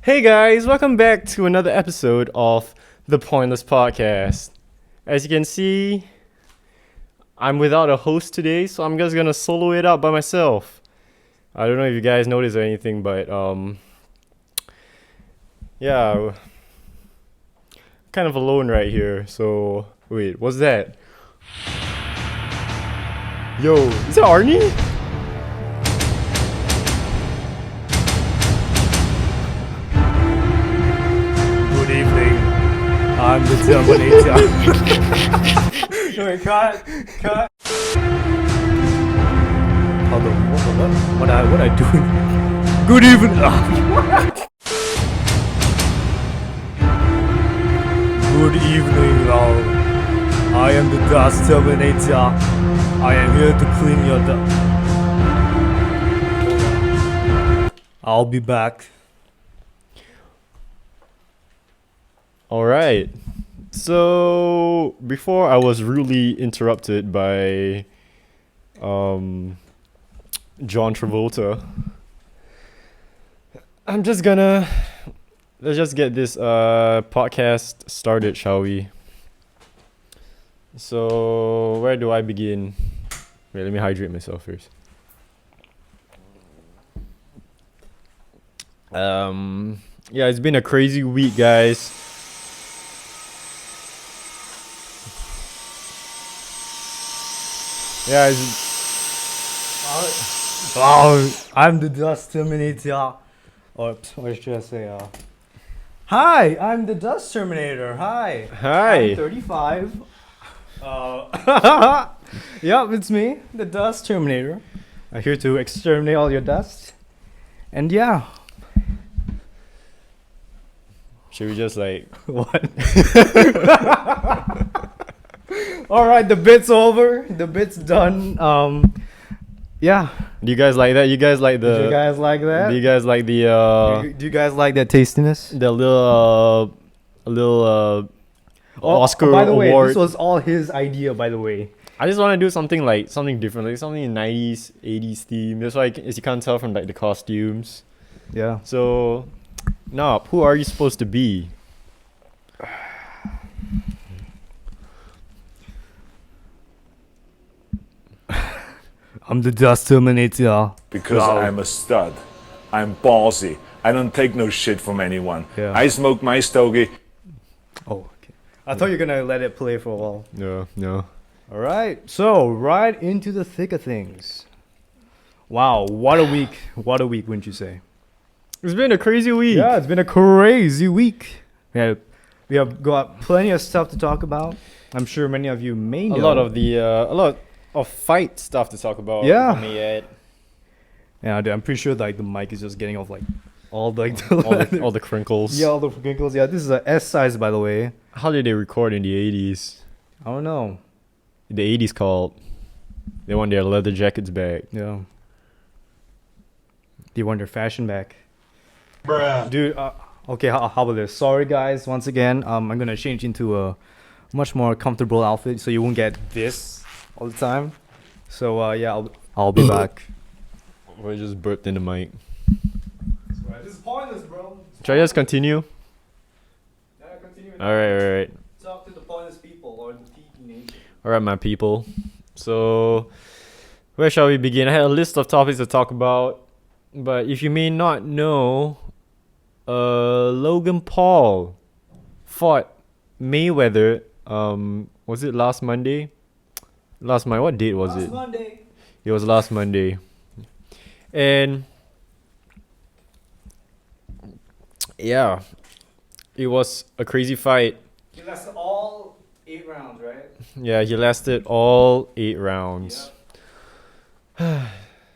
Hey guys, welcome back to another episode of the Pointless Podcast. As you can see, I'm without a host today, so I'm just gonna solo it out by myself. I don't know if you guys noticed or anything, but yeah, kind of alone right here. So wait, what's that? Yo, is that Arnie? Good evening. I'm the Terminator. Wait, cut. Hold on, what I doing? Good evening. Good evening, all. I am the Dust Terminator. I am here to clean your dust. I'll be back. Alright, so before I was rudely interrupted by John Travolta, let's just get this podcast started, shall we? So where do I begin? Wait, let me hydrate myself first. Yeah, it's been a crazy week, guys. Yeah, I'm the Dust Terminator. Or what should I say? Hi, I'm the Dust Terminator. Hi. Hi. I'm 35. Yep, it's me, the Dust Terminator. I'm here to exterminate all your dust. And yeah. Should we just like What? Alright, the bit's over. The bit's done. Yeah. Do you guys like that? You guys like the Do you guys like that? Do you guys like the Do you guys like that tastiness? the little Oscar by the way, award? this was all his idea, by the way. I just want to do something different, like something in 90s, 80s theme. That's why, as you can't tell from like the costumes. Yeah. So, now, who are you supposed to be? I'm the Dust Terminator. Because Wow. I'm a stud. I'm ballsy. I don't take no shit from anyone. Yeah. I smoke my stogie. Oh, okay. I thought you were gonna let it play for a while. No. Alright, so right into the thick of things. Wow, what a week. What a week, wouldn't you say? It's been a crazy week. Yeah, it's been a crazy week. We have got plenty of stuff to talk about. I'm sure many of you may know. A lot of fight stuff to talk about. Yeah. if I may add. Yeah, dude, I'm pretty sure like the mic is just getting off like all like all the crinkles. yeah, all the crinkles. Yeah, this is a S size, by the way. How did they record in the 80s? I don't know. The 80s called. They want their leather jackets back. Yeah. Do you want your fashion back? Bruh. Dude, okay, how about this? Sorry, guys, once again. I'm going to change into a much more comfortable outfit so you won't get this all the time. So, yeah, I'll be back. Or just burped in the mic. This is pointless, bro. Should I just continue? Yeah, continue. Alright. Talk to the pointless people or the Tiki Nation. Alright, my people. So, where shall we begin? I had a list of topics to talk about. But if you may not know, Logan Paul fought Mayweather. Was it last Monday? What date was it? Monday. It was last Monday. And yeah, it was a crazy fight. He lasted all 8 rounds, right? Yeah, he lasted all 8 rounds.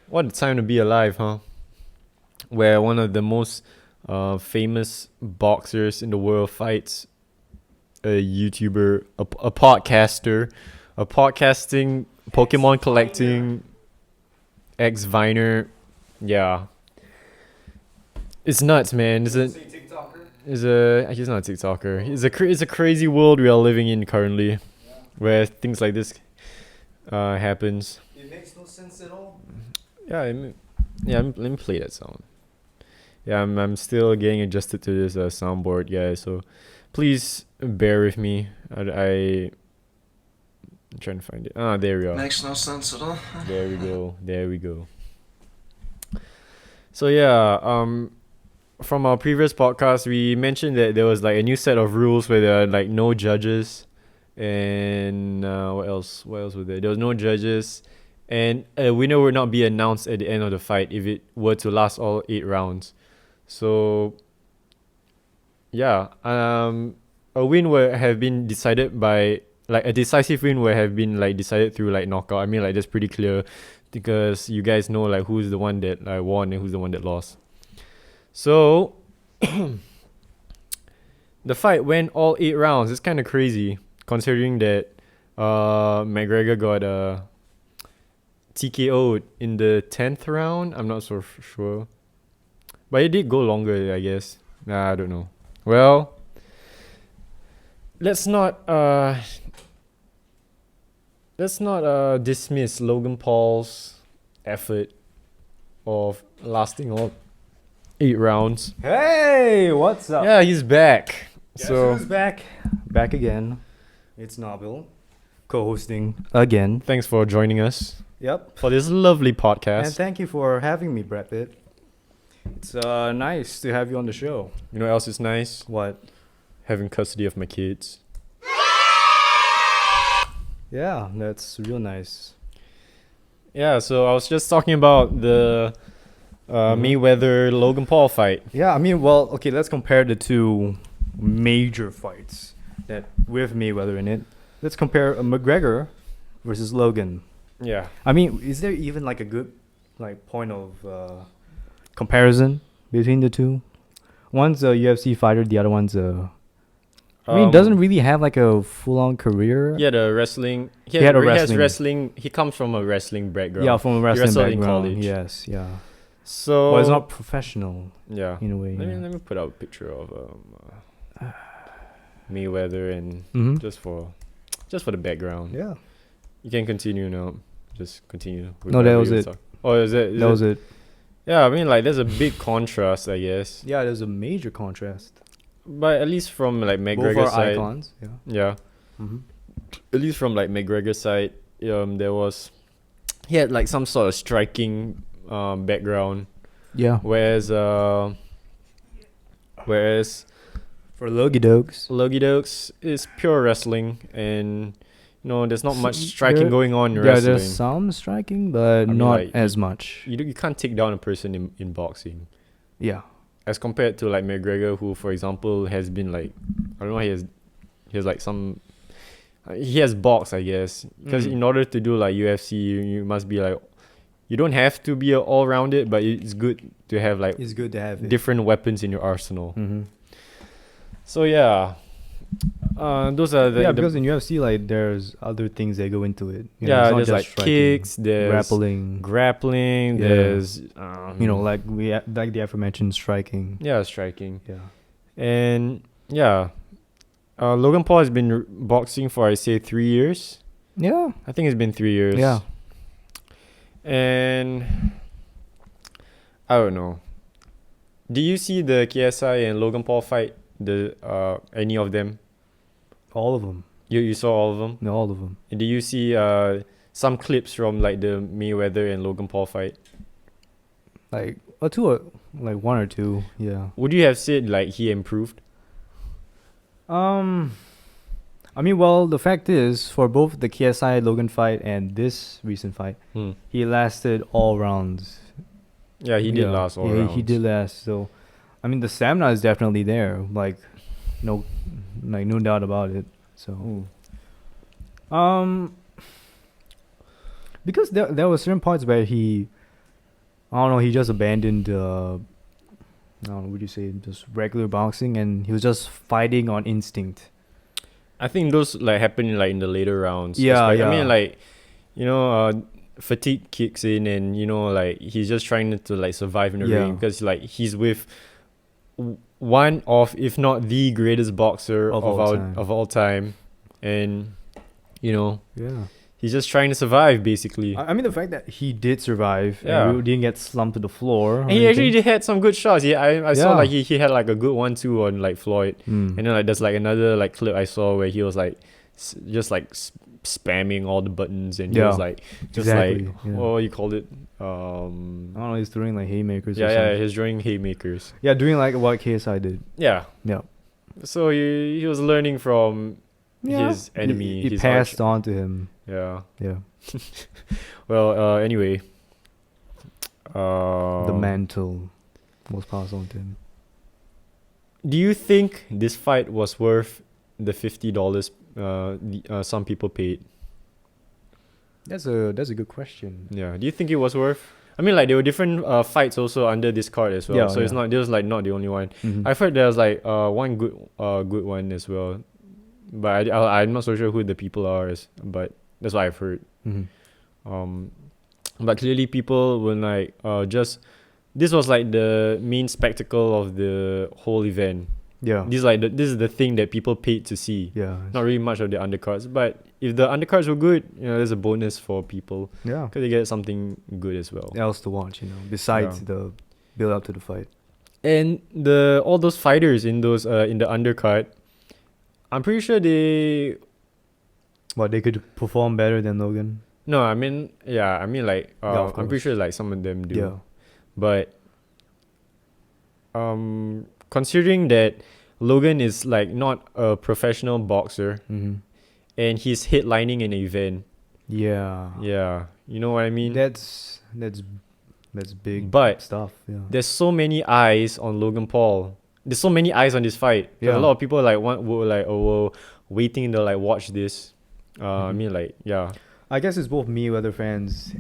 What a time to be alive, huh? Where one of the most famous boxers in the world fights a YouTuber, a podcaster, a podcasting, Pokemon collecting, ex-Viner. Yeah. It's nuts, man. He's not a TikToker. It's a crazy world we are living in currently, where things like this happens. It makes no sense at all. Yeah, let me play that song. yeah, I'm still getting adjusted to this soundboard, guys. So please bear with me. I'm trying to find it. Ah, there we are. Makes no sense at all. There we go. There we go. So yeah, from our previous podcast, we mentioned that there was like a new set of rules where there are like no judges, and what else? What else was there? There was no judges, and a winner would not be announced at the end of the fight if it were to last all 8 rounds. So yeah, a win would have been decided by like a decisive win would have been like decided through like knockout. I mean, like that's pretty clear because you guys know like who's the one that won and who's the one that lost. So the fight went all 8 rounds. It's kind of crazy considering that McGregor got TKO'd in the 10th round. I'm not so sure, but it did go longer, I guess. Nah, I don't know. Well, let's not dismiss Logan Paul's effort of lasting all 8 rounds. Hey, what's up? Yeah, he's back. Guess So who's back? Back again. It's Nabil, co-hosting again. thanks for joining us Yep. for this lovely podcast. And thank you for having me, Brad Pitt. It's nice to have you on the show. You know what else is nice? What? Having custody of my kids. Yeah, that's real nice. Yeah, so I was just talking about the Mayweather Logan Paul fight. Yeah, I mean, well, okay, let's compare the two major fights that with Mayweather in it. Let's compare McGregor versus Logan. Yeah. I mean, is there even like a good like point of comparison between the two? One's a UFC fighter, the other one's a. I mean, doesn't really have like a full-on career. Yeah, the wrestling. He had a has wrestling- wrestling. He comes from a wrestling background. Yeah, from a wrestling wrestled in background. college. Yes, yeah. So Well, it's not professional Yeah. in a way. Let me put out a picture of Mayweather and Mm-hmm. just for the background. Yeah. You can continue now. Just continue. with No, that whatever was you it. talk- Oh, is it? That was it. Yeah, I mean, like, there's a big contrast, I guess. Yeah, there's a major contrast. But at least from like Both McGregor's are side, icons. Yeah. yeah. Mm-hmm. At least from like McGregor's side, he had like some sort of striking background, Yeah. whereas For Logie Dogs. Logie Dokes is pure wrestling, and there's not much striking There- going on in Yeah, wrestling. there's some striking, but mean, not like, as much. You can't take down a person in boxing, Yeah. as compared to like McGregor, who, for example, has been like, I don't know, he has like some, he has box, I guess, because Mm. in order to do like UFC, you must be like, you don't have to be all rounded, but it's good to have like It's good to have it. different weapons in your arsenal. Mm-hmm. So yeah, those are the Because in UFC, like, there's other things that go into it. You know, yeah, it's not there's just like striking, kicks, there's grappling. Yeah. there's Like like the aforementioned striking. yeah, striking. Yeah. And yeah, Logan Paul has been boxing for, I say, 3 years. Yeah. I think it's been 3 years. Yeah. And I don't know. Do you see the KSI and Logan Paul fight? Any of them? All of them. You saw all of them? No, all of them. And do you see some clips from like the Mayweather and Logan Paul fight? Like one or two. Yeah. Would you have said like he improved? I mean, well, the fact is, for both the KSI Logan fight and this recent fight, he lasted all rounds. Yeah, he did last all rounds. He did last. So, I mean, the stamina is definitely there. Like, no doubt about it. So, because there were certain parts where he just abandoned. I don't know, would you say just regular boxing, and he was just fighting on instinct. I think those like happen in the later rounds. Yeah, I yeah. mean, like, fatigue kicks in, and like he's just trying to like survive in the Yeah. ring, because like he's with one of, if not the greatest boxer Of of all time. all time, and Yeah. He's just trying to survive, basically. I mean, the fact that he did survive Yeah. and didn't get slumped to the floor. or And he anything. actually had some good shots. Yeah, I saw Yeah. like he had like a good 1-2 on like Floyd. Mm. And then like there's like another like clip I saw where he was like just like spamming all the buttons, and he Yeah, was like just exactly, like yeah. what you call it? I don't know, he's throwing like haymakers or Yeah, something. he's drawing haymakers. Yeah, doing like what KSI did. Yeah. Yeah. So he was learning from his enemy. He his passed on to him. Yeah. Yeah. Well, anyway. The mantle was passed on to him. Do you think this fight was worth the $50 some people paid? That's a good question. Yeah. Do you think it was worth? I mean, like there were different fights also under this card as well. Yeah, so it's yeah. not this was like not the only one. Mhm. I've heard there was like one good one as well, but I'm not so sure who the people are. But that's what I've heard. Mhm. But clearly people were like just this was like the main spectacle of the whole event. Yeah. This is the thing that people paid to see. Yeah. Not really much of the undercards, but if the undercards were good, there's a bonus for people Yeah. because they get something good as well. Else to watch, besides Yeah. the build up to the fight. And all those fighters in those in the undercard, I'm pretty sure they. What, they could perform better than Logan? No, I mean like Yeah, of I'm pretty course. sure like some of them do. Yeah. But considering that Logan is like not a professional boxer Mm-hmm. and he's headlining an event. Yeah. Yeah, you know what I mean? That's big But stuff. Yeah. there's so many eyes on Logan Paul. There's so many eyes on this fight. 'Cause Yeah. a lot of people were waiting to like watch this. I Mhm. mean like yeah. I guess it's both Mayweather fans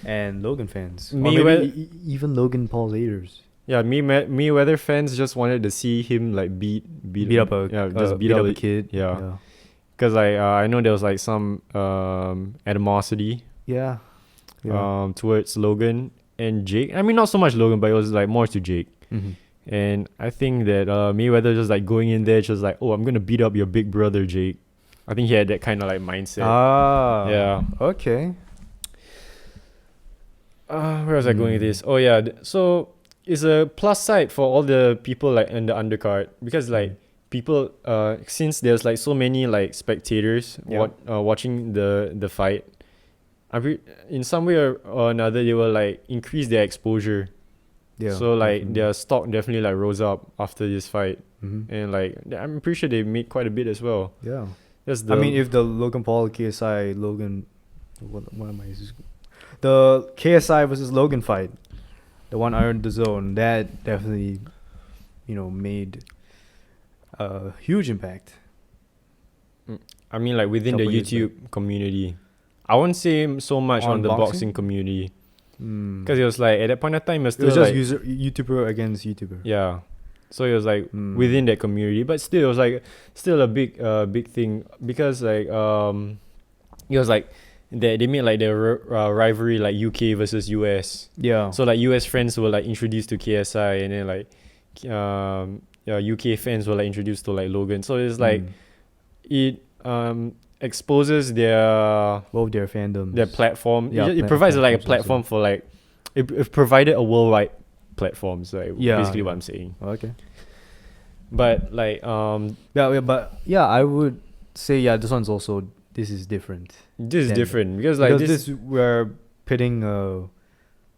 and Logan fans. Or Mayweather- maybe even Logan Paul's haters. Yeah, Mayweather fans just wanted to see him like beat Up a beat up a kid. yeah. Because I know there was like some animosity Yeah. towards Logan and Jake. I mean, not so much Logan, but it was like more to Jake. Mm-hmm. And I think that Mayweather just like going in there, just like, oh, I'm gonna beat up your big brother, Jake. I think he had that kind of like mindset. Ah. Yeah. Okay. Where was I going with this? Oh yeah, so it's a plus side for all the people like in the undercard because like people since there's like so many like spectators Yeah. watching the fight. In some way or another, they will like increase their exposure. Yeah. So like definitely. their stock definitely like rose up after this fight, Mhm. and like I'm pretty sure they made quite a bit as well. Yeah. That's the I mean, if the Logan Paul KSI what am I? The KSI versus Logan fight, the one Iron the Zone, that definitely, made a huge impact. I mean like within the Couple years YouTube community, I won't say so much on On the boxing? boxing community Mm. because it was like at that point of time it was It was still just like YouTuber against YouTuber. yeah. So it was like Mm. within that community, but still it was like still a big thing because like it was like they made like the rivalry like UK versus US. Yeah. So like US friends were like introduced to KSI, and then like UK fans were like introduced to like Logan. So it's like it exposes both their fandoms. their platform. Yeah, It provides like a platforms platform for like it provided a worldwide platform. So like Yeah, basically what yeah. I'm saying. Okay. But like I would say this is different. this is Then- different because like Because this we're pitting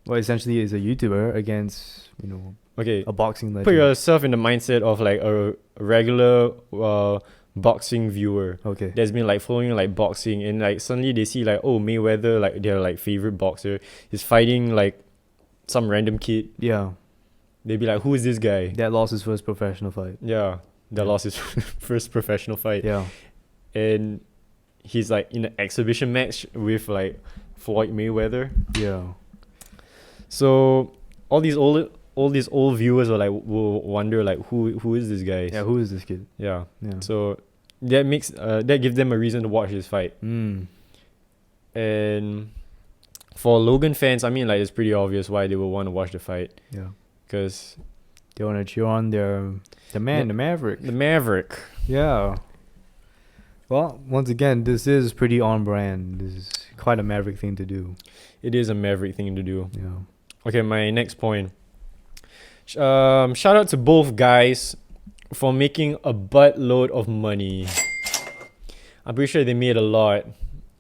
what essentially is a YouTuber against okay. a boxing legend. Put yourself in the mindset of like a regular boxing viewer Okay. that's been like following like boxing, and like suddenly they see like, oh, Mayweather, like their like favorite boxer, is fighting like some random kid. Yeah. They'd be like, who is this guy? That lost his first professional fight. Yeah, that Yeah. lost his first professional fight, Yeah. and he's like in an exhibition match with like Floyd Mayweather. Yeah. So all these old viewers will wonder like, who is this guy? Yeah. Who is this kid? Yeah. Yeah. So that makes that gives them a reason to watch this fight. And for Logan fans, I mean, like it's pretty obvious why they will want to watch the fight Yeah. because They want to cheer on the Maverick. the Maverick. Yeah. Well, once again, this is pretty on brand. This is quite a maverick thing to do. It is a maverick thing to do. Yeah. Okay, my next point. Shout out to both guys for making a buttload of money. I'm pretty sure they made a lot.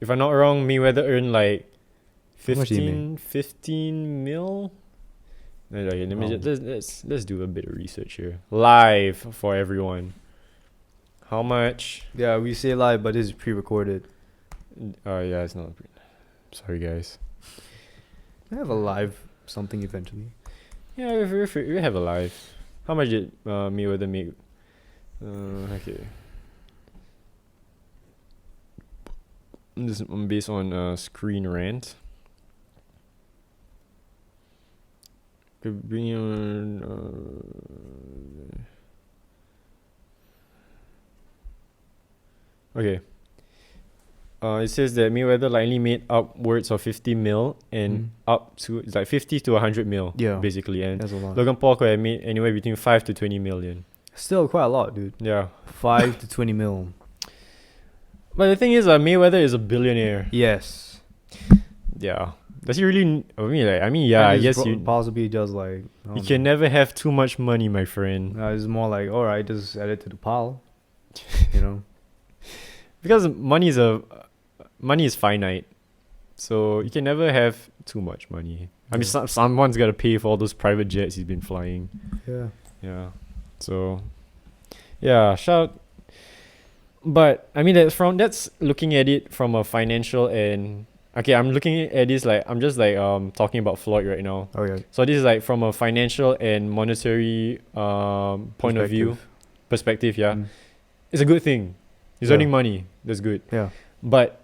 If I'm not wrong, Mayweather earned like How much did he 15 mil. Okay, let me Wow. let's do a bit of research here. Live for everyone. How much? Yeah, we say live, but this is pre-recorded. Oh yeah, it's not. Sorry guys. We have a live something eventually. Yeah, we have a live. How much did Mayweather make? Okay. This is based on Screen Rant. Could bring on. Okay. It says that Mayweather likely made upwards of 50 mil and up to it's like 50 to 100 mil. Yeah. Basically, and That's a lot. Logan Paul could have made anywhere between 5 to 20 million. Still quite a lot, dude. Yeah. 5 to 20 mil. But the thing is, Mayweather is a billionaire. Yes. Yeah. Does he really? Yeah. I guess you possibly just like. you can never have too much money, my friend. It's more like, all right, just add it to the pile. You know. Because money is finite, so you can never have too much money. I mean, someone's got to pay for all those private jets he's been flying. Yeah. Yeah. So, yeah, shout. But I mean, that's looking at it from a financial and okay. I'm looking at this like I'm just like talking about Floyd right now. Oh yeah. So this is like from a financial and monetary point of view perspective. Yeah, it's a good thing. He's earning money. That's good. Yeah. But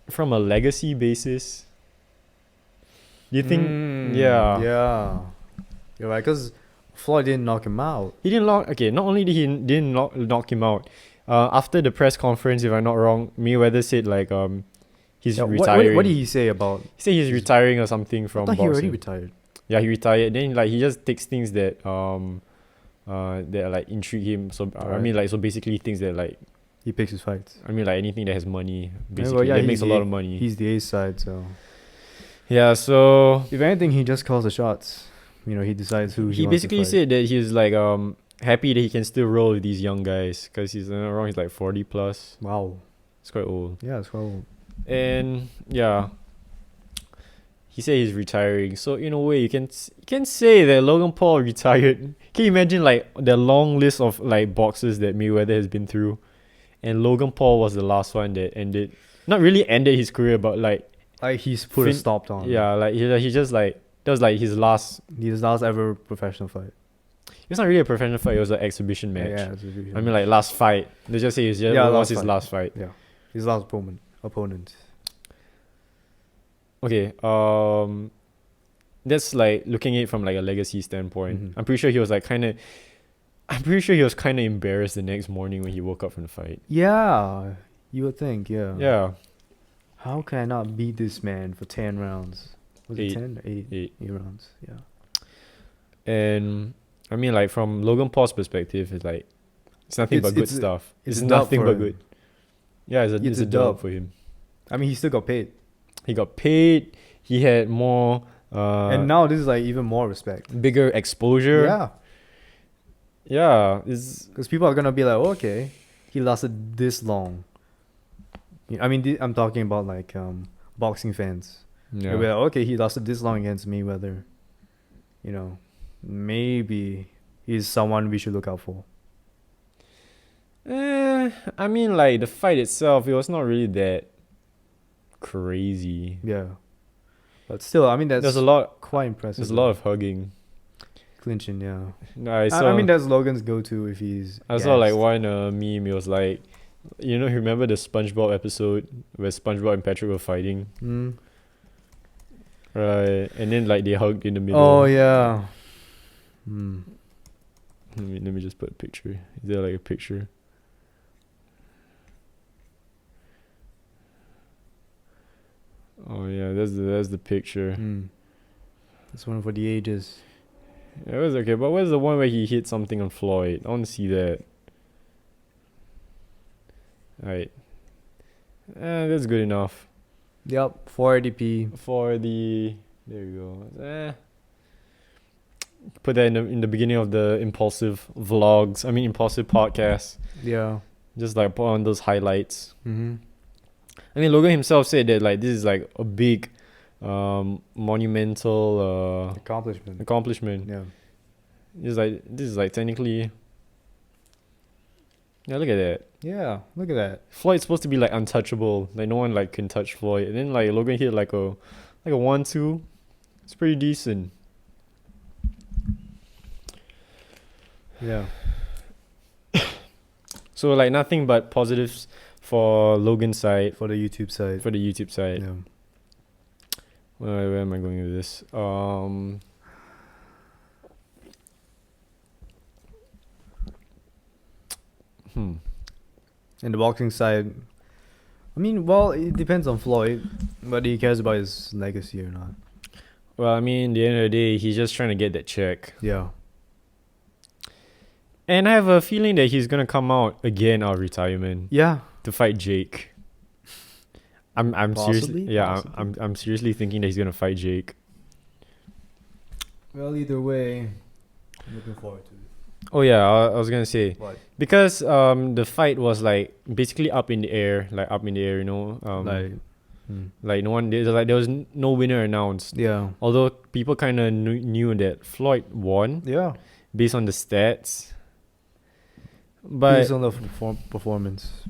from a legacy basis, do you think? Yeah. Yeah. You're right, because Floyd didn't knock him out. He didn't lock. Okay, not only did he didn't knock him out. After the press conference, if I'm not wrong, Mayweather said like he's retiring. What did he say about? He said he's retiring or something from I thought boxing. he already retired. Yeah, he retired. Then like he just takes things that that like intrigue him. So I mean like so basically things that like he picks his fights. I mean like anything that has money basically well, yeah, that makes a lot of money. He's the ace side, so Yeah, so if anything, he just calls the shots. You know, he decides who he wants basically to fight. said that he's like happy that he can still roll with these young guys because he's not wrong. He's like 40 plus. Wow. It's quite old. Yeah, it's quite old. And yeah, he said he's retiring. So in a way, you can say that Logan Paul retired. Can you imagine like the long list of like boxers that Mayweather has been through, and Logan Paul was the last one that not really ended his career, but like he's put a stop on. Yeah, like he just like that was like his last ever professional fight. It's not really a professional fight. It was an exhibition match. Yeah, exhibition. I mean, like last fight. They just say it was his last fight. Yeah, his last opponent. Okay. That's like looking at it from like a legacy standpoint. I'm pretty sure he was kind of embarrassed the next morning when he woke up from the fight. Yeah, you would think. Yeah. Yeah. How can I not beat this man for 10 rounds? Was it 10? 8 rounds. Yeah. And I mean, like from Logan Paul's perspective, it's like it's nothing but good stuff. It's nothing but good. Yeah, it's a dub for him. I mean, he still got paid. He got paid. He had more. And now this is like even more respect. Bigger exposure. Yeah. Yeah, because people are gonna be like, okay, he lasted this long. I mean, I'm talking about like boxing fans. Yeah. They'll be like, okay, he lasted this long against Mayweather. You know, maybe he's someone we should look out for. I mean, like the fight itself, it was not really that crazy. Yeah, but still, I mean, there's a lot, quite impressive. There's a lot of hugging, clinching. Yeah, no, I mean, that's Logan's go-to if he's. I saw like one meme. It was like, you remember the SpongeBob episode where SpongeBob and Patrick were fighting? Right, and then like they hugged in the middle. Oh yeah. Let me just put a picture. Is there like a picture? Oh yeah, that's the picture. That's one for the ages. Yeah, it was okay, but where's the one where he hit something on Floyd? I want to see that. Alright. That's good enough. Yep, 480p. for the. There you go. Put that in the beginning of the impulsive vlogs. I mean, impulsive podcasts. Yeah. Just like put on those highlights. Mm-hmm. I mean, Logan himself said that like this is like a big, monumental accomplishment. Yeah. It's like this is like technically. Yeah, look at that. Yeah, look at that. Floyd's supposed to be like untouchable. Like no one like can touch Floyd. And then like Logan hit like a 1-2. It's pretty decent. Yeah. So like nothing but positives for Logan's side, For the YouTube side. for the YouTube side. Yeah. Where am I going with this? And the boxing side, I mean, well, it depends on Floyd, whether he cares about his legacy or not. Well, I mean, at the end of the day, he's just trying to get that check. Yeah. And I have a feeling that he's gonna come out again out of retirement Yeah. to fight Jake. I'm seriously, Possibly, yeah, possibly. I'm seriously thinking that he's gonna fight Jake. Well, either way, I'm looking forward to it. Oh yeah, I was gonna say What? because the fight was like basically up in the air, you know, like no one there was no winner announced. Yeah. Although people kind of knew that Floyd won Yeah. based on the stats. But Based on the performance.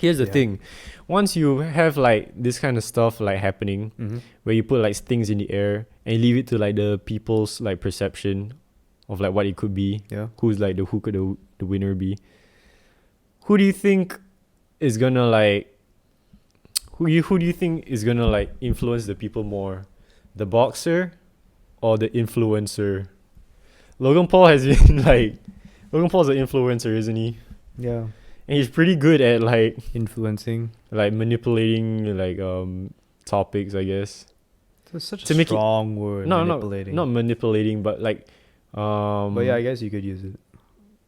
here's the Yeah. thing, once you have like this kind of stuff like happening, Mm-hmm. where you put like things in the air and leave it to like the people's like perception of like what it could be, Yeah. who's like who could the winner be? Who do you think is gonna like who do you think is gonna like influence the people more? The boxer or the influencer? Logan Paul has been like Logan Paul's an influencer, isn't he? Yeah. And he's pretty good at like Influencing. manipulating like topics, I guess. That's such To a make it- strong word. Manipulating. Not manipulating, but like But yeah, I guess you could use it.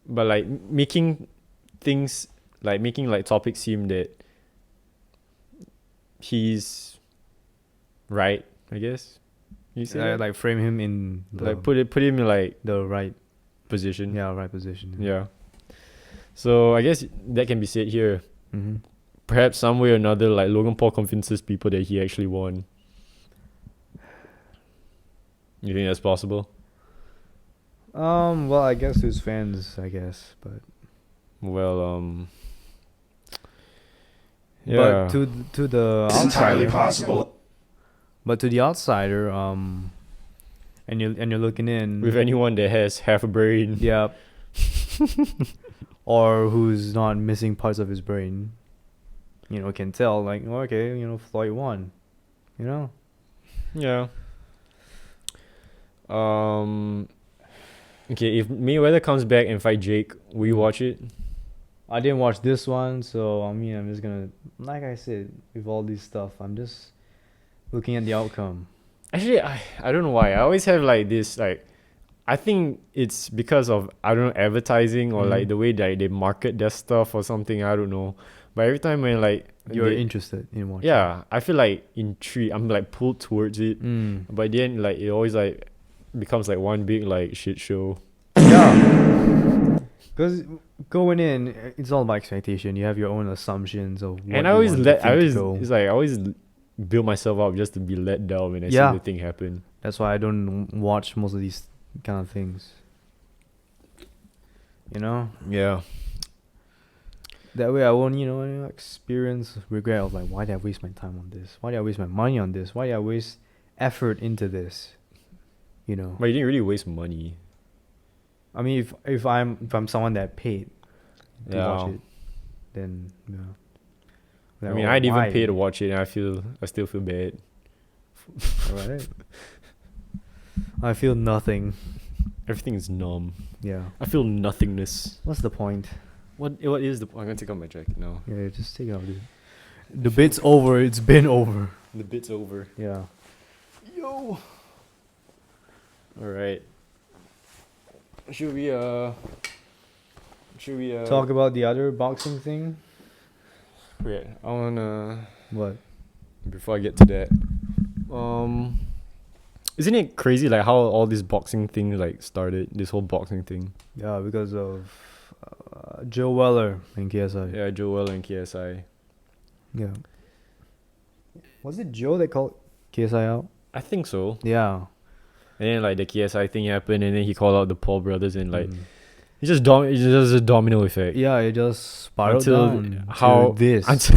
but like making things like making like topics seem that he's right, I guess. You say that? Like frame him in the, Like put him in like the right position. right position. Yeah. So I guess that can be said here. Mm-hmm. Perhaps some way or another, like Logan Paul convinces people that he actually won. You think that's possible? Well, I guess his fans, but Well, yeah. but to the It's entirely outsider, possible. but to the outsider, and you're looking in, With anyone that has half a brain. yeah, or who's not missing parts of his brain, can tell like, oh, okay, Floyd won, Yeah. Okay, if Mayweather comes back and fight Jake, will you watch it? I didn't watch this one, so I mean, I'm just gonna, like I said, with all this stuff, I'm just looking at the outcome. Actually, I don't know why. I always have like this like I think it's because of I don't know advertising or like Mhm. the way that they market their stuff or something. I don't know. But every time when like You're they- interested in watching. yeah, I feel like intrigued. I'm like pulled towards it. Mm. But then like it always like becomes like one big like shit show. Yeah. Because going in, it's all about expectation. You have your own assumptions of what And I you always want the let I thing to always go. it's like I always build myself up just to be let down when I Yeah. see the thing happen. That's why I don't watch most of these kind of things. Yeah. That way I won't, experience regret of like, why did I waste my time on this? Why did I waste my money on this? Why did I waste effort into this? But you didn't really waste money. I mean, if I'm someone that paid to Yeah. watch it, then I mean, I didn't even pay to watch it, and I still feel bad. Alright. I feel nothing. Everything is numb. Yeah. I feel nothingness. What's the point? What is the? I'm gonna take off my jacket now. Yeah, just take it off, dude. The bit's over. It's been over. The bit's over. Yeah. Yo. All right. Should we Talk about the other boxing thing. Wait, I wanna. What? before I get to that, isn't it crazy like how all this boxing thing like started? This whole boxing thing. Yeah, because of Joe Weller in KSI. Yeah, Joel and KSI. Yeah. Was it Joe that called KSI out? I think so. Yeah. And then like the KSI thing happened, and then he called out the Paul brothers, and like it's just a domino effect. Yeah, it just spiraled Until down how- to this.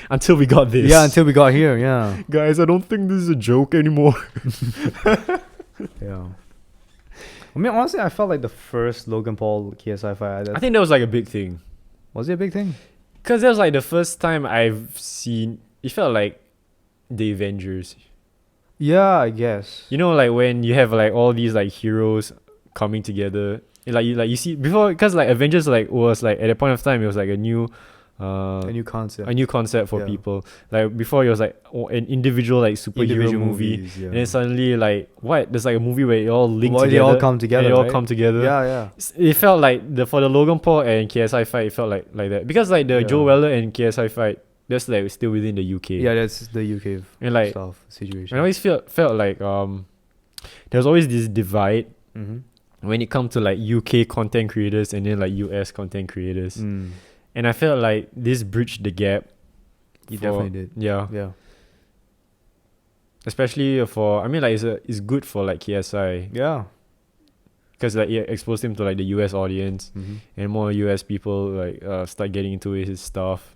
Until we got this. Yeah, until we got here. Yeah. Guys, I don't think this is a joke anymore. Yeah. I mean, honestly, I felt like the first Logan Paul KSI fight. I think that was like a big thing. Was it a big thing? Because that was like the first time I've seen. It felt like the Avengers. Yeah, I guess. You know, like when you have like all these like heroes coming together. And, you see before, because like Avengers like was like at that point of time it was like a new concept. a new concept for Yeah. people. Like before it was like an individual like superhero Individual movie. movies, yeah. And then suddenly like what? There's like a movie where it all linked Well, together. they all come together. And they all right? come together. Yeah, yeah. It felt like for the Logan Paul and KSI fight, it felt like that because like the Yeah. Joe Weller and KSI fight, that's like still within the UK. Yeah, that's the UK And like stuff situation. I always felt like there's always this divide Mm-hmm. when it comes to like UK content creators and then like US content creators. Mm. And I felt like this bridged the gap. You for- definitely did. Yeah. Yeah. Especially for I mean like it's good for like KSI Yeah. because like it exposed him to like the US audience Mm-hmm. and more US people like start getting into his stuff.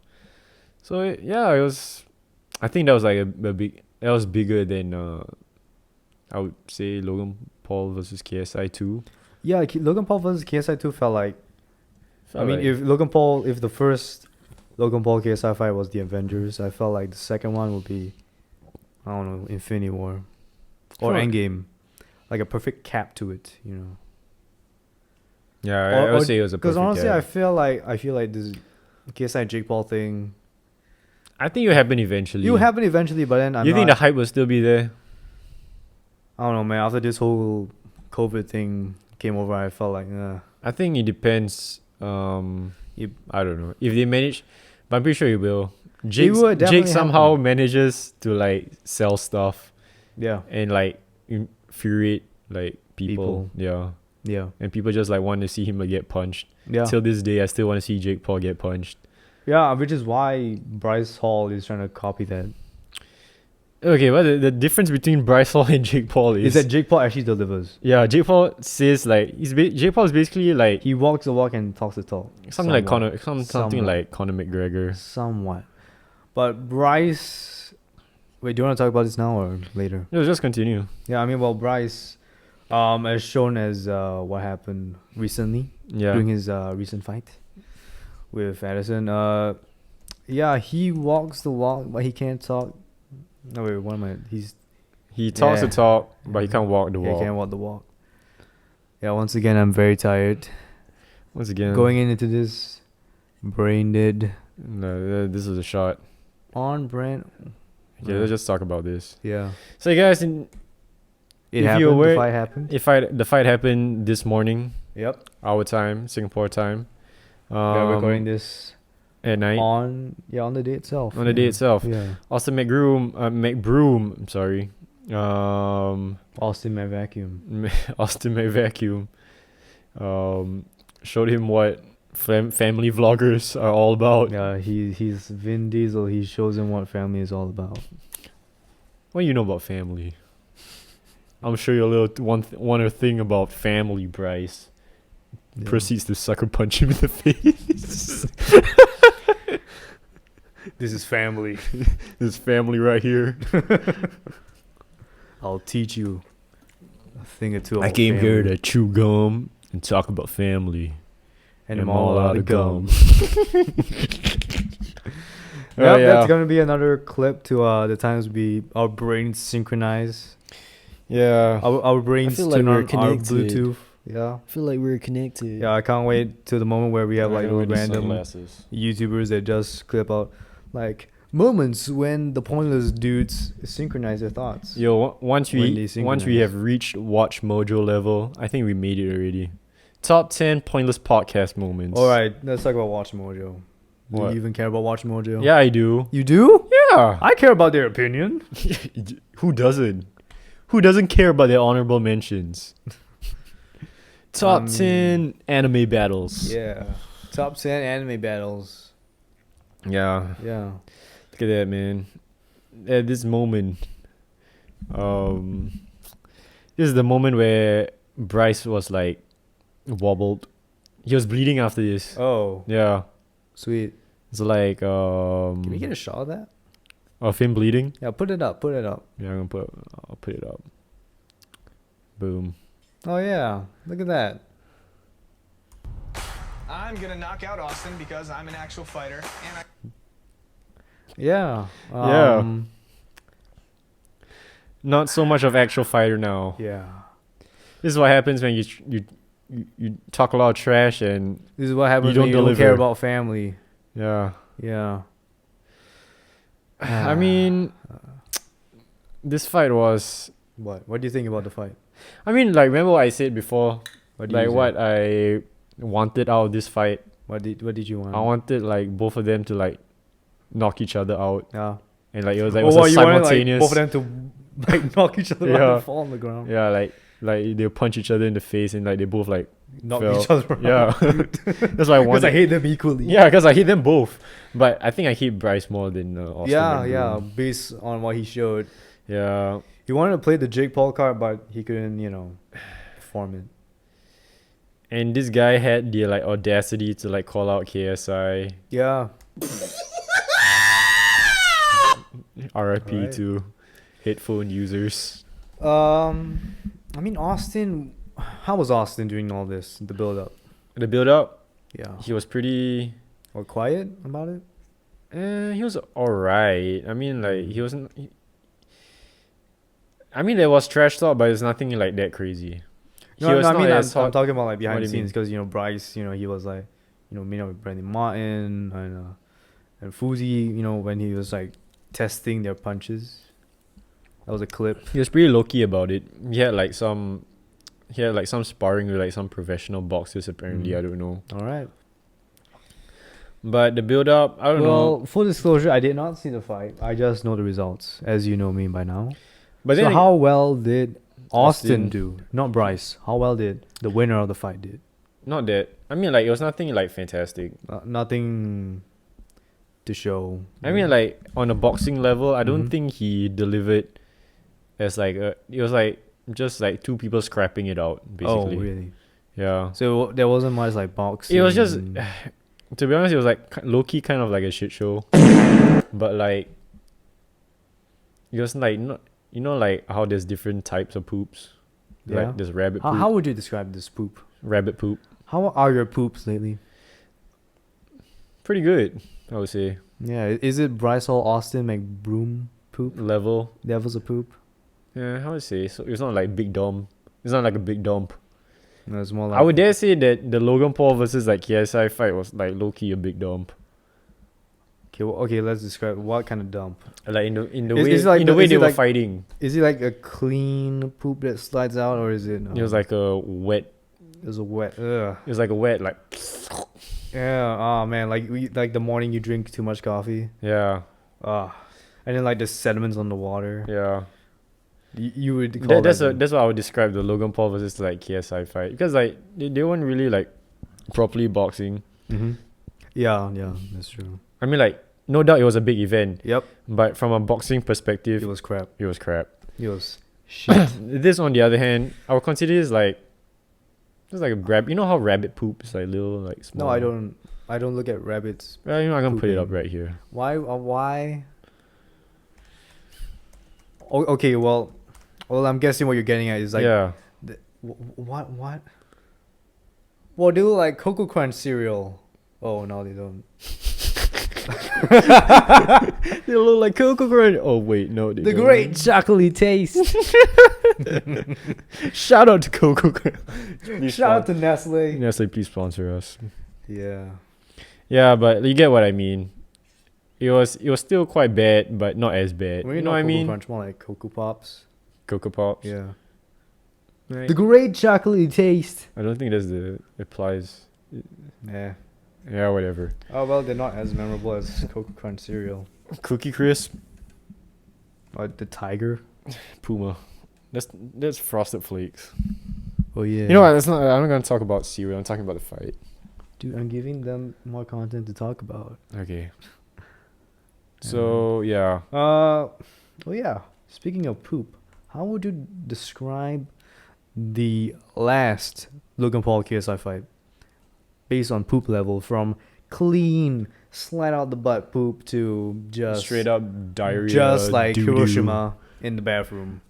So yeah, it was. I think that was like a big. That was bigger than I would say Logan Paul versus KSI 2. Yeah, Logan Paul versus KSI 2 felt like. I mean, like, if the first Logan Paul KSI fight was the Avengers, I felt like the second one would be, I don't know, Infinity War, or Sure. Endgame, like a perfect cap to it, you know. yeah, I would say it was a Because perfect honestly, gap. I feel like this KSI Jake Paul thing. I think it will happen eventually. It will happen eventually, but then You think the hype will still be there? I don't know, man. After this whole COVID thing came over, I felt like, I think it depends. I don't know if they manage, but I'm pretty sure it will. Jake definitely somehow happen. manages to like sell stuff yeah, and like infuriate like people. Yeah, yeah, and people just like want to see him like get punched. yeah. Till this day, I still want to see Jake Paul get punched. Yeah, which is why Bryce Hall is trying to copy that. Okay, but the difference between Bryce Hall and Jake Paul Is that Jake Paul actually delivers? yeah, Jake Paul says like Jake Paul is basically like He walks the walk and talks the talk. something like Somewhat. something like Conor McGregor. Somewhat. But Bryce... Wait, do you want to talk about this now or later? No, just continue. Yeah, I mean, well, Bryce, as shown as what happened recently Yeah, during his recent fight with Addison. Yeah, he walks the walk, but he can't talk. No, wait, what am I? he talks the Yeah. talk, but he can't walk the Yeah, he walk. can't walk the walk. Yeah, once again, I'm very tired. Once again, Going into this, brain dead, no, this is a shot. on brand. Okay, let's just talk about this. Yeah. So, guys, It If happened. you're aware- The fight happened. the fight happened this morning, Yep. our time, Singapore time. We're recording this at night on the day itself. on the day itself. Yeah. Austin McBroom. I'm sorry. Austin Mcvacuum. Austin Mcvacuum. Showed him what family vloggers are all about. Yeah, he's Vin Diesel. He shows him what family is all about. What do you know about family? I'm sure you're a little one or thing about family, Bryce. Yeah. Proceeds to sucker punch him in the face. This is family. This family right here. I'll teach you a thing or two. I about came here family. to chew gum and talk about family. and I'm all out of gum. Oh, Yep, yeah. that's gonna be another clip to the times our brains synchronize. Yeah. Our brains feel like turn we're on our connected. Bluetooth. Yeah. I feel like we're connected. Yeah, I can't wait to the moment where we have like those random sunglasses. YouTubers that just clip out like moments when the pointless dudes synchronize their thoughts. Yo, once When they we synchronize. have reached Watch Mojo level, I think we made it already. Top 10 pointless podcast moments. All right, let's talk about Watch Mojo. Do What? you even care about Watch Mojo? Yeah, I do. You do? Yeah. I care about their opinion. Who doesn't? Who doesn't care about their honorable mentions? Top 10 anime battles. Yeah. Top 10 anime battles. Yeah. Yeah. Look at that, man. At this moment, this is the moment where Bryce was like wobbled. He was bleeding after this. Oh, Yeah. sweet. It's like Can we get a shot of that? of him bleeding. Yeah, put it up. Put it up. Yeah, I'll put it up. Boom. Oh, yeah. Look at that. I'm gonna knock out Austin because I'm an actual fighter, and I. Yeah. Yeah. Not so much of actual fighter now. Yeah. This is what happens when you talk a lot of trash and This is what happens You when don't you don't care deliver. about family. yeah. Yeah. I mean, this fight was. What? What do you think about the fight? I mean, like remember what I said before, What do you like say? what I wanted out of this fight. What did you want? I wanted like both of them to like knock each other out, Yeah. and like it was like Oh, a you wanted, like, simultaneous. both of them to like knock each other out Yeah. and fall on the ground. Yeah, like they punch each other in the face and like they both like Knock fell. each other out. Yeah, that's why I Because wanted. I hate them equally. Yeah, because I hate them both, but I think I hate Bryce more than Austin. Yeah, and yeah. Boone. Based on what he showed, Yeah. he wanted to play the Jake Paul card, but he couldn't, perform it. And this guy had the like audacity to like call out KSI. Yeah. RIP Right. to headphone users. I mean, Austin. How was Austin doing all this? The build up. The build up, Yeah. he was pretty. Or quiet about it. He was alright. I mean, like he wasn't. I mean, there was trash talk, but it's nothing like that crazy. No, was I not mean, as I'm hot- talking about like What behind do the you scenes because Bryce, he was like, meeting up with Brandon Martin and Fuzi, when he was like testing their punches. That was a clip. He was pretty low key about it. He had like some sparring with like some professional boxers apparently. Mhm. I don't know. All right. But the build up, I don't know. Well, full disclosure, I did not see the fight. I just know the results, as you know me by now. But So then how well did Austin Austin- do? Not Bryce. How well did the winner of the fight did? not that. I mean, like it was nothing like fantastic. Nothing to show. I mean, like on a boxing level, I don't Mhm. think he delivered as like it was like just like two people scrapping it out basically. Oh, really? Yeah. So there wasn't much like boxing. It was just to be honest, it was like low key kind of like a shit show. But like it was like not like how there's different types of poops. Yeah. Like there's rabbit poop. How would you describe this poop? Rabbit poop. How are your poops lately? Pretty good, I would say. Yeah, is it Bryce Hall Austin McBroom poop? Level. Levels of poop? Yeah, how would I say? So it's not like big dump. It's not like a big dump. No, it's more like I would dare say that the Logan Paul versus like KSI fight was like low key a big dump. Okay, let's describe what kind of dump. Like in the Is- way is like in the the- way is they it were like- fighting. Is it like a clean poop that slides out, or is it? It was like a wet. it was a wet. Ugh. It was like a wet like. Yeah. Oh man, like the morning you drink too much coffee. Yeah, Ah. And then like the sediments on the water. yeah. You would call That's that. what I would describe the Logan Paul versus like KSI fight, because like they weren't really like properly boxing. Mm-hmm. Yeah, that's true. I mean, like no doubt it was a big event, Yep. but from a boxing perspective, It was crap. it was crap. It was shit. This, on the other hand, I would consider this like just like a rabbit. You know how rabbit poop is like little like small. No, I don't. I don't look at rabbits. Well, I'm gonna put it up pooping. right here. Why? Why? Oh, okay. Well, I'm guessing what you're getting at is like. Yeah. What? Well, they look like Cocoa Crunch cereal. Oh no, they don't. They look like Cocoa Crunch. Oh wait, no. They The don't. great chocolatey taste. Shout out to Cocoa Crunch. Shout out to Nestle. Nestle, please sponsor us. Yeah. Yeah, but you get what I mean. It was still quite bad, but not as bad. Maybe You know not what I Cocoa mean? Crunch, more like Cocoa Pops. Cocoa Pops. Yeah. Right. The great chocolatey taste. I don't think that's the applies. Yeah. Yeah, whatever. Oh well, they're not as memorable as Cocoa Crunch cereal. Cookie Crisp. The tiger. Puma. That's Frosted Flakes. Oh yeah. You know what? That's not. I'm not gonna talk about cereal. I'm talking about the fight. Dude, I'm giving them more content to talk about. Okay. So yeah. Oh yeah. Speaking of poop, how would you describe the last Logan Paul KSI fight based on poop level, from clean slide out the butt poop to just Straight up diarrhea. just like doo-doo. Hiroshima in the bathroom?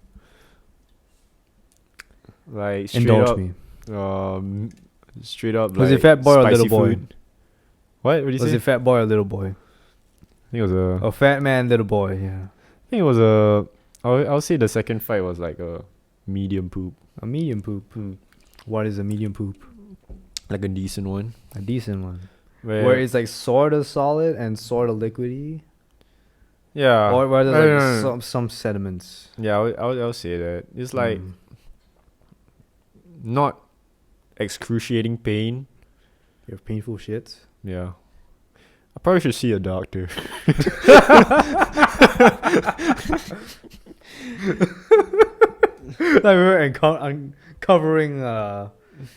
Like straight Indulge up. me. Straight up. Was like, it fat boy or spicy little boy? food. What? What did you Was say? it fat boy or little boy? I think it was a. A fat man, little boy. Yeah. I think it was a. I'll say the second fight was like a medium poop, A medium poop. What is a medium poop? like a decent one. A decent one. Where Where it's like sort of solid and sort of liquidy, yeah, or where no, there's no, no. like some sediments. Yeah, I'll say that it's like Mm. not excruciating pain. You have painful shits. Yeah, I probably should see a doctor. Like we're uncovering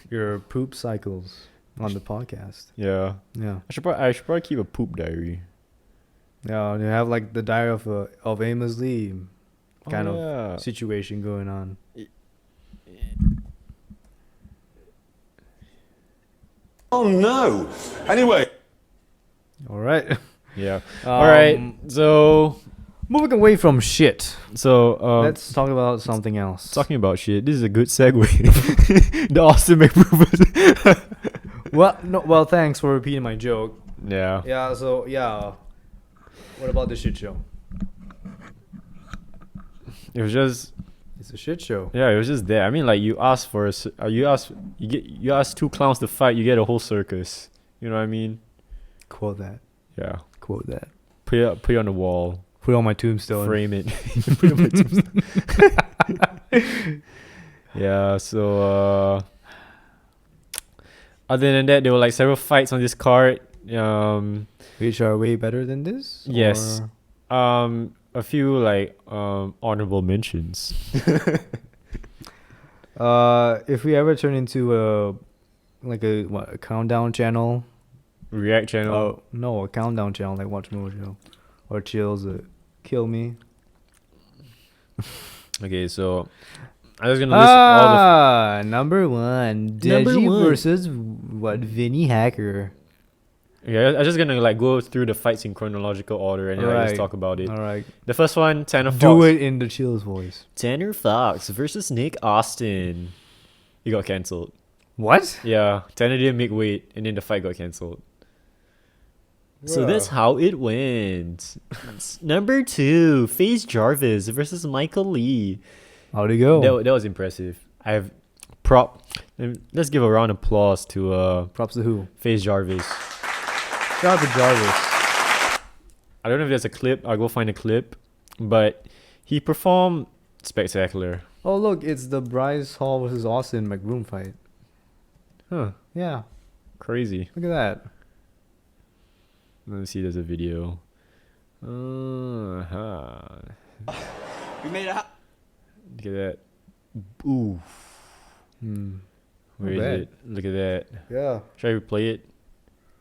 your poop cycles on the podcast. Yeah, Yeah. I should probably keep a poop diary. Yeah, you have like the diary of Amos Lee kind Oh, of yeah. situation going on. Oh no! Anyway. All right. Yeah. All right. So Moving away from shit, let's let's talk about something else. talking about shit. This is a good segue. The Austin McBroom. Well, thanks for repeating my joke. Yeah. Yeah. So yeah. What about the shit show? It was just It's a shit show. yeah. It was just there. I mean, like you ask for you ask two clowns to fight, you get a whole circus. You know what I mean? Quote that. Yeah. Quote that. Put it on the wall. Put it on my tombstone. Frame it. Put it on my tombstone. Yeah. So other than that, there were like several fights on this card. Which are way better than this? Yes. Or- A few like honorable mentions. If we ever turn into a countdown channel. React channel. Oh no, a countdown channel like Watch Mojo or Chills Kill Me. Okay, so I was gonna list all the. Number one, Number Deji one. versus Vinny Hacker. Yeah, I was just gonna like go through the fights in chronological order and then I just Alright. talk about it. All right, The first one, Tanner Fox. do it in the Chills voice. Tanner Fox versus Nick Austin. He got cancelled. What? Yeah, Tanner didn't make weight, and then the fight got cancelled. So that's how it went. Number two, FaZe Jarvis versus Michael Lee. How'd it go? That was impressive. Let's give a round of applause to Props to who? FaZe Jarvis. Shout out to Jarvis. I don't know if there's a clip. I'll go find a clip, but he performed spectacular. Oh look, it's the Bryce Hall versus Austin Mcvacuum fight. Huh? Yeah, Crazy. look at that. Let me see. There's a video. Uh-huh. We made it. Look at that. Ooh. Where is bad. it? Look at that. Yeah. Should I replay it?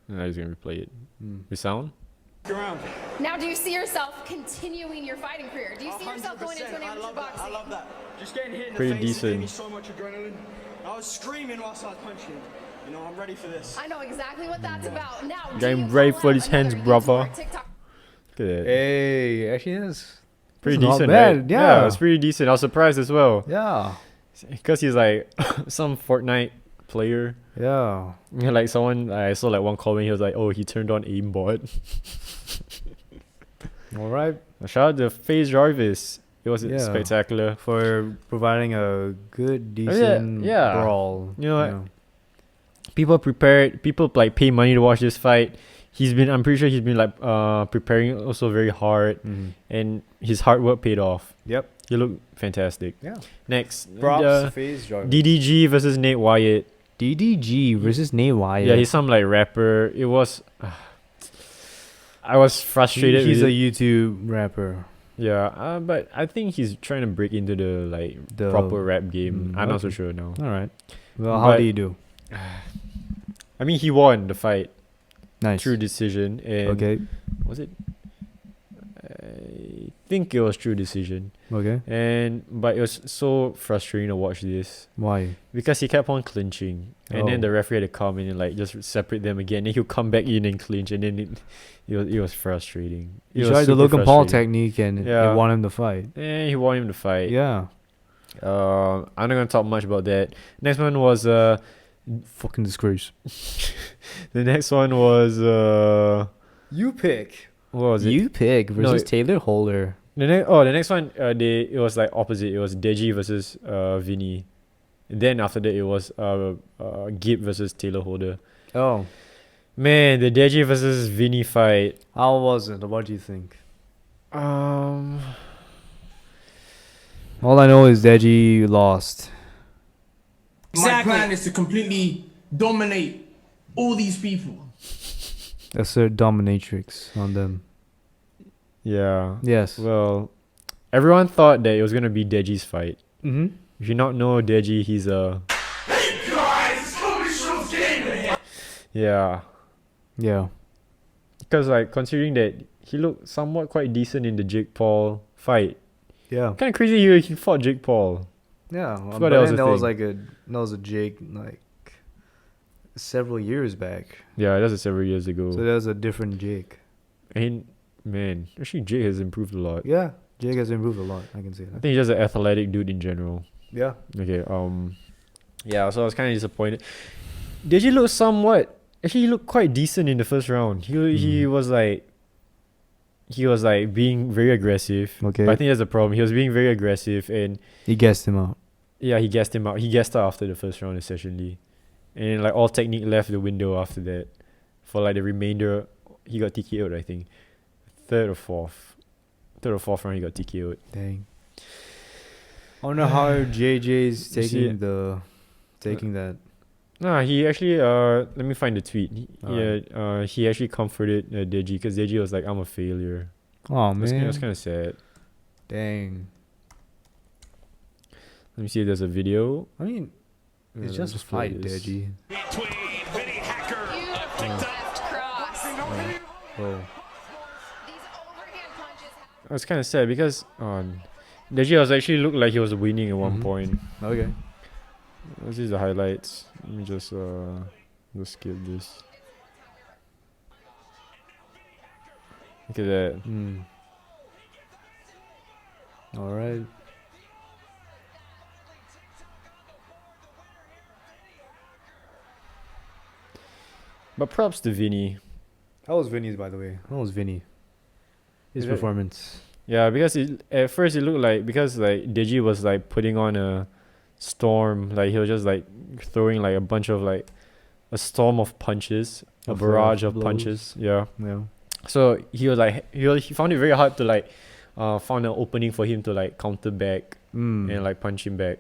No, I'm just gonna replay it. With sound? Around. Now, do you see yourself continuing your fighting career? Do you see yourself going into an 100%. I amateur love that. I boxing? love that. Just getting hit in Pretty the face decent. gave me so much adrenaline. I was screaming whilst I was punching. You know, I'm ready for this. I know exactly what that's about. Now, do Getting you brave call for out his hands, another brother. YouTuber, TikTok Look at that. Hey, actually that's Pretty not decent, bad, right? yeah. It's pretty decent. I was surprised as well. yeah. Because he's like some Fortnite player. Yeah. Yeah, like someone, I saw like one comment, he was like, oh, he turned on aimbot. All right. Shout out to FaZe Jarvis. It was Yeah. spectacular. For providing a good, decent yeah. brawl. You know what? People like pay money to watch this fight. I'm pretty sure he's been like preparing also very hard, and his hard work paid off. Yep. He looked fantastic. Yeah. Next, Props FaZe Jarvis. DDG versus Nate Wyatt. DDG versus Nate Wyatt. Yeah, he's some like rapper. It was I was frustrated. He's with a it. YouTube rapper. Yeah, but I think he's trying to break into the The- proper rap game. I'm not so okay. sure now. All right. Well, how But- do you do? I mean, he won the fight Nice. through decision. And Okay. was it? I think it was true decision. Okay. But it was so frustrating to watch this Why? because he kept on clinching, and then Oh. the referee had to come in and just separate them again. And he'll come back in and clinch, and then it was frustrating. You It was tried the super Logan Paul frustrating. technique and Yeah. you want him to fight. And he won him to fight. Yeah. I'm not gonna talk much about that. Next one was Fucking disgrace. the next one was You pick. what was it? You pick versus it- Taylor Holder. The next one it was like opposite. It was Deji versus Vinny. And then after that it was Gibb versus Taylor Holder. Oh. Man, the Deji versus Vinny fight. How was it? What do you think? Um All I know is Deji lost. My plan is to completely dominate all these people. Assert dominatrix on them. yeah. Yes. Well, everyone thought that it was gonna be Deji's fight. Mm-hmm. If you not know Deji, he's a yeah. Yeah. Because considering that he looked somewhat quite decent in the Jake Paul fight. Yeah. Kind of crazy he fought Jake Paul. Yeah. Forgot But that was then a that was thing. that was a Jake several years back. Yeah, that was several years ago. So that was a different Jake. And man, actually Jake has improved a lot. Yeah. Jake has improved a lot. I can say I that. think he's just an athletic dude in general. Yeah. Okay, yeah, so I was kind of disappointed. Deji looked actually he looked quite decent in the first round. He was being very aggressive. Okay. But I think that's the problem. He was being very aggressive, and He guessed him out. yeah, he gassed him out. He gassed out after the first round essentially. And all technique left the window after that. For the remainder, he got TKO'd, I think. Third or fourth round he got TKO'd. Dang. I wonder how JJ's You see taking that. Nah, he actually let me find the tweet. Alright. He actually comforted Deji because Deji was like, I'm a failure. Oh It was man. kind of sad. Dang. Let me see if there's a video. I mean, Yeah, it's let's just a play fight, this. Deji. Beautiful left cross. Oh. These overhand punches have It's kind of sad because Deji was actually looked like he was winning at one Mhm. point. Okay. This is the highlights. Let me just skip this. Look at that. All right. But props to Vinny. That was Vinny's, by the way. That was Vinny. His Is it- performance. Yeah, because at first it looked like Deji was putting on a storm, he was just throwing a bunch of a storm of punches, a Of, barrage of blows. punches. Yeah. Yeah. So he found it very hard to found an opening for him to counter back and punch him back.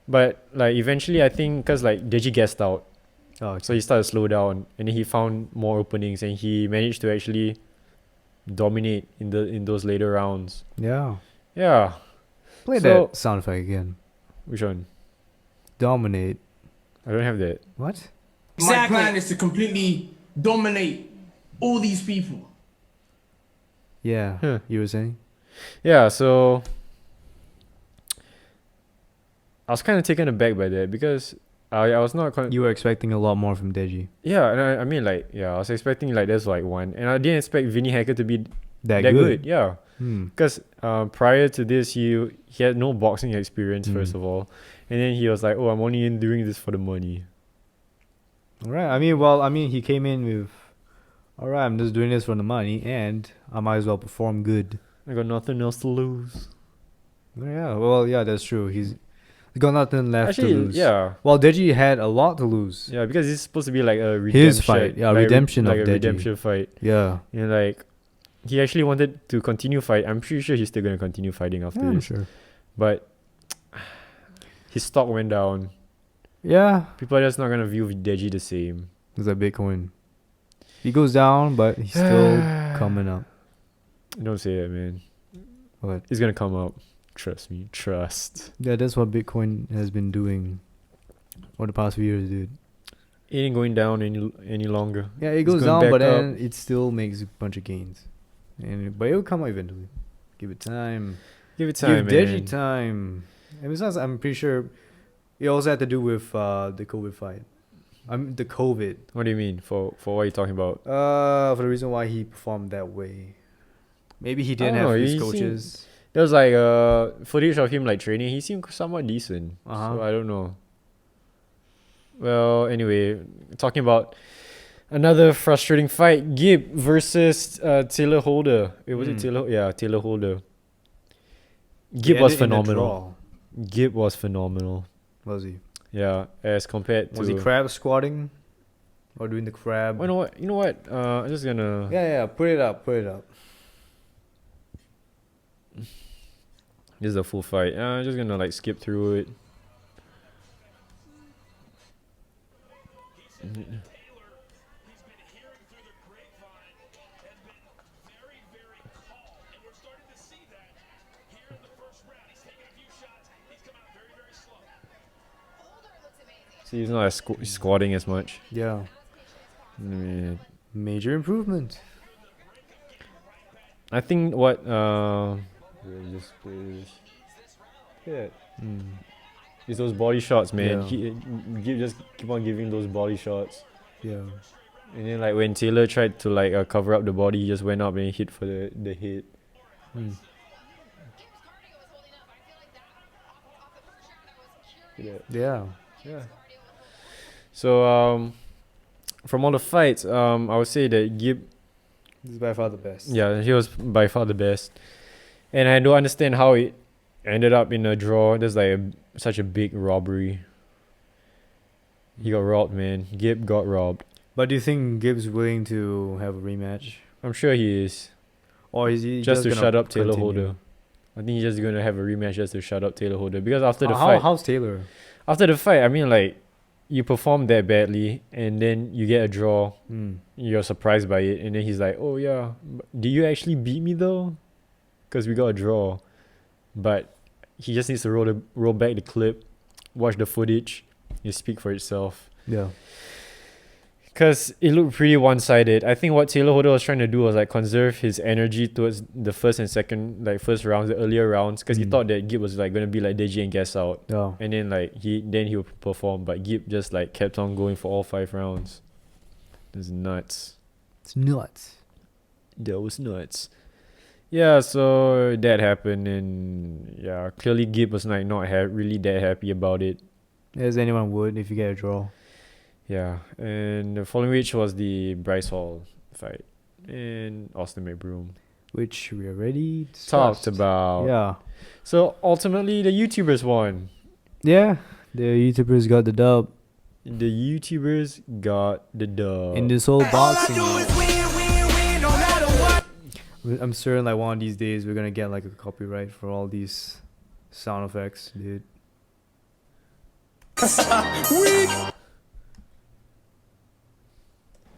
But eventually I think because Deji gassed out, Oh, so he started to slow down, and then he found more openings, and he managed to actually dominate in those later rounds. yeah. Yeah. Play So- that sound effect again. Which one? Dominate. I don't have that. What? My plan is to completely dominate all these people. Yeah. Huh. You were saying? Yeah, so I was kind of taken aback by that because I was not You were expecting a lot more from Deji. yeah, and I mean I was expecting there's one, and I didn't expect Vinny Hacker to be That that good. good. Yeah, Hmm. because prior to this he had no boxing experience first Mm. of all, and then he was like, oh, I'm only doing this for the money. All right. I mean, he came in with, all right, I'm just doing this for the money, and I might as well perform good. I got nothing else to lose. Yeah. Well, yeah, that's true. He's got nothing left to lose. yeah. Well, Deji had a lot to lose. Yeah, because it's supposed to be a redemption. His fight. Yeah, redemption like of a Deji. redemption fight. Yeah. And he actually wanted to continue fight. I'm pretty sure he's still gonna continue fighting after I'm this. sure. But his stock went down. Yeah. People are just not gonna view Deji the same. It's like Bitcoin. He goes down, but he's still coming up. Don't say that, man. What? It's gonna come up. Trust me. Trust. Yeah, that's what Bitcoin has been doing over the past few years, dude. It ain't going down any longer. Yeah, it It's goes going down, back but up. then it still makes a bunch of gains. But it'll come up eventually. Give it time. Give it time, Give man. Deji time. And besides, I'm pretty sure it also had to do with the COVID fight. The COVID. What do you mean? For what are you talking about? For the reason why he performed that way. Maybe he didn't don't have know, his he coaches. There was like footage of him like training. He seemed somewhat decent. Uh-huh. So I don't know. Well, anyway, talking about another frustrating fight: Gibb versus Taylor Holder. Was it Taylor? Yeah, Taylor Holder. Gibb was phenomenal. Gibb was phenomenal. Was he? Yeah, as compared to. Was he crab squatting? Or doing the crab? Oh, you know what? I'm just gonna. Yeah, put it up. This is a full fight. I'm just gonna like skip through it. See, he's not squatting as much. Yeah. Yeah. Major improvement. I think what just yeah. It's those body shots, man. Yeah. He just keep on giving those body shots. Yeah. And then like when Taylor tried to like cover up the body, he just went up and hit for the head. Yeah. Yeah. So from all the fights, I would say that Gibb, This is by far the best. yeah, he was by far the best. And I don't understand how it ended up in a draw. There's like such a big robbery. He got robbed, man. Gibb got robbed. But do you think Gibbs willing to have a rematch? I'm sure he is. Or is he Just to gonna shut up Taylor continue? Holder. I think he's just gonna have a rematch just to shut up Taylor Holder. Because after the fight, How's Taylor? after the fight, I mean, like, you perform that badly and then you get a draw. You're surprised by it, and then he's like, "Oh yeah, did you actually beat me though? Because we got a draw." But he just needs to roll back the clip, watch the footage, and speak for itself. Yeah. Because it looked pretty one-sided. I think what Taylor Holder was trying to do was like conserve his energy towards the first and second, like first rounds, the earlier rounds, because he thought that Gibb was like gonna be like deji and gas out, Yeah. and then like he would perform, but Gibb just like kept on going for all 5 rounds. It's nuts. It's nuts. That was nuts. Yeah, so that happened, and yeah, clearly Gibb was like not really that happy about it. As anyone would if you get a draw. Yeah, and the following week was the Bryce Hall fight and Austin Mcvacuum. Which we already Talked discussed. about. Yeah. So ultimately, the YouTubers won. Yeah. The YouTubers got the dub. The YouTubers got the dub. In this whole boxing. I'm certain like one of these days we're gonna get like a copyright for all these sound effects, dude.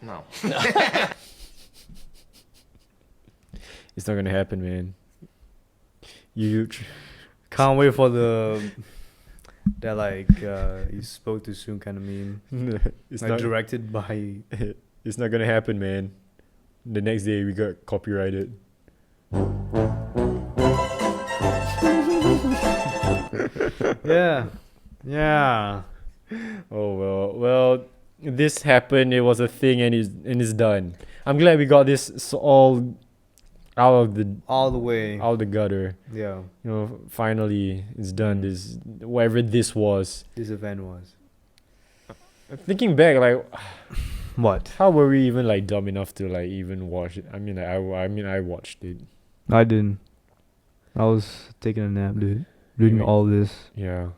No. It's not gonna happen, man. You Can't wait for that like you spoke too soon kind of meme. it's Like not directed by It's not gonna happen, man. The next day we got copyrighted. Yeah. Yeah. Oh well, this happened. It was a thing, and it's done. I'm glad we got this all out of the way. out of the gutter. Yeah. You know, finally it's done. This whatever this was. This event was. Thinking back, like, What? how were we even like dumb enough to like even watch it? I mean, I watched it. I didn't. I was taking a nap, dude. Reading all this. Yeah.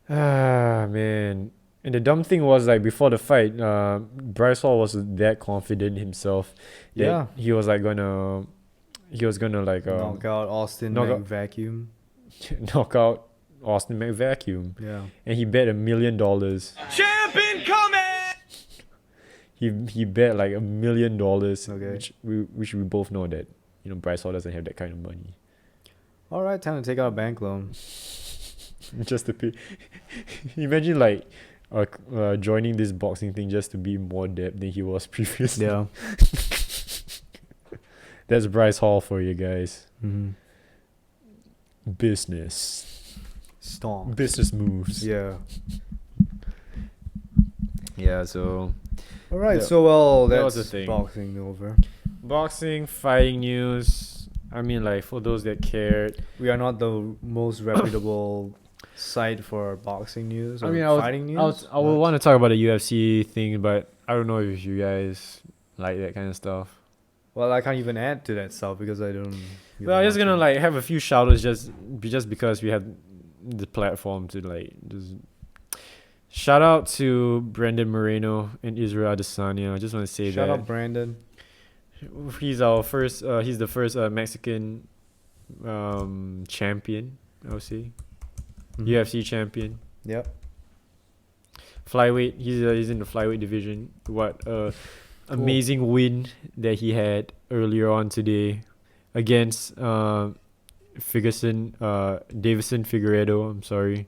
Ah, man. And the dumb thing was, like, before the fight, Bryce Hall was that confident himself that Yeah. he was gonna like Knock out Austin knock out- Mcvacuum. knock out Austin Mcvacuum, Yeah. and he bet $1 million. Champ incoming! He bet like $1 million, Okay. which we both know that Bryce Hall doesn't have that kind of money. All right, time to take out a bank loan. Just to pay. Imagine like joining this boxing thing just to be more debt than he was previously. Yeah. That's Bryce Hall for you guys. Mm-hmm. Business. Stomp. Business moves. Yeah. Yeah, so All right. Yeah. So well, That that's was the thing. boxing over. boxing, fighting news. I mean, like, for those that cared. We are not the most reputable site for boxing news or I mean, fighting news. I would want to talk about the UFC thing, but I don't know if you guys like that kind of stuff. Well, I can't even add to that stuff because I don't. Well, I'm just gonna like have a few shout-outs just because we have the platform to like just shout out to Brandon Moreno and Israel Adesanya. I just want to say Shout that out Brandon. he's our first. He's the first Mexican champion. I would say UFC champion. Yep. Flyweight. He's in the flyweight division. What amazing win that he had earlier on today against Davison Figueiredo. I'm sorry.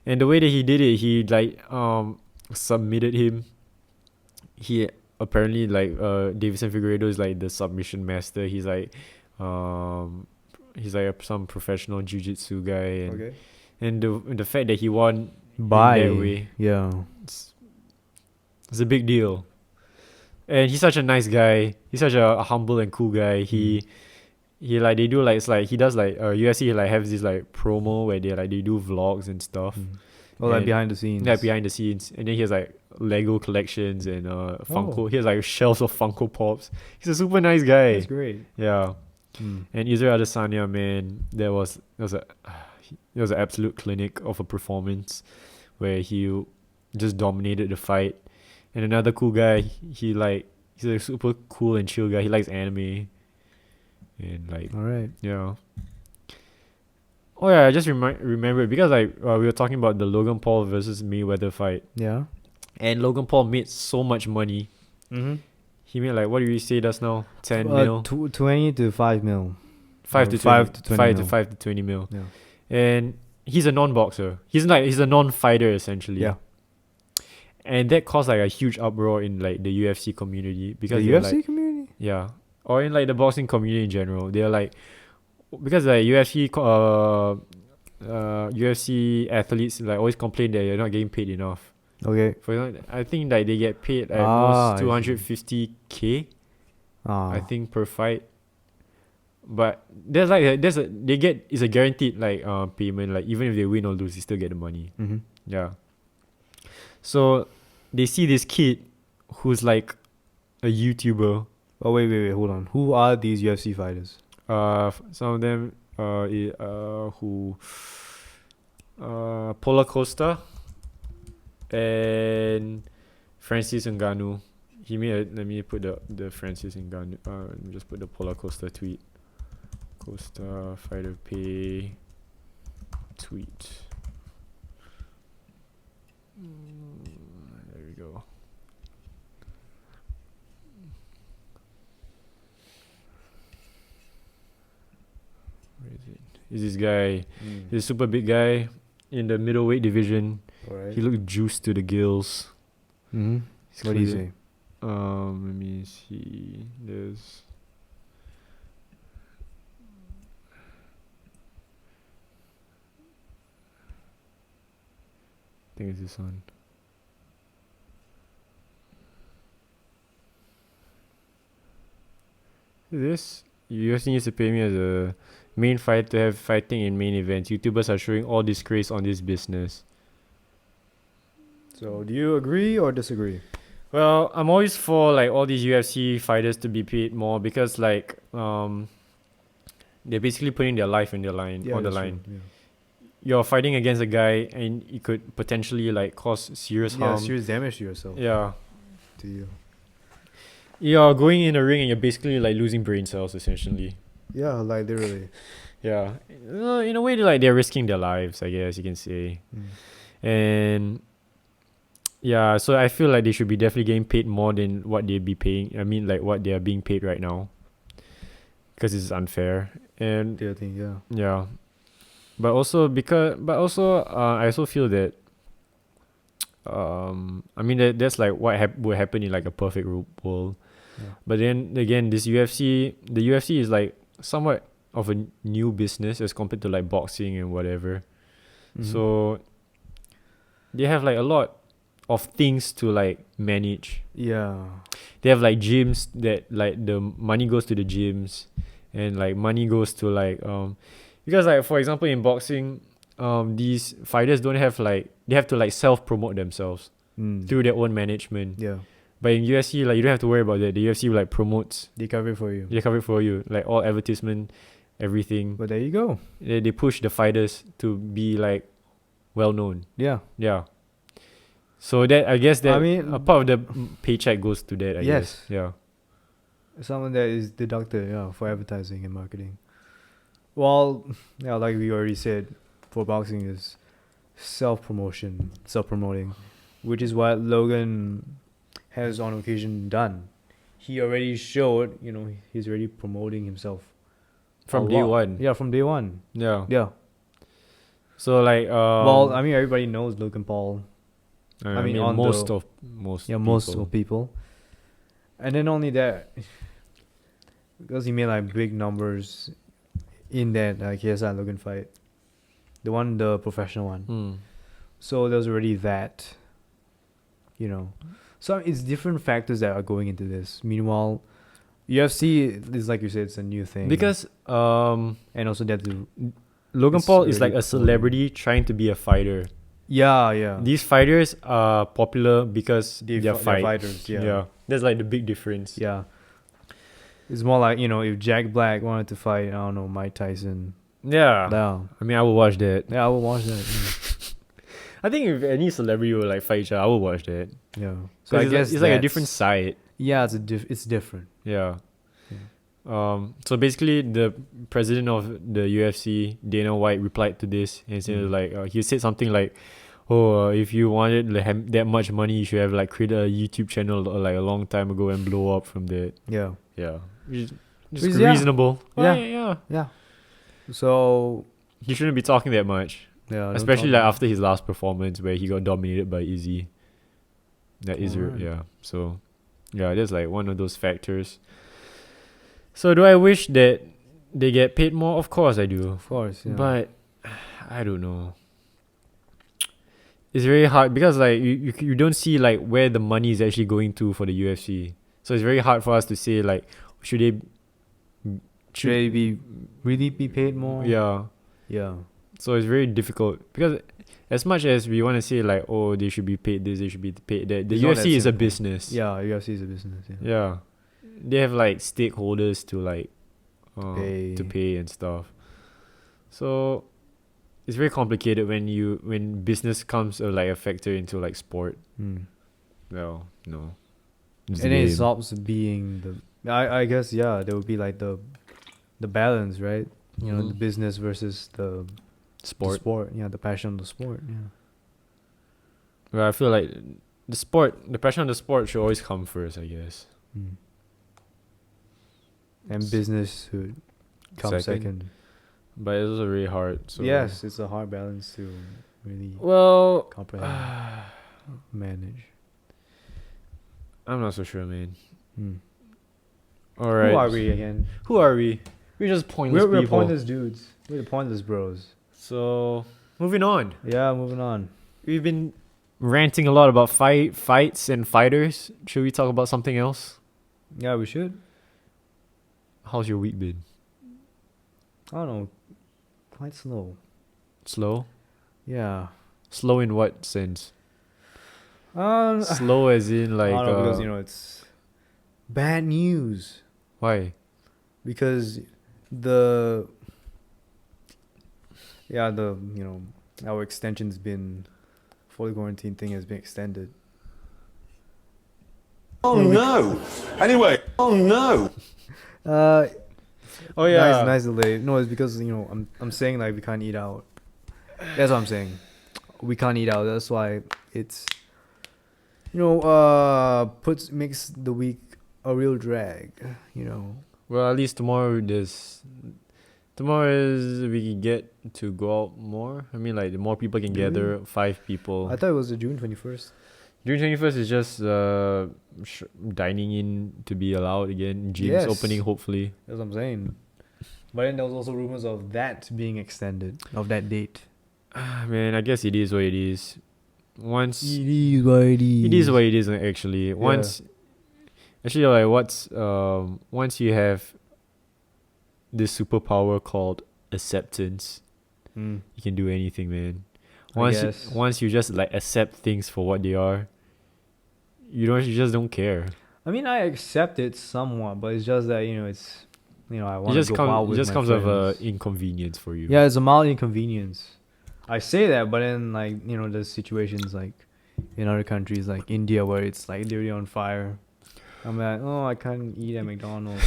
And the way that he did it, he like submitted him. He apparently like Davison Figueiredo is like the submission master. He's like some professional jiu-jitsu guy, and Okay. and the fact that he won Bye. in that way, Yeah. it's a big deal. And he's such a nice guy. He's such a humble and cool guy. He like they do like it's like he does like UFC like has this like promo where they do vlogs and stuff. Well, like And- behind the scenes. Yeah, behind the scenes. And then he has like Lego collections and Funko. He has like shelves of Funko Pops. He's a super nice guy. That's great. Yeah. Mm. And Israel Adesanya, man, it was an absolute clinic of a performance where he just dominated the fight. And another cool guy, he's a super cool and chill guy. He likes anime. And like All right. yeah. Oh yeah, I just remembered because like we were talking about the Logan Paul versus Mayweather fight, Yeah. and Logan Paul made so much money. Mm-hmm. He made like, what do you say just now? 10 mil, 20 to 5 mil. 5 or to 5 20, to 20 5 to mil. 5 to 20 mil. Yeah. And he's a non-boxer. He's a non-fighter essentially. Yeah. And that caused like a huge uproar in like the UFC community because The they're, UFC like, community? yeah, or in like the boxing community in general. They're like, because like UFC athletes like always complain that you're not getting paid enough. Okay. For example, I think like they get paid at I most see. 250K, I Ah. think, per fight. But there's like it's a guaranteed like payment. Like even if they win or lose, they still get the money. Mm-hmm. Yeah. So they see this kid who's like a YouTuber. Oh, wait. Hold on. Who are these UFC fighters? Some of them Paula Costa and Francis Ngannou. Let me put the Francis Ngannou. Let me just put the Paula Costa tweet. Costa fighter pay tweet. There we go. Where is it? Is this guy? He's a super big guy in the middleweight division. Alright. He looked juiced to the gills. Mm-hmm. He's What do you clear- say? Let me see. There's. I think it's this one. This UFC needs to pay me as a main fight to have fighting in main events. YouTubers are showing all disgrace on this business. So, do you agree or disagree? Well, I'm always for like all these UFC fighters to be paid more because like they're basically putting their life on the line. that's Line. true, You're fighting against a guy and it could potentially like cause serious Yeah, harm. serious damage to yourself. Yeah. To you. You're going in a ring and you're basically like losing brain cells essentially. Yeah, like literally. Yeah. In a way like they're risking their lives, I guess you can say. And yeah, so I feel like they should be definitely getting paid more than what they'd be paying. I mean, like what they are being paid right now. because it's unfair. And The other thing, yeah. yeah, but also I also feel that I mean that's like what would happen in like a perfect world. Yeah. But then again, the UFC is like somewhat of a new business as compared to like boxing and whatever. Mhm. So they have like a lot of things to like manage. Yeah. They have like gyms that like the money goes to the gyms, and like money goes to like because like for example in boxing, these fighters don't have like they have to like self promote themselves through their own management. Yeah. But in UFC, like you don't have to worry about that. The UFC like promotes, They cover it for you. they cover it for you, like all advertisement, everything. But there you go. They push the fighters to be like well known. Yeah. Yeah. So that I guess that I mean- a part of the paycheck goes to that. I Yes. guess. Yeah. Something that is deducted, yeah, for advertising and marketing. Well, yeah, like we already said, for boxing is self-promotion, self-promoting, which is what Logan has on occasion done. He already showed, he's already promoting himself From a day lot. one. Yeah, from day one. Yeah. Yeah. So like Well, I mean, everybody knows Logan Paul. I mean, mean on most the- of most Yeah, most people. of people. And then only that, because he made like big numbers in that KSI Logan fight, the professional one. Hmm. So there's already that, So it's different factors that are going into this. Meanwhile, UFC is like you said, it's a new thing. Because and also that Logan It's Paul is like really a celebrity trying to be a fighter. yeah. These fighters are popular because they're They're fight. fighters, yeah. That's like the big difference. Yeah. It's more like, if Jack Black wanted to fight, I don't know, Mike Tyson. Yeah. Yeah. I mean, I would watch that. Yeah, I would watch that. I think if any celebrity would like fight each other, I would watch that. Yeah. So I I guess guess it's like a that's- different side. Yeah, it's different. Yeah. So basically, the president of the UFC, Dana White, replied to this and said like he said something like, "Oh, if you wanted like, that much money, you should have like created a YouTube channel like a long time ago and blow up from that." Yeah. Yeah, just Which is- yeah. reasonable. Yeah. Yeah. Yeah. So He shouldn't be talking that much, yeah, don't especially talk like about- after his last performance where he got dominated by Izzy. That is Alright. yeah. So yeah, that's like one of those factors. So do I wish that they get paid more? Of course I do. Of course, yeah. But I don't know. It's very hard because like you don't see like where the money is actually going to for the UFC. So it's very hard for us to say like should they should they really be paid more? yeah. Yeah. So it's very difficult because as much as we want to say like oh they should be paid this, they should be paid that, the It's not that UFC is a simple. business. Yeah, UFC is a business. Yeah. Yeah. They have like stakeholders to like to Pay. pay and stuff. So it's very complicated when business comes like a factor into like sport. Mm. Well, no. And then it stops being I guess there would be like the balance, right? The business versus the sport. sport. Yeah, the passion of the sport. Yeah. Well, I feel like the passion of the sport should always come first, I guess. Mm. And business should come second. But it's also really hard. So Yes, it's a hard balance to really Well, comprehend, manage. I'm not so sure, man. Mm. All right. Who are we again? Who are we? We're just pointless We're people. pointless dudes. We're the pointless bros. So, moving on. Yeah, moving on. We've been ranting a lot about fights and fighters. Should we talk about something else? Yeah, we should. How's your week been? I don't know. Quite slow. Slow? Yeah. Slow in what sense? I Slow as in like don't know, because it's bad news. why? Because our extension's been for the quarantine thing has been extended. Oh no! Anyway, oh no! Oh yeah. Nice delay. No, it's because I'm saying like we can't eat out. That's what I'm saying. We can't eat out. That's why it's makes the week a real drag. Well, at least tomorrow is we can get to go out more. I mean, like the more people can Do we? gather, 5 people. I thought it was the June 21st. June 21st is just dining in to be allowed again. Gyms Yes. opening hopefully. That's what I'm saying. But then there was also rumors of that being extended, of that date. Man, I guess it is what it is. Once is what it it is what it is actually. Once actually like once you have this superpower called acceptance, Mm. you can do anything, man. I guess. Once you just like accept things for what they are, you just don't care. I mean, I accept it somewhat, but it's just that it's I It want to go out with it just my comes with friends. inconvenience for you. Yeah, it's a mild inconvenience. I say that, but then there's situations like in other countries like India where it's like literally on fire. I'm like, oh, I can't eat at McDonald's.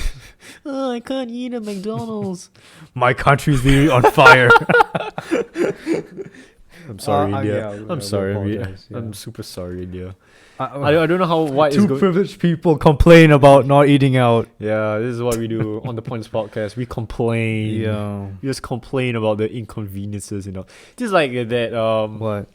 Oh, I can't eat at McDonald's. My country's literally on fire. I'm sorry, India. yeah, I'm we sorry, India. apologize, yeah. I'm super sorry, India. I I don't know how what is Two going. privileged people complain about not eating out. Yeah, this is what we do on the Points podcast. We complain. Yeah. We just complain about the inconveniences, Just like that What?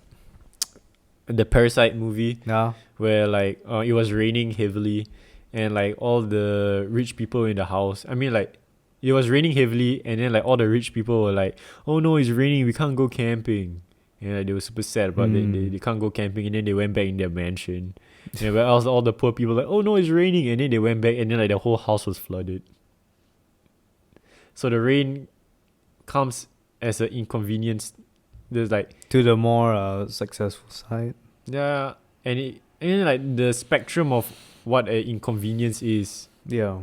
the Parasite movie Nah. where like it was raining heavily and like all the rich people in the house. I mean like it was raining heavily and then like all the rich people were like, "Oh no, it's raining. We can't go camping." And like, they were super sad about they can't go camping, and then they went back in their mansion. And where else all the poor people like, "Oh no, it's raining," and then they went back and then like the whole house was flooded. So the rain comes as an inconvenience. There's like To the more successful side. yeah, and then like the spectrum of what an inconvenience is. Yeah.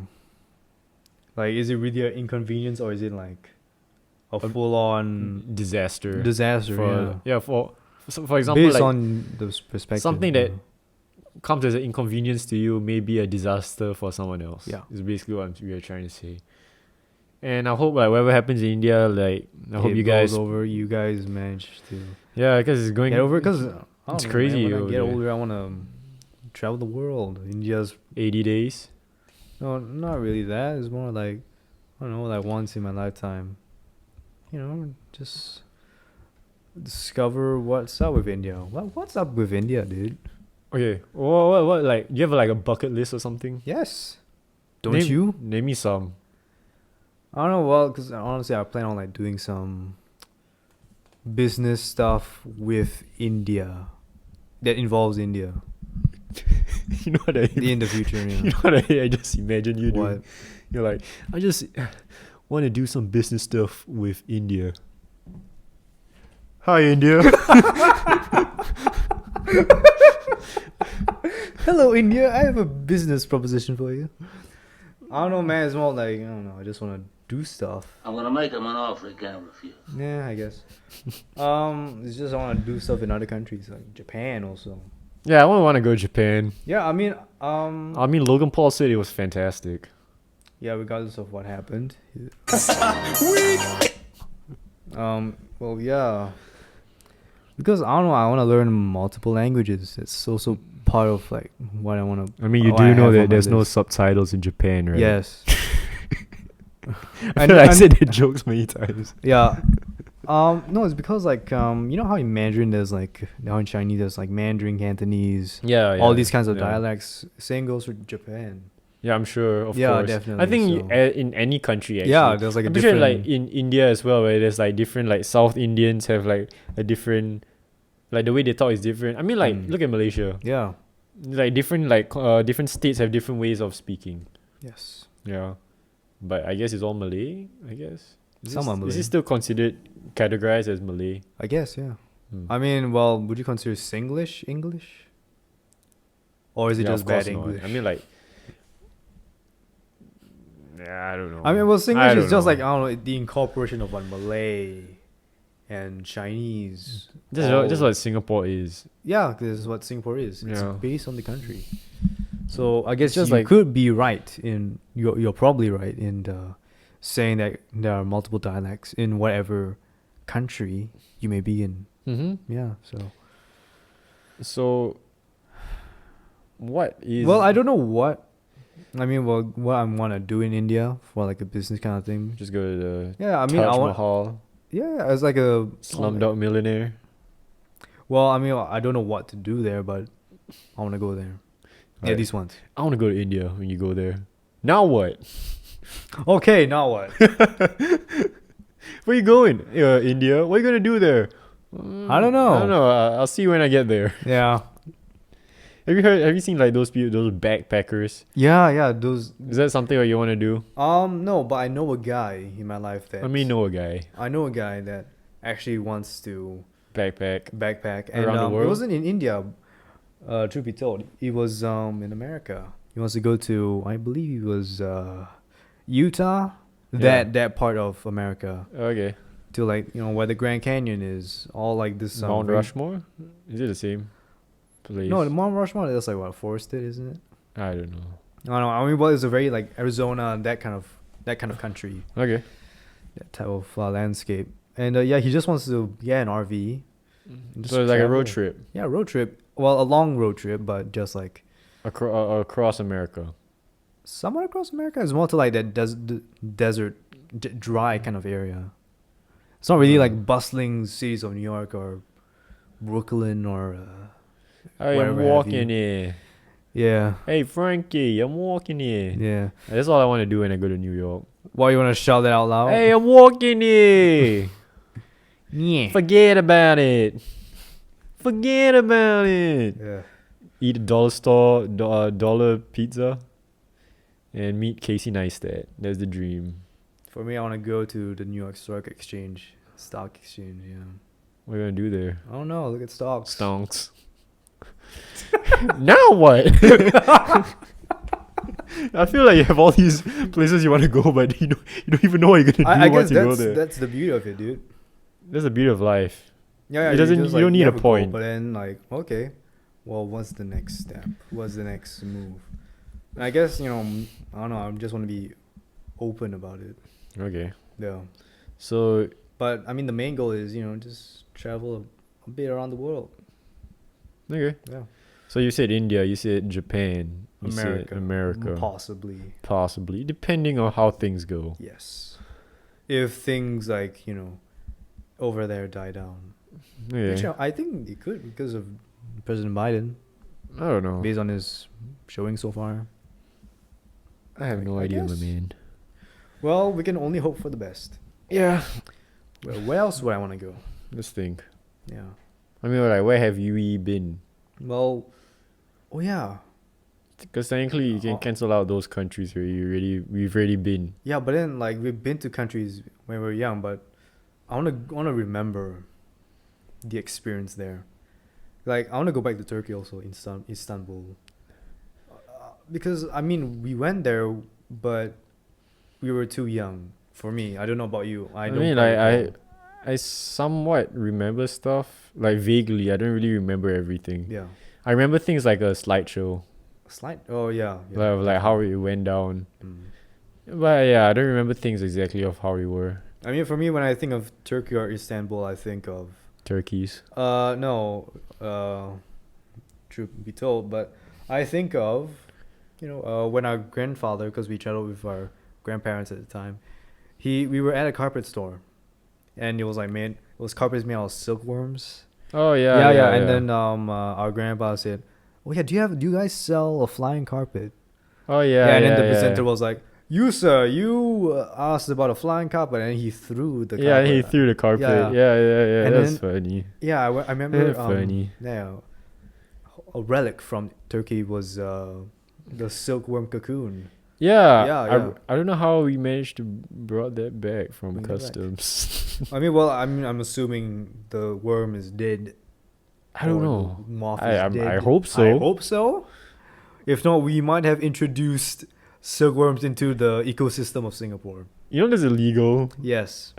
Like, is it really an inconvenience or is it like a full-on Disaster. disaster? For example, Based like on the perspective. something that comes as an inconvenience to you may be a disaster for someone else. Yeah. Is basically what we are trying to say. And I hope like whatever happens in India, like I hope you guys over. You guys manage to because it's going get over it. Because it's crazy When I over get there. older, I want to travel the world. India's 80 days. no, not really that. It's more like I don't know, like once in my lifetime. Just discover what's up with India. What's up with India, dude? Okay. What like do you have like a bucket list or something? Yes. Don't you? Name me some. I don't know. Well, because honestly, I plan on like doing some business stuff with India that involves India You know what in the future. you know what I just imagine you doing? What? You're like, I just want to do some business stuff with India. Hi, India. Hello, India. I have a business proposition for you. I don't know, man. It's more like I don't know. I just want to do stuff. I'm gonna make him an offer he can't refuse. Yeah, I guess. It's just I want to do stuff in other countries, like Japan also. Yeah, I want to go to Japan. Yeah, I mean, Logan Paul said it was fantastic. yeah, regardless of what happened. Well, yeah. Because I don't know, I want to learn multiple languages. It's also part of like what I want to. I mean, you do know that there's no subtitles in Japan, right? Yes. I said the jokes many times. Yeah. No, it's because like you know how in Mandarin there's like how in Chinese there's like Mandarin, Cantonese, Yeah, all these kinds of yeah. dialects. Same goes for Japan. Yeah, I'm sure. Of Yeah, course. definitely, I think so. in any country, actually. Yeah, there's like a I'm pretty sure different. like in India as well, where there's like different like South Indians have like a different, like the way they talk is different. I mean, like look at Malaysia. Yeah. Like different different states have different ways of speaking. Yes. Yeah, but I guess it's all Malay. I guess. Some are Is Malay. it still considered categorized as Malay? I guess, yeah. Hmm. I mean, well, would you consider Singlish English? Or is it Yeah, just of course bad not. English? I mean, like, yeah, I don't know. I mean, well, I Singlish don't is just know. like, I don't know, the incorporation of like Malay and Chinese. Just what Singapore is. Yeah, this is what Singapore is. It's Yeah. based on the country. So I guess Just you like- could be right in, you're probably right in saying that there are multiple dialects in whatever country you may be in. Mm-hmm. Yeah, So, what is? well, I don't know what I mean, well, what I want to do in India for like a business kind of thing. Just go to the Yeah, I mean, I Taj want. Mahal, Yeah, as like a Slumdog Millionaire. Well, I mean, I don't know what to do there, but I want to go there. Yeah, Right. these ones. I want to go to India when you go there. Now what? Okay, now what? Where you going? India. What are you gonna do there? I don't know. I don't know. I'll see when I get there. Yeah. Have you seen like those people, those backpackers? Yeah, those. Is that something that you want to do? No, but I know a guy in my life that. Let me know a guy. I know a guy that actually wants to Backpack. backpack, and Around the it world? wasn't in India. Truth be told, it was in America. He wants to go to, I believe it was Utah, Yeah. that part of America, Okay. to like where the Grand Canyon is, all like this. Mount Rushmore? Is it the same place? No, the Mount Rushmore is like what, forested, isn't it? I don't know. I don't know. I mean, well, it's a very like Arizona, that kind of country, Okay. that type of landscape. And yeah, he just wants to get an RV. and just So it's like a road travel. trip Yeah, road trip. Well, a long road trip, but just like across America. somewhat across America. It's more to like that desert, dry kind of area. It's not really like bustling cities of New York or Brooklyn or. Hey, I'm wherever have walking you. here. Yeah, Hey, Frankie, I'm walking here. yeah. That's all I want to do when I go to New York. Why you want to shout that out loud? Hey, I'm walking here. yeah. Forget about it. Forget about it. Yeah. Eat a dollar pizza and meet Casey Neistat. That's the dream. For me, I want to go to the New York Stock Exchange. Yeah. What are you gonna do there? I don't know. Look at stocks. Stonks. Now what? I feel like you have all these places you want to go, but you don't even know what you're gonna do I guess once you go there. that's the beauty of it, dude. That's the beauty of life. Yeah, It doesn't- just, you don't need a have goal, point. but then like, okay, well, what's the next step? What's the next move? And I guess I don't know. I just want to be open about it. Okay. Yeah, So but I mean, the main goal is just travel a bit around the world. okay. Yeah, So you said India, you said Japan, you said America. possibly. Possibly, depending on how things go. Yes, if things like over there die down, Yeah. which I think it could because of President Biden, I don't know. based on his showing so far. I have no I idea, my guess. man. Well, we can only hope for the best. Yeah. Well, where else would I want to go? Let's think. Yeah. I mean, like, where have you been? Well, oh yeah, Because technically, you can cancel out those countries where we've already been. yeah. But then, like, we've been to countries when we were young, but I wanna remember the experience there. Like, I wanna go back to Turkey also, in Istanbul. Because I mean, we went there, but we were too young for me. I don't know about you. I don't. mean, quite I recall. I somewhat remember stuff, like vaguely. I don't really remember everything. Yeah. I remember things like a slideshow, Slide. Oh yeah. Yeah. like how it went down. Mm. But yeah, I don't remember things exactly of how we were. I mean, for me, when I think of Turkey or Istanbul, I think of Turkeys. no, truth be told, but I think of, when our grandfather, because we traveled with our grandparents at the time, we were at a carpet store, and it was like it was carpets made out of silkworms. Oh yeah. And then our grandpa said, "Oh yeah, do you guys sell a flying carpet?" Oh yeah. and then the presenter was like, "You sir, you asked about a flying carpet," and he threw the carpet. Yeah, he threw the carpet. Yeah. Yeah. And That's then- funny. Yeah, I remember. That's funny. Yeah, a relic from Turkey was the silkworm cocoon. Yeah. Yeah. I don't know how we managed to brought that back from Bring that back. customs. I mean, well, I'm assuming the worm is dead. I don't or know. the moth I is dead. hope so. I hope so. If not, we might have introduced silkworms into the ecosystem of Singapore. You know that's illegal. Yes,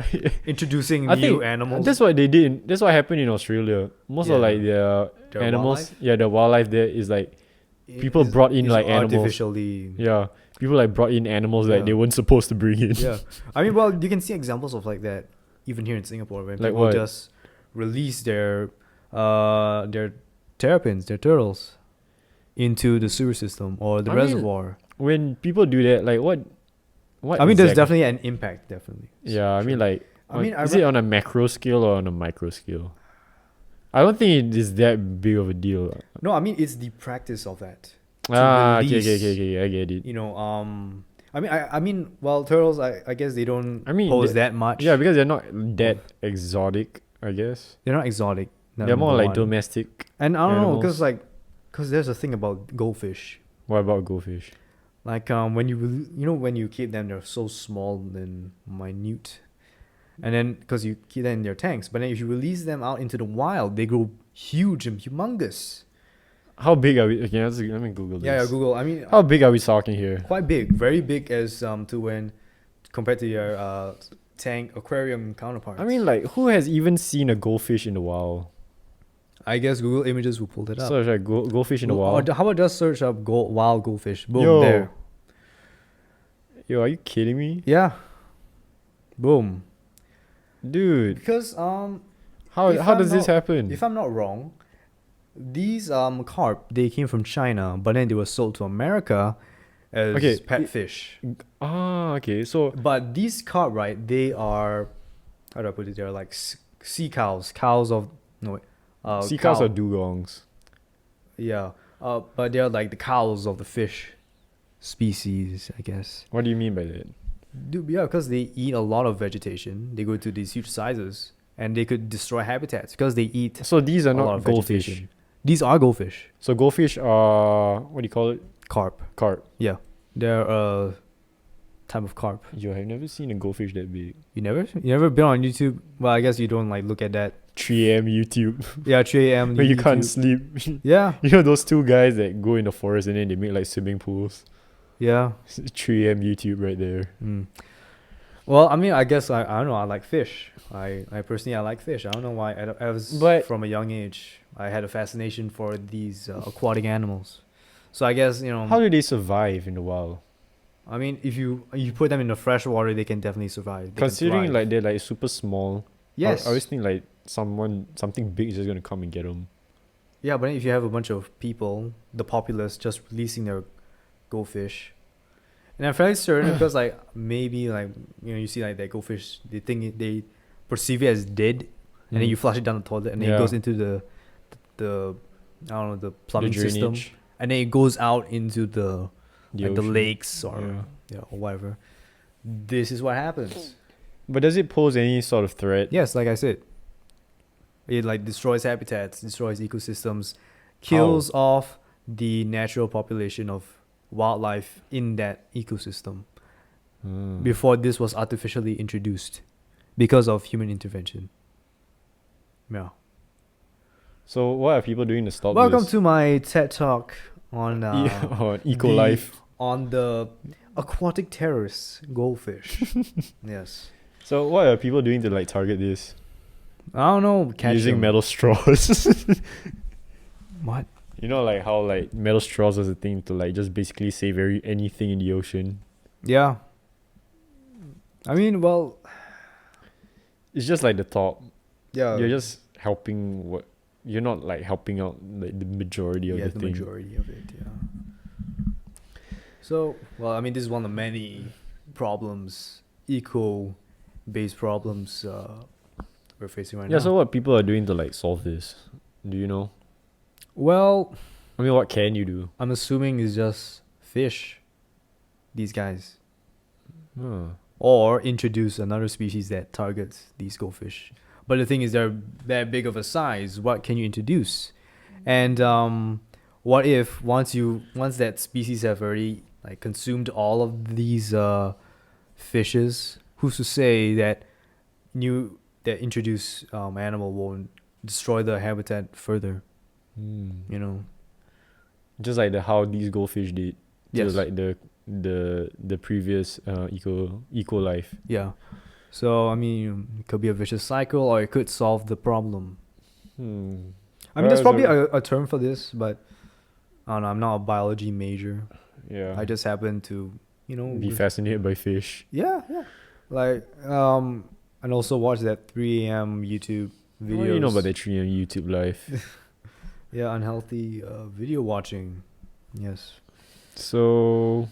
introducing I new think animals. That's what they did. That's what happened in Australia. Most of Yeah. like their Their animals. wildlife? Yeah, the wildlife there is like people Is- brought in is like animals. artificially. Yeah, people like brought in animals that Yeah. they weren't supposed to bring in. Yeah, I mean, well, you can see examples of like that even here in Singapore when Like people what? just release their terrapins, their turtles, into the sewer system or the I mean, reservoir. when people do that, like what I mean, there's exactly- definitely an impact, definitely. Yeah, I mean, like, I mean, is it on a macro scale or on a micro scale? I don't think it is that big of a deal. No, I mean it's the practice of that. To Okay, release, I get it. You know, I mean, well, turtles, I guess they don't pose that much. Yeah, because they're not that exotic, I guess. They're not exotic. They're more like one. domestic. And I don't know, animals. because there's a thing about goldfish. What about goldfish? Like when when you keep them, they're so small and minute, and then because you keep them in their tanks, but then if you release them out into the wild, they grow huge and humongous. How big are we? Okay, let me Google this. Yeah, Google. I mean, How big are we talking here? quite big, very big as to when compared to your tank aquarium counterparts. I mean, like, who has even seen a goldfish in the wild? I guess Google Images will pull it up. Search like goldfish in the Or wild. how about just search up wild goldfish? Boom, Yo. there. Yo, are you kidding me, Yeah. Boom. dude? Because How if how I'm does this not- happen? if I'm not wrong, these carp, they came from China, but then they were sold to America as Okay, pet fish. Okay. So But these carp, right? They are, how do I put it? They're like sea cows. Cows of no. Wait, sea cows cow- are dugongs. Yeah. But they're like the cows of the fish species, I guess. What do you mean by that? Dude, yeah, because they eat a lot of vegetation. They go to these huge sizes, and they could destroy habitats because they eat So these are a lot not of goldfish. vegetation. These are goldfish. So goldfish are, what do you call it? Carp. Carp. Yeah. They're a type of carp. Yo, I've never seen a goldfish that big. You never been on YouTube? Well, I guess you don't like look at that. 3 a.m. YouTube. Yeah, 3 a.m. When you can't YouTube. sleep. Yeah, You know those two guys that go in the forest and then they make like swimming pools? yeah. 3 a.m. YouTube right there. Mm. Well, I mean, I guess I don't know. I like fish. I personally I like fish. I don't know why. I was But- from a young age. I had a fascination for these aquatic animals. So I guess How do they survive in the wild? I mean, if you put them in the fresh water, they can definitely survive. They can Considering thrive. like they're like super small. Yes. I always think like something big is just gonna come and get them. Yeah, but if you have a bunch of people, the populace just releasing their goldfish, and I'm fairly certain because like maybe like you see like that goldfish, they perceive it as dead, and then you flush it down the toilet, and then it Yeah. goes into the I don't know, the plumbing system, drainage. and then it goes out into the the ocean. lakes or Yeah. or whatever. This is what happens. But does it pose any sort of threat? Yes, like I said, it like destroys habitats, destroys ecosystems, kills off the natural population of wildlife in that ecosystem Mm. before this was artificially introduced because of human intervention. Yeah. So what are people doing to stop Welcome this? to my TED Talk on on eco the- life. on the aquatic terrorists, goldfish. Yes. So what are people doing to like target this? I don't know. Catch Using them. metal straws. What? You know, like how like metal straws was a thing to like just basically save anything in the ocean. Yeah. I mean, well, It's just like the top. yeah. You're just helping what you're not like helping out like the majority of Yeah, the the thing. majority of it, yeah. So, well, I mean, this is one of many problems, eco-based problems we're facing right Yeah, now. so what people are doing to like solve this? Do you know? Well, I mean, what can you do? I'm assuming it's just fish, these guys. Huh. Or introduce another species that targets these goldfish. But the thing is, they're that big of a size. What can you introduce? And what if once that species have already like consumed all of these fishes, who's to say that introduced animal won't destroy the habitat further? You know. Just like how these goldfish did to Yes. like the previous eco life. Yeah. So I mean, it could be a vicious cycle, or it could solve the problem. I mean, there's probably a term for this, but I don't know. I'm not a biology major. Yeah. I just happen to, be fascinated by fish. yeah. Like, and also watch that 3 a.m. YouTube videos. What do you know about the 3 on YouTube life? Yeah, unhealthy video watching. Yes. So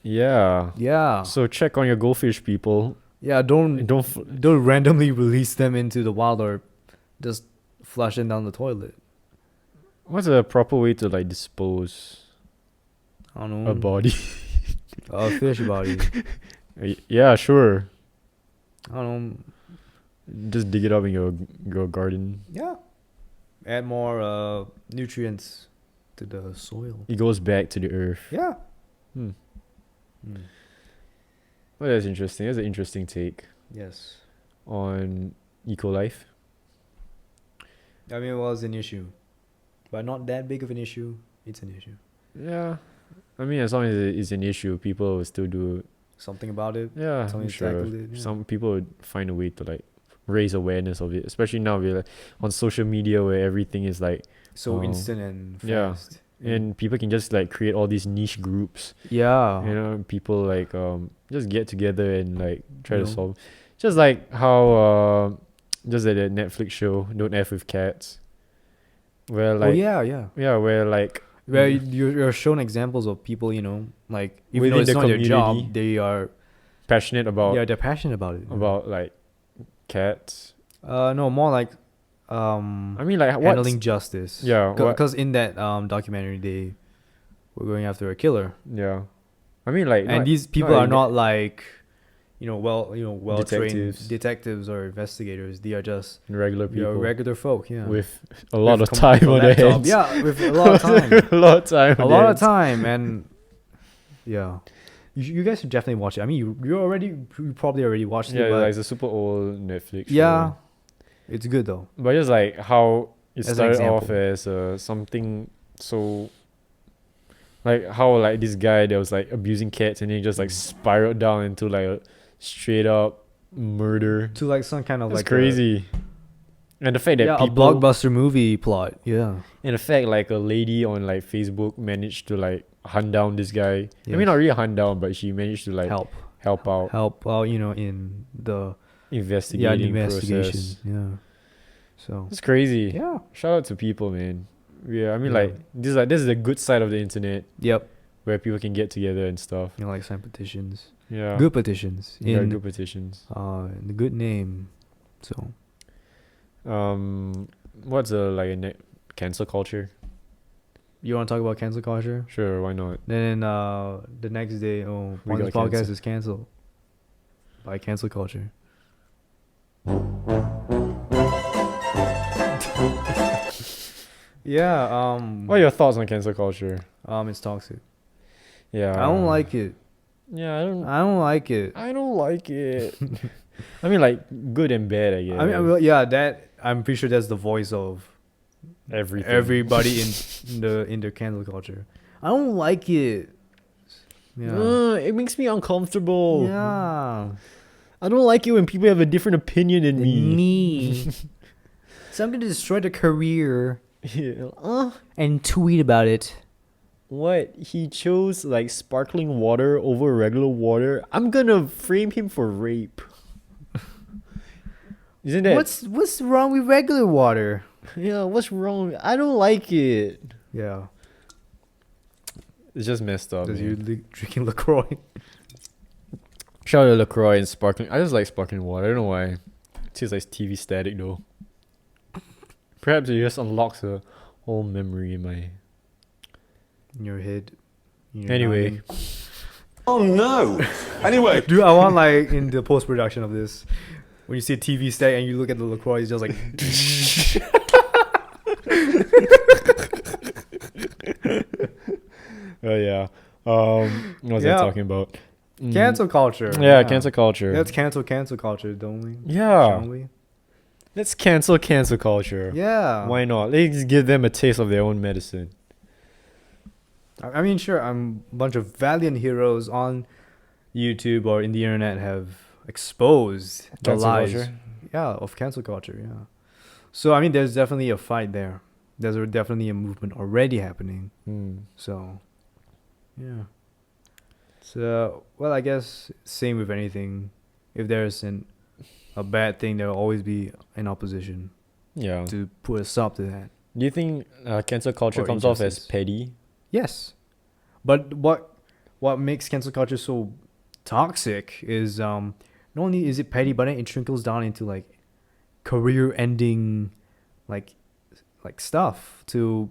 Yeah. Yeah. So check on your goldfish, people. Yeah, don't randomly release them into the wild or just flush them down the toilet. What's a proper way to like dispose I don't know. a body? A fish body. Yeah, sure. I don't know. Just dig it up in your garden. Yeah. Add more nutrients to the soil. It goes back to the earth. Yeah. Well, that's interesting. That's an interesting take Yes. on eco life. I mean, it was an issue, but not that big of an issue. It's an issue. Yeah. I mean, as long as it's an issue, people will still do. Something about it. Yeah, Something I'm to sure. tackle it, yeah. Some people would find a way to like raise awareness of it, especially now we're like on social media where everything is like, So instant and yeah. fast. and people can just like create all these niche groups. Yeah. You know, people like just get together and like try You to know. solve. Just like how just that Netflix show Don't F with Cats, where like yeah. where like Where you're shown examples of people, like even though Within it's the not their job, community. they are passionate about they're passionate about it. about like cats. No, more like I mean, like what's handling justice. Yeah, what- because in that documentary they were going after a killer, yeah. I mean, like and not- these people are in- not like well trained Detectives. detectives or investigators. They are just regular people regular folk. Yeah, with a lot With of time on their laptop. hands. Yeah, with a lot of time. a lot of time. A on lot their of hands. time, and yeah, you guys should definitely watch it. I mean, you probably already watched Yeah, it, but like, it's a super old Netflix show. yeah, it's good though. But just like how it As an started off example. as something so like how like this guy that was like abusing cats and then he just like spiraled down into like a straight up murder. To like some kind of That's like crazy. And the fact that a people blockbuster movie plot. Yeah, and the fact like a lady on like Facebook managed to like hunt down this guy. I Yes. mean, not really hunt down, but she managed to like help out help in the investigating investigation. process. Yeah, so It's crazy. yeah, Shout out to people, man. Yeah, I mean, Yeah. like this is the good side of the internet yep. where people can get together and stuff. Like sign petitions, Yeah, good petitions yeah, in good petitions. the good name. So What's a cancel culture? you want to talk about cancel culture? Sure, why not? Then the next day, We this got podcast cancelled. is canceled by cancel culture. Yeah. What are your thoughts on cancel culture? It's toxic. Yeah, I don't like it. Yeah, I don't. I don't like it. I don't like it. I mean, like good and bad, I guess. I mean, well, yeah, that I'm pretty sure that's the voice of everything. everybody in the cancel culture. I don't like it. Yeah. It makes me uncomfortable. Yeah. I don't like it when people have a different opinion than me. Something to destroy the career Yeah. and tweet about it. What? He chose like sparkling water over regular water? I'm gonna frame him for rape. Isn't that What's wrong with regular water? Yeah, what's wrong? I don't like it. Yeah. It's just messed up. Because man. you're drinking LaCroix. Shout out to LaCroix and sparkling. I just like sparkling water. I don't know why. It tastes like TV static though. Perhaps it just unlocks a whole memory in my. In your head. in your Anyway. noggin. Oh no! Anyway, Dude, I want like in the post production of this, when you see a TV stack and you look at the LaCroix, it's just like. Oh yeah. What was I Yeah. talking about? Cancel culture. Yeah, cancel culture. Let's cancel culture, don't we? Yeah. Shall we? Let's cancel culture. Yeah. Why not? Let's give them a taste of their own medicine. I mean, sure, a bunch of valiant heroes on YouTube or in the internet have exposed the Cancel lies. culture? Yeah, of cancel culture. Yeah. So I mean, there's definitely a fight there. There's definitely a movement already happening. So, yeah. So, well, I guess same with anything. If there's a bad thing, there will always be an opposition Yeah. to put a stop to that. Do you think cancel culture Or comes off as injustice. petty? Yes, but what what makes cancel culture so toxic is not only is it petty, but it trickles down into like career-ending, like stuff to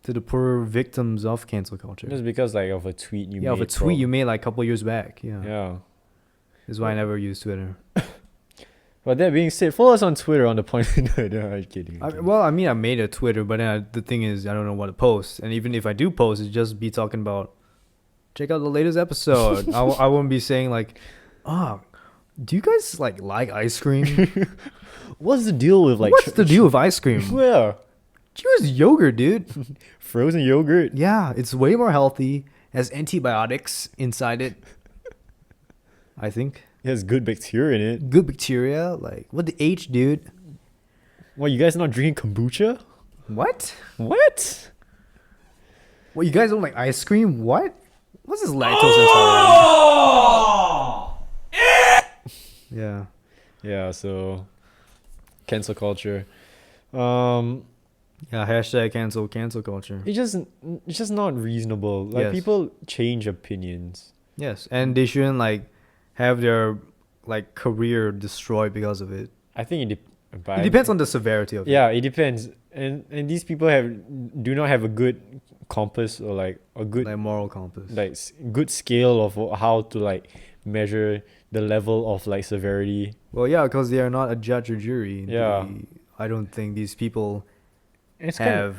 the poor victims of cancel culture. Just because like of a tweet you made. Of a tweet you made like a couple years back. Yeah. Yeah. This is why I never use Twitter. But that being said, follow us on Twitter on the point. No, I'm kidding. I mean, I made a Twitter, but then the thing is, I don't know what to post. And even if I do post, it's just be talking about, check out the latest episode. I won't be saying like, do you guys like ice cream? What's the deal with like? What's the deal with ice cream? Yeah. Choose yogurt, dude. Frozen yogurt. Yeah, it's way more healthy. Has antibiotics inside it. I think. It has good bacteria in it. Good bacteria. Like, what the H, dude? What, you guys not drinking kombucha? What? What? What, you guys don't like ice cream? What? What's this lactose intolerant? Yeah. Yeah, so cancel culture. Yeah, hashtag cancel culture. It's just not reasonable. Like, Yes. people change opinions. Yes, and they shouldn't like have their like career destroyed because of it. I think It depends on the severity of it. Yeah, it depends. And these people do not have a good compass or like a good Like moral compass. like good scale of how to like measure the level of like severity. Well, yeah, because they are not a judge or jury. Yeah. I don't think these people It's kind of,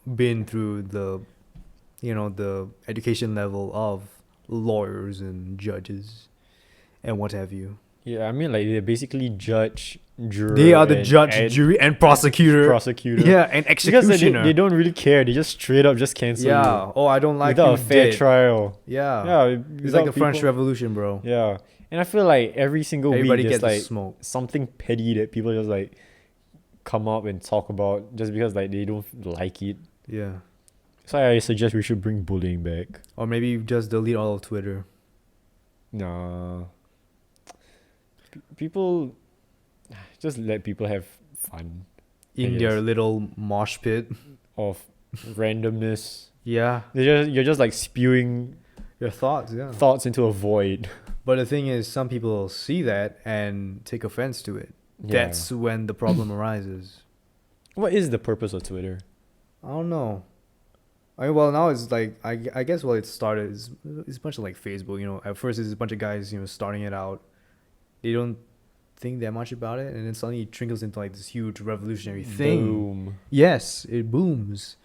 have been through the education level of lawyers and judges and what have you. yeah, I mean like they're basically judge, juror. They are the and- judge, and jury, and prosecutor. prosecutor. Yeah, and Because executioner. they don't really care. They just straight up just cancel Yeah. you Oh, I don't like without you a fair did. trial. Yeah. Yeah, It's like the French people- Revolution, bro. Yeah, and I feel like every single Everybody week gets there's to like smoke. something petty that people just like come up and talk about just because like they don't like it. Yeah. So I suggest we should bring bullying back. Or maybe just delete all of Twitter. Nah. People just let people have fun In I their guess. little mosh pit. of randomness. Yeah. You're just like spewing Your thoughts, yeah. thoughts into a void. But the thing is, some people see that and take offense to it. Yeah. That's when the problem arises. What is the purpose of Twitter? I don't know. I mean, well, now it's like I guess what it started is it's a bunch of like Facebook. You know, at first it's a bunch of guys starting it out. They don't think that much about it, and then suddenly it trickles into like this huge revolutionary thing. Boom. Yes, it booms.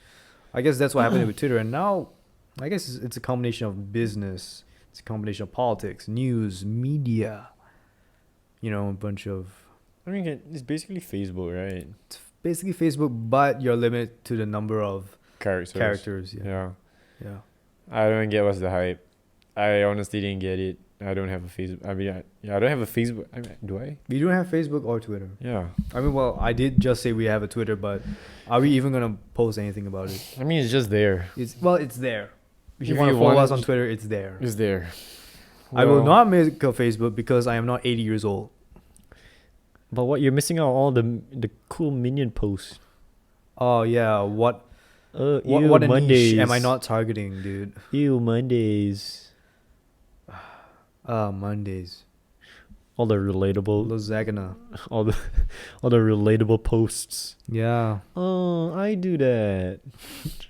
I guess that's what happened with Twitter, and now I guess it's a combination of business. It's a combination of politics, news, media. A bunch of I mean, it's basically Facebook, right? it's basically Facebook, but you're limited to the number of Characters. Yeah. Yeah. I don't get what's the hype. I honestly didn't get it. I don't have a Facebook. I mean, I don't have a Facebook. I mean, do I? We don't have Facebook or Twitter. Yeah. I mean, well, I did just say we have a Twitter, but are we even gonna post anything about it? I mean, it's just there. It's there. If If you want to you follow want us on it- Twitter, it's there. It's there. I will Well, not make a Facebook because I am not 80 years old. But what you're missing out on all the cool minion posts. Oh yeah, what Ew, what a Mondays. niche am I not targeting, dude? Ew, Mondays. Mondays. All the relatable, Lozagana. all the relatable posts. Yeah. Oh, I do that.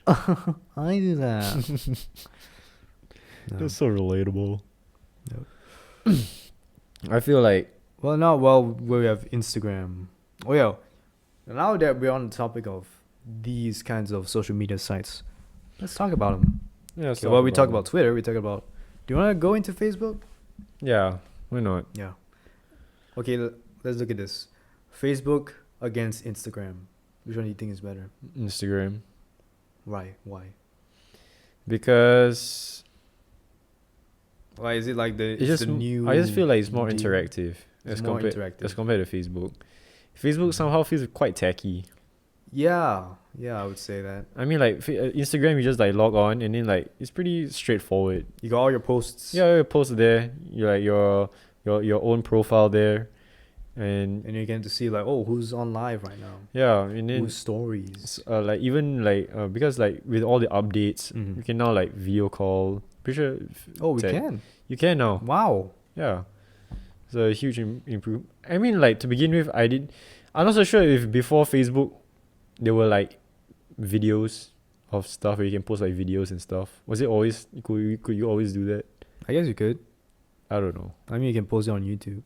I do that. No. That's so relatable. I feel like Well, we have Instagram. Oh yeah. Now that we're on the topic of these kinds of social media sites, let's talk about them. yeah. Okay, well, we talk about Twitter. We talk about. Do you want to go into Facebook? Yeah, why not? Yeah. Okay, let's look at this. Facebook against Instagram. Which one do you think is better? Instagram, Why? because Why is it like it's just the new? I just feel like it's more deal? interactive It's as more compared interactive. as compared to Facebook. Facebook somehow feels quite tacky. Yeah, I would say that. I mean, like Instagram, you just like log on and then like it's pretty straightforward. You got all your posts. Yeah, you post there. You like your own profile there, and And you get to see like, oh, who's on live right now? yeah, and then Who's stories? like even like because like with all the updates, Mhm. you can now like video call Pretty sure. Oh, we that- can. You can now. Wow. Yeah. It's a huge improvement. I mean, like, to begin with, I'm not so sure if before Facebook there were like videos of stuff where you can post like videos and stuff. Was it always, could you always do that? I guess you could. I don't know. I mean, you can post it on YouTube.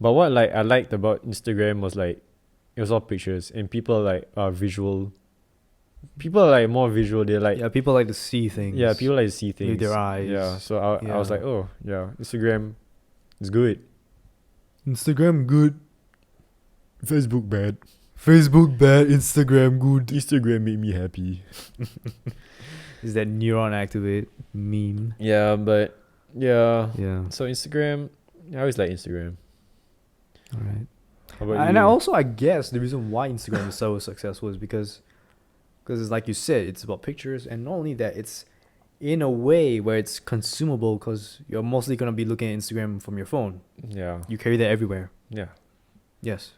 But what like I liked about Instagram was like it was all pictures and people like are visual. People are like more visual. They're like Yeah, people like to see things. yeah, people like to see things with their eyes. Yeah, so I was Yeah. like, oh yeah, Instagram is good. Instagram good. Facebook bad. Facebook bad. Instagram good. Instagram made me happy. Is that neuron activate meme? Yeah, but yeah. Yeah. So Instagram, I always like Instagram. All right. How about And you? I guess the reason why Instagram is so successful is because it's like you said, it's about pictures, and not only that, it's in a way where it's consumable because you're mostly gonna be looking at Instagram from your phone. Yeah, You carry that everywhere. yeah. Yes.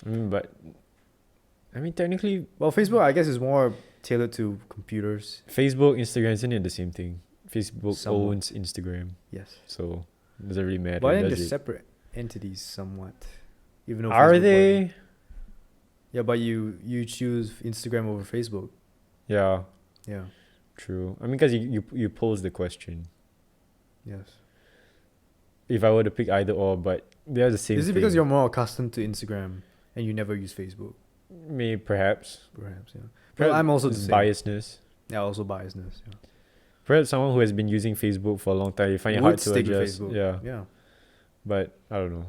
I mean, technically, Well, Facebook, I guess, is more tailored to computers. Facebook, Instagram, isn't it the same thing? Facebook Somewhat. owns Instagram, Yes. so it doesn't really matter. But I think does they're it? separate entities somewhat. Even though Are Facebook they? won. Yeah, but you choose Instagram over Facebook. Yeah, Yeah. true. I mean, because you pose the question. Yes. If I were to pick either or, but they're the same Is it thing. because you're more accustomed to Instagram and you never use Facebook? Maybe, perhaps. Perhaps, yeah. Well, Perhaps I'm also the it's same. biasness. Yeah, also biasness. Yeah. Perhaps someone who has been using Facebook for a long time, you find it Would hard to stick with adjust. Facebook. Yeah, Yeah. but I don't know.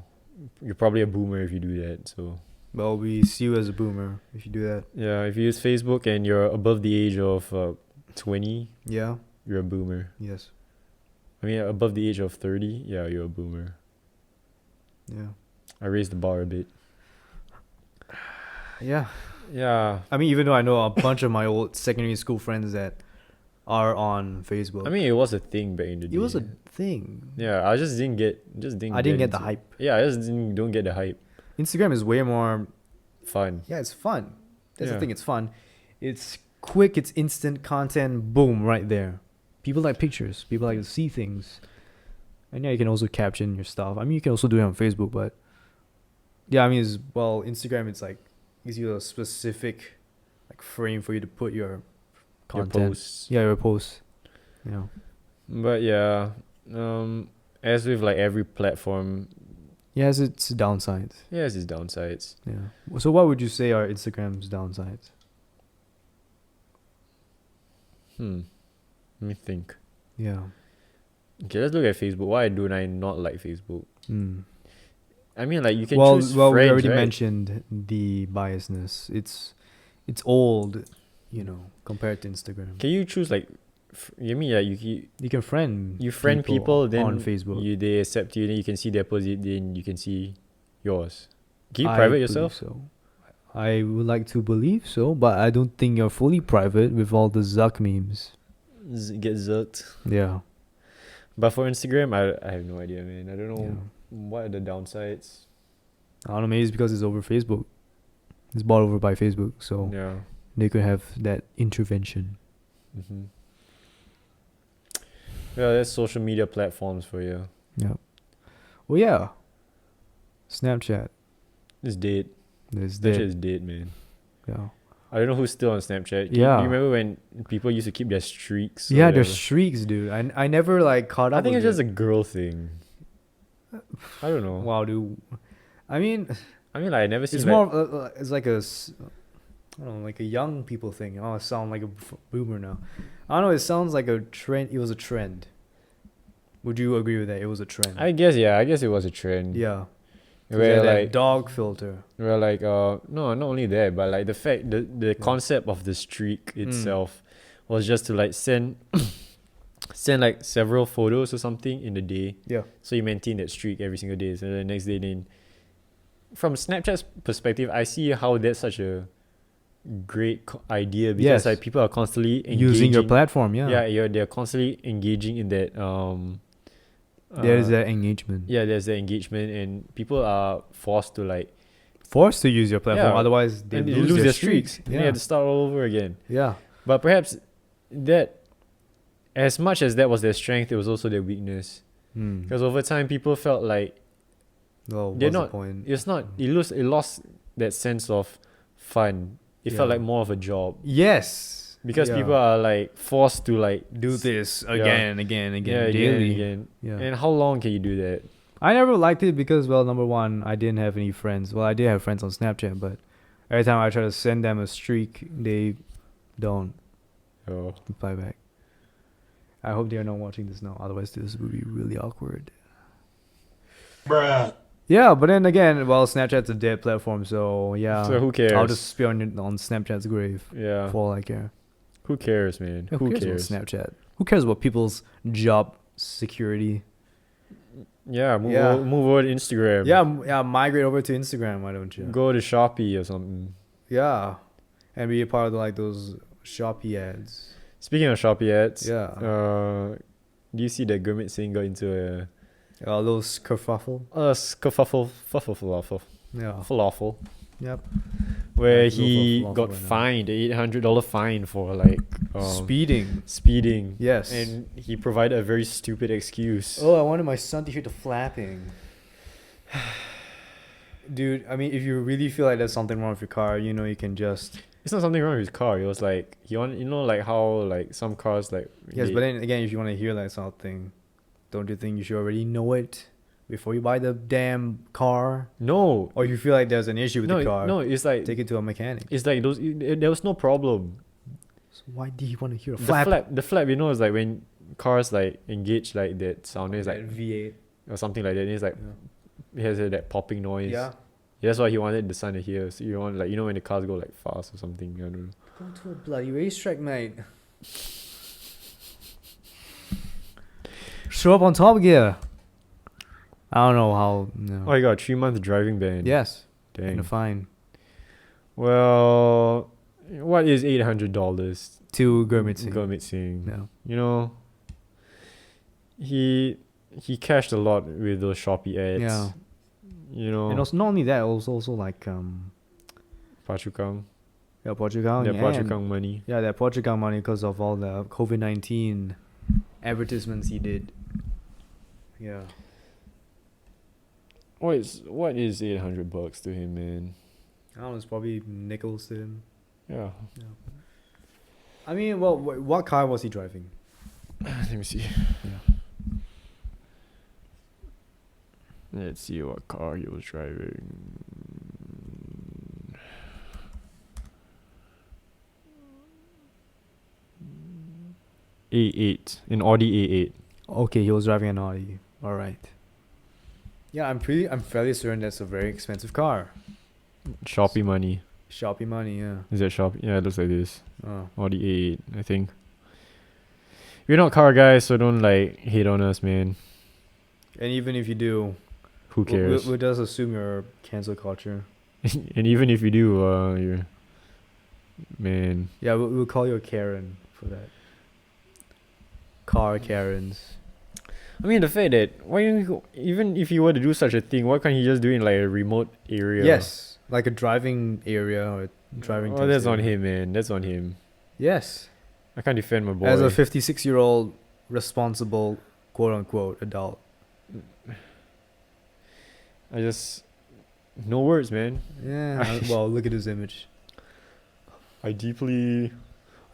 You're probably a boomer if you do that. So Well, we see you as a boomer if you do that. yeah, if you use Facebook and you're above the age of 20, Yeah. you're a boomer. Yes. I mean, above the age of 30, yeah, you're a boomer. Yeah. I raised the bar a bit. Yeah. Yeah. I mean, even though I know a bunch of my old secondary school friends that are on Facebook. I mean, it was a thing back in the day. it was a thing. Yeah, I just didn't get. I didn't get the into- hype. Yeah, I just don't get the hype. Instagram is way more. Fun. Yeah, it's fun. That's Yeah. the thing. It's fun. It's quick. It's instant content. Boom, right there. People like pictures. People like to see things. And yeah, you can also caption your stuff. I mean, you can also do it on Facebook, but yeah, I mean, Instagram, it's like gives you a specific like frame for you to put your content. posts. Yeah, your posts. Yeah. But yeah, as with like every platform, Yes, it's downsides. it has its downsides. Yeah. So what would you say are Instagram's downsides? Let me think. Yeah. Okay, let's look at Facebook. Why do I not like Facebook? Mm. I mean, like you can Well, choose we friends, already right? mentioned the biasness. It's old, compared to Instagram. Can you choose like? You mean like You can friend you friend people, then on Facebook. they accept you, then you can see their post, then you can see yours. Can you I private believe yourself? So. I would like to believe so, but I don't think you're fully private with all the Zuck memes. Get zucked. Yeah. But for Instagram, I have no idea, man. I don't know Yeah. what are the downsides. I don't know, maybe it's because it's over Facebook. It's bought over by Facebook, so Yeah. they could have that intervention. Mm-hmm. Yeah, that's social media platforms for you. Yeah. Well, yeah. Snapchat. It's dead. There's Snapchat that. is dead, man. Yeah. I don't know who's still on Snapchat. Yeah. You remember when people used to keep their streaks? or Yeah, whatever? there's streaks, dude. I never like caught up. I think with it's just it. a girl thing. I don't know. Wow, dude. I mean, I mean, like, I never seen it's like, more. It's like I don't know, like a young people thing. Oh, I sound like a boomer now. I don't know. It sounds like a trend. It was a trend. Would you agree with that? It was a trend. I guess it was a trend. Yeah. Where That like dog filter. where like no, not only that, but like the fact the concept of the streak itself was just to like send like several photos or something in the day. Yeah. So you maintain that streak every single day. So the next day, then from Snapchat's perspective, I see how that's such a great idea because Yes. like people are constantly engaging. Using your platform, yeah. They're constantly engaging in that. There's that engagement. Yeah, there's the engagement, and people are forced to like Forced to use your platform, Yeah. otherwise they and lose, their streaks. And they have to start all over again. Yeah. But perhaps that as much as that was their strength, it was also their weakness. Hmm. Because over time, people felt like Well, they're what's not. the point? It's not. It lost that sense of fun. It felt Yeah. like more of a job Yes. because Yeah. people are like forced to like do this yeah. again and again and again, again daily. and again. Yeah. And how long can you do that? I never liked it because, well, number one, I didn't have any friends. Well, I did have friends on Snapchat, but every time I try to send them a streak, they don't Oh. reply back. I hope they are not watching this now. Otherwise, this would be really awkward. Bruh. Yeah, but then again, well, Snapchat's a dead platform, so yeah. So who cares? I'll just spit on Snapchat's grave Yeah. for all I care. Who cares, man? Yeah, who about cares? Snapchat? Who cares about people's job security? Yeah. Move Yeah. move over to Instagram. Yeah, migrate over to Instagram, why don't you? Go to Shopee or something. Yeah, and be a part of like those Shopee ads. Speaking of Shopee ads. Yeah. Do you see that Gurmit Singh got into a Little kerfuffle. falafel? Yeah. Falafel. Yep. Where Yeah, go for he falafel got right now. fined $800 fine for like speeding. Yes. And he provided a very stupid excuse. Oh, I wanted my son to hear the flapping. Dude, I mean, if you really feel like there's something wrong with your car, you know, you can just. It's not something wrong with his car. It was like like how like some cars like Yes, but then again, if you want to hear that something, don't you think you should already know it before you buy the damn car? no, Or you feel like there's an issue with no, the car? no. It's like Take it to a mechanic. it's like those. There was no problem. So why do you want to hear a The flap? flap, you know, is like when cars like engage like that sound. It's like V8. or something like that. And it's like it has that popping noise. Yeah. That's why he wanted the son to hear. So you want like when the cars go like fast or something. I don't know. Go to a bloody racetrack, mate. Show up on Top Gear. I don't know how. No. Oh, you got a 3-month driving ban. Yes. And Dang. a fine. Well, what is $800 To Gurmit Singh. Gurmit Singh? No. You know, he cashed a lot with those Shopee ads. Yeah. You know, And also, not only that, also like Pachukang. yeah, Portugal. Their and Pachukang money. yeah, that Portugal money because of all the COVID-19 advertisements he did. Yeah. What is $800 to him, man? I don't know. It's probably nickels to him. Yeah. I mean, well, what car was he driving? Let me see. Yeah. Let's see what car he was driving. A8, an Audi A8. Okay, he was driving an Audi. All right. Yeah, I'm fairly certain that's a very expensive car. Shopee money. Shopee money, yeah. Is that Shopee? Yeah, it looks like this. Oh. Audi A8, I think. We're not car guys, so don't like hate on us, man. And even if you do, Who cares? we'll just assume you're cancel culture. And even if you do, you're man. Yeah, we'll call you a Karen for that. Car Karens. I mean, the fact that even if you were to do such a thing, why can't you just do it in like a remote area? Yes, like a driving area or driving. Oh, test that's on area. him, man. That's on him. Yes, I can't defend my boy. as a 56-year-old responsible quote unquote adult. I just no words, man. Yeah. Well, look at his image. I deeply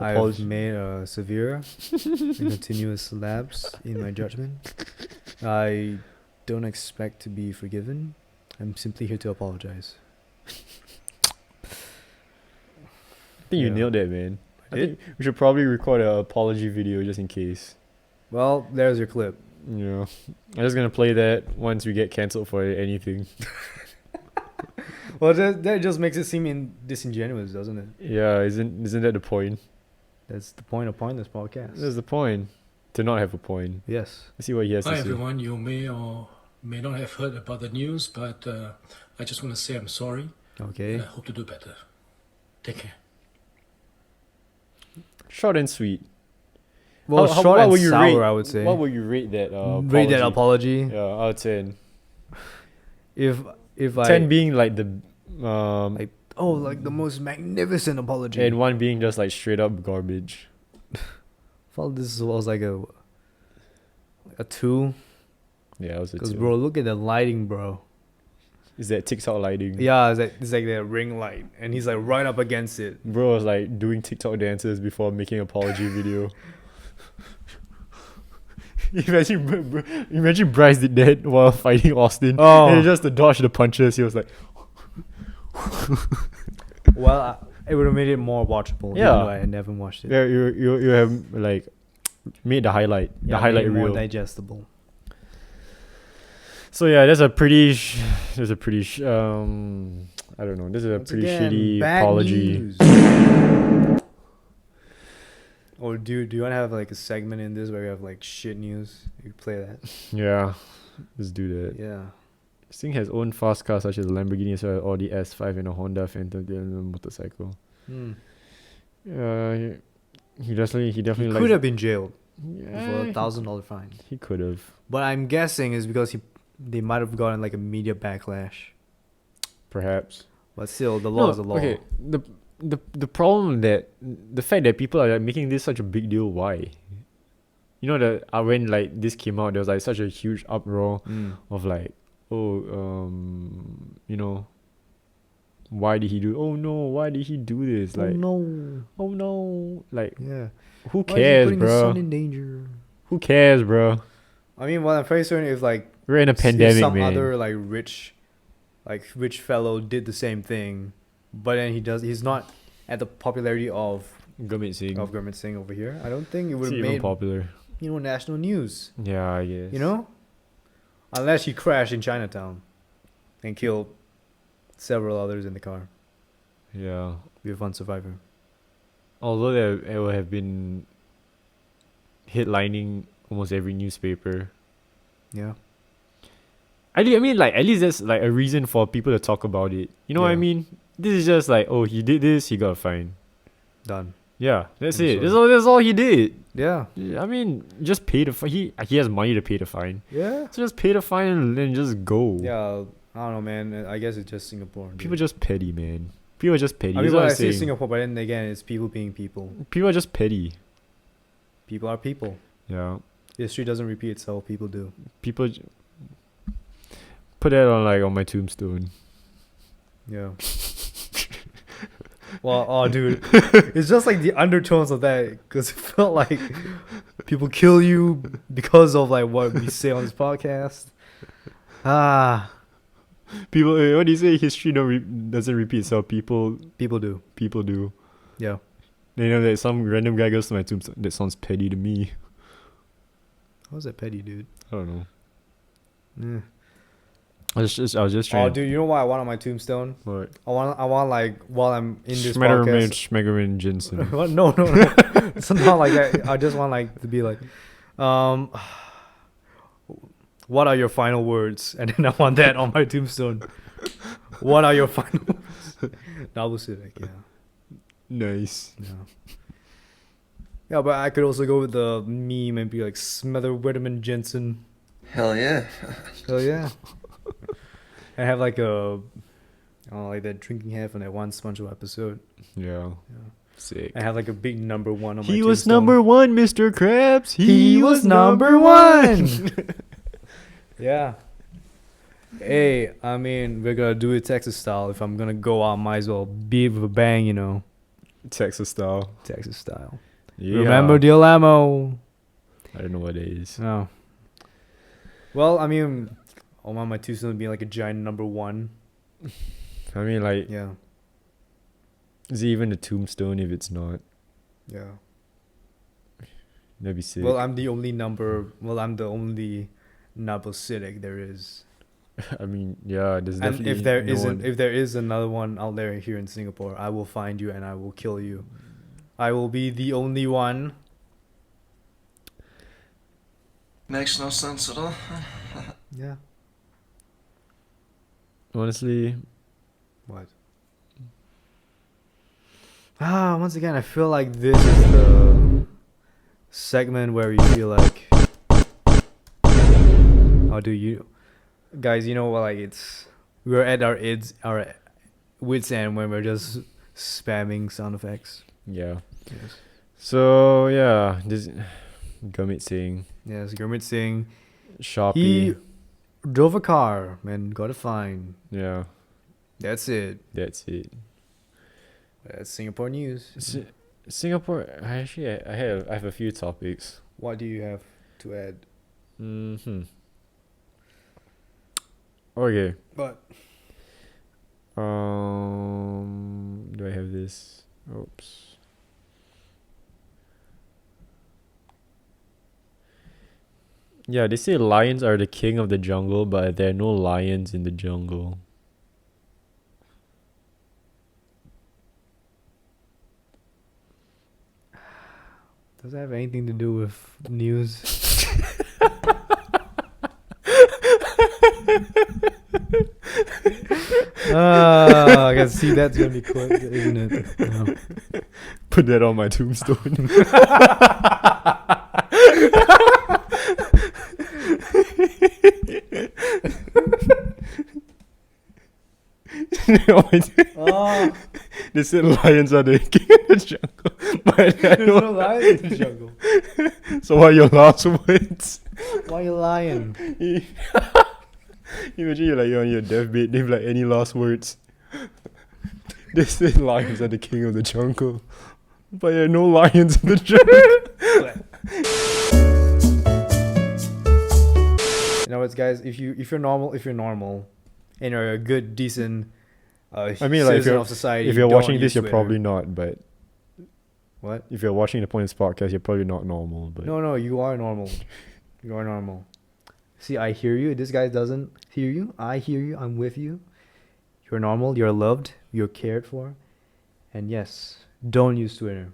I've apologize. made a severe and continuous lapse in my judgment. I don't expect to be forgiven. I'm simply here to apologize. I think you Yeah. nailed that, man. I did? think we should probably record an apology video just in case. Well, there's your clip. You know, I'm just gonna play that once we get cancelled for anything. Well, that just makes it seem disingenuous, doesn't it? Yeah, isn't that the point? That's the point of Pointless Podcast. That's the point. To not have a point. Yes. Let's see what he has Hi to say. everyone, you may or may not have heard about the news, but I just want to say I'm sorry Okay. and I hope to do better. Take care. Short and sweet. Well, How- short what and would you sour, rate- I would say. What would you rate that? Rate that apology. Yeah, I would say If I 10 being like the like like the most magnificent apology. and 1 being just like straight up garbage. felt this was like a 2. Yeah, it was a Because 2. bro, look at the lighting, bro. Is that TikTok lighting? Yeah, it's like the ring light, and he's like right up against it. Bro was like doing TikTok dances before making an apology video. Imagine Bryce did that while fighting Austin. Oh. And just to dodge the punches, he was like, Well, it would have made it more watchable. Yeah. Even though I never watched it. yeah, you have like made the highlight, Yeah, the highlight made it more reel. digestible. So yeah, that's a pretty, I don't know. This is a Once pretty again, shitty bad apology. news. Or do you want to have like a segment in this where you have like shit news? You play that. Yeah, let's do that. Yeah. This thing has owned fast cars such as a Lamborghini, as well as Audi S5 and a Honda Phantom motorcycle. Hmm. He definitely He likes. could have been jailed for Yeah, $1,000 fine. he could have. But I'm guessing is because they might have gotten like a media backlash. Perhaps. But still, the law is the law. Okay, the problem that the fact that people are like, making this such a big deal. Why? You know that when like this came out, there was like such a huge uproar of like, you know, why did he do? Oh no, why did he do this? Like, oh no, like, Yeah. who Why is he cares, putting his son bro? in danger? Who cares, bro? I mean, what I'm very certain is like We're in a if pandemic, some man. other like rich fellow did the same thing, but then he's not at the popularity of Gurmit Singh. Gurmit Singh over here. I don't think it would It's have even made popular. national news. Yeah, I guess. You know, unless he crashed in Chinatown and killed several others in the car. Yeah. Be a fun survivor. Although it would have been headlining almost every newspaper. Yeah. I mean, like, at least there's like a reason for people to talk about it. You know what I Yeah. mean? This is just like, oh, he did this, he got a fine. Done. Yeah, that's I'm it. sorry. That's all he did. Yeah. I mean, just pay the fine. He has money to pay the fine. Yeah. So just pay the fine and then just go. Yeah. I don't know, man. I guess it's just Singapore. dude. People just petty, man. People are just petty. I mean, That's when what I I'm say saying. Singapore, but then again, it's people being people. People are just petty. People are people. Yeah. History doesn't repeat itself. People do. People put that on my tombstone. Yeah. Well, oh, dude, it's just like the undertones of that, because it felt like people kill you because of like what we say on this podcast. People, what do you say? History doesn't repeat itself. People do. Yeah. You know that some random guy goes to my tombstone. That sounds petty to me. How's that petty, dude? I don't know. Yeah. I was just trying. Oh, dude, you know what I want on my tombstone? What? I want like while I'm in this Schmegerman, podcast. Schmegerman Jensen. What? No. It's not like that. I just want like to be like, what are your final words? And then I want that on my tombstone. What are your final words? Double civic, yeah. Nice. Yeah. Yeah, but I could also go with the meme and be like Smother Whitterman Jensen. Hell yeah. Hell yeah. I have like like that drinking hat from that one SpongeBob episode. Yeah. Sick. I have like a big number 1 on my He was tombstone. number 1, Mr. Krabs. He was number 1. Yeah. Hey, I mean, we're gonna do it Texas style. If I'm gonna go out, might as well be with a bang, you know. Texas style. Texas style. Yeah. Remember the Alamo. I don't know what it is. No. Well, I mean, I want my tombstone to be like a giant number 1. I mean, like, Yeah. is it even a tombstone if it's not? Yeah. That'd be sick. Well, I'm the only Nabocidec there is. I mean, yeah, there's And definitely if there no isn't, one. if there is another one out there here in Singapore, I will find you and I will kill you. I will be the only one. Makes no sense at all. Yeah. Honestly, What? Once again, I feel like this is the segment where you feel like, how do you, guys? You know what? Like we're at our wits end when we're just spamming sound effects. yeah. Yes. So yeah, this Gurmit Singh, Yes, Gurmit Singh. Sharpie. He drove a car and got a fine. Yeah, That's it. that's it. That's Singapore news. Singapore. I have a few topics. What do you have to add? Okay. But Do I have this? Oops. Yeah, they say lions are the king of the jungle, but there are no lions in the jungle. does that have anything to do with news? I can see that's gonna be quick, isn't it? No. Put that on my tombstone. Oh, They said lions are the king of the jungle, but I there's no don't. lions in the jungle. So what are your last words? Why are you lying? Imagine you're on your deathbed, they've like any last words. They say lions are the king of the jungle, but there are no lions in the jungle. You know what, guys? If you're normal, and you're a good, decent, I mean, like, citizen of society, if you're don't watching this, use you're Twitter. probably not. But What? if you're watching the Points podcast, you're probably not normal. But No, you are normal. You are normal. See, I hear you. This guy doesn't hear you. I hear you. I'm with you. You're normal. You're loved. You're cared for. And yes, don't use Twitter.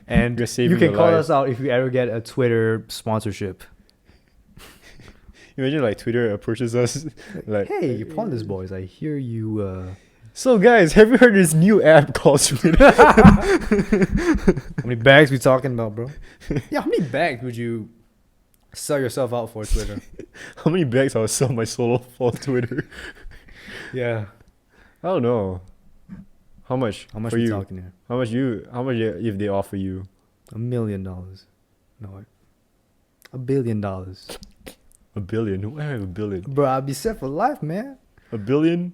And You're saving you can your call life. us out if you ever get a Twitter sponsorship. imagine like Twitter approaches us, like, Hey, you Pondus boys, I hear you. so guys, have you heard this new app called Twitter? How many bags we talking about, bro? Yeah, how many bags would you sell yourself out for Twitter? How many bags I'll sell my solo for Twitter? Yeah. I don't know. How much? How much for we you? talking here? How much if they offer you? $1 million. No, $1 billion. $1 billion? Why have $1 billion? Bro, I'll be set for life, man. $1 billion?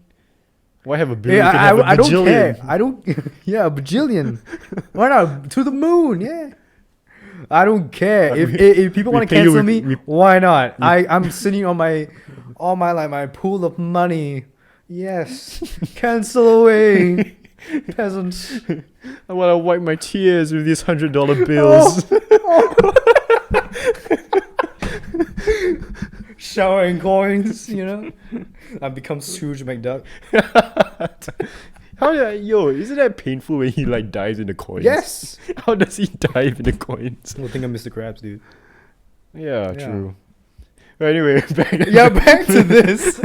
Why have $1 Hey, billion? You can have a I don't bajillion. care. I don't. Yeah, a bajillion. Why not to the moon? Yeah. I don't care if people we want to pay you cancel with- me. Why not? I'm sitting on my like my pool of money. Yes, cancel away, peasants. I want to wipe my tears with these $100 bills. Showering coins, you know. I've become Scrooge McDuck. Isn't that painful when he like dives in the coins? Yes. How does he dive in the coins? Well, think of Mr. Krabs, dude. Yeah, Yeah. true. But anyway, back. Yeah, back to this.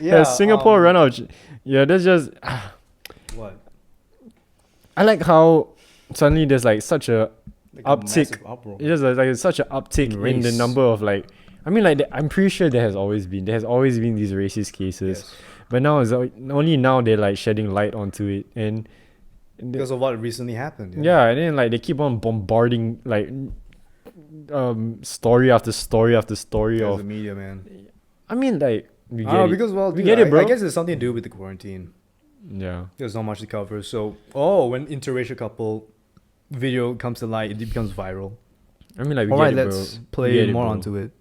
Yeah, Singapore run out. Yeah, that's just. What? I like how suddenly there's like such a Like uptick. It's just like such an uptick in the race. number of like. I mean, like I'm pretty sure there has always been these racist cases, Yes. but now it's only now they're like shedding light onto it, and Because of what recently happened. yeah, and then like they keep on bombarding like story after story after story Because of. the media, man. I mean, like we get Oh, it. because we dude, get it, bro. I guess it's something to do with the quarantine. Yeah. There's not much to cover. So, when interracial couple video comes to light, it becomes viral. I mean, like we All get right, it, bro. let's We play get it, more bro. onto it.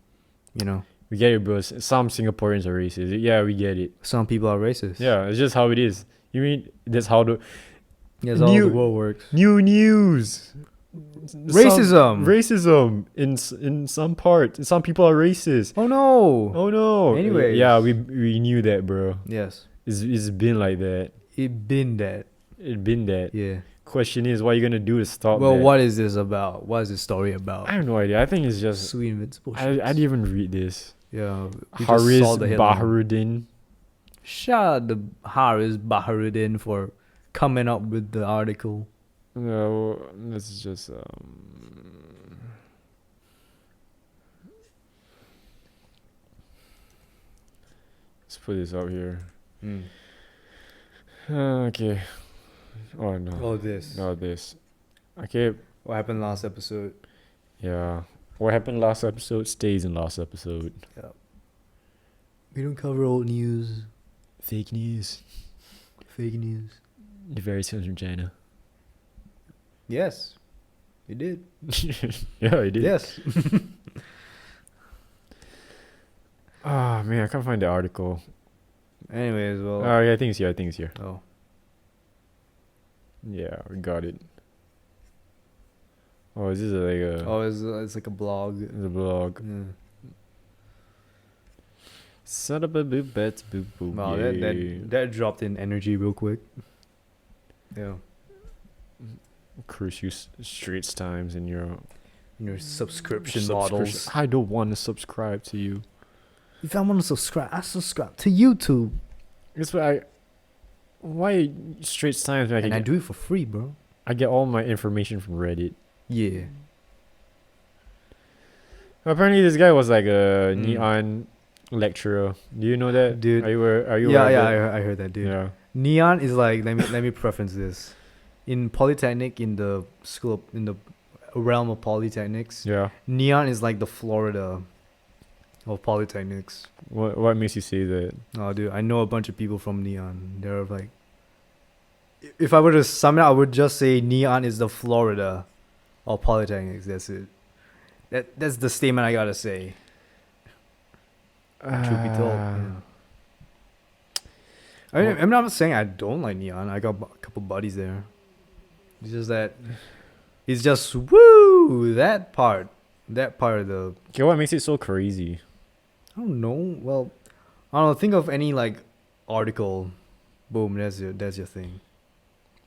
You know, We get it, bro. Some Singaporeans are racist. Yeah, we get it. some people are racist. Yeah, it's just how it is. You mean that's how the That's how the world works. new news. Racism. in some part. Some people are racist. Oh no. Oh no. Anyways. Yeah, we knew that, bro. Yes. It's been like that. It been that. It been that. Yeah. Question is, what are you gonna do to stop Well, that? what is this about? What is this story about? I have no idea. I think it's just. Sweet invincible. I didn't even read this. Yeah. we just Haris saw the headline. Baharuddin. Shout out to Haris Baharuddin for coming up with the article. No, this is just let's put this out here. Okay. Oh no. Oh, this. No, this. Okay. What happened last episode? Yeah. What happened last episode stays in last episode. Yeah. We don't cover old news. Fake news. Fake news. The virus comes from China. Yes. It did. Yeah, it did. Yes. Ah, man, I can't find the article. Anyways, well. Oh, yeah, I think it's here. I think it's here. Oh. Yeah, we got it. Oh, is this like a... Oh, it's like a blog. It's a blog. Yeah. Son of a boop, bets, boop, boop. Wow, yeah. that dropped in energy real quick. Yeah. Cruise you Straits Times in your Subscription models. I don't want to subscribe to you. If I want to subscribe, I subscribe to YouTube. That's why why Straits Times when And I do it for free, bro. I get all my information from Reddit. Yeah. Apparently this guy was like a neon lecturer. Do you know that? Dude. Are you Yeah, aware of that? I heard that, dude. Yeah. Neon is like, let me preference this. In Polytechnic, in the school, in the realm of polytechnics, Yeah. Neon is like the Florida of polytechnics. What makes you say that? Oh, dude, I know a bunch of people from Neon. They're like, if I were to sum it up, I would just say Neon is the Florida of polytechnics. That's it. That's the statement I gotta say. Truth be told. Yeah. I'm not saying I don't like Neon. I got a couple buddies there. It's just that it's just woo that part of the. Okay, what makes it so crazy? I don't know. Well, I don't know. Think of any like article. Boom. That's your thing.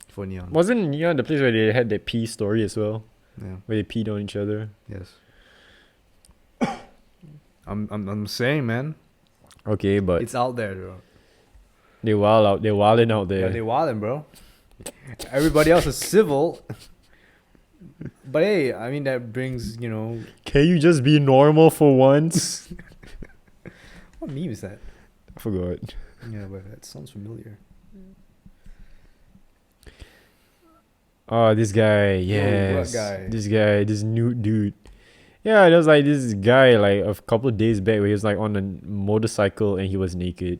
For Neon. Wasn't Neon the place where they had that pee story as well? Yeah. Where they peed on each other? Yes. I'm saying, man. Okay, but It's out there, bro. they're wilding out there. Yeah, they wildin', bro. Everybody else is civil. But hey, I mean that brings, Can you just be normal for once? what meme is that? I forgot. Yeah, but that sounds familiar. Oh, this guy, yes. what guy? This guy, this new dude. Yeah, there was like this guy like a couple of days back where he was like on a motorcycle and he was naked.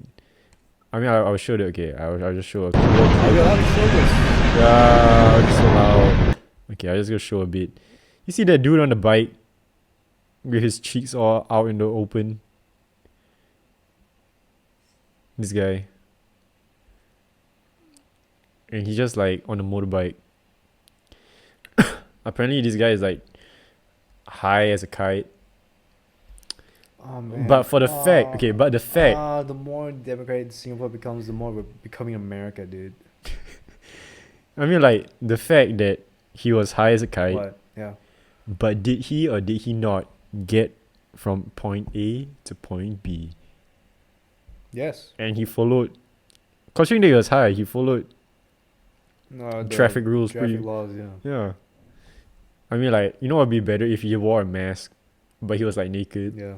I mean, I'll show it. Okay, I'll just show a clip. Yeah, it's so loud. Okay, I'll just go show a bit. You see that dude on the bike with his cheeks all out in the open? This guy. And he's just like on a motorbike. Apparently this guy is like high as a kite. Oh man. But for the fact, okay, but the fact, the more democratic Singapore becomes, the more we're becoming America, dude. I mean, like the fact that he was high as a kite, What? Yeah. but did he or did he not get from point A to point B? Yes. And he followed, considering that he was high, he followed No, the traffic rules traffic pretty. laws, yeah. Yeah. I mean, like, you know what would be better if he wore a mask, but he was like naked. Yeah.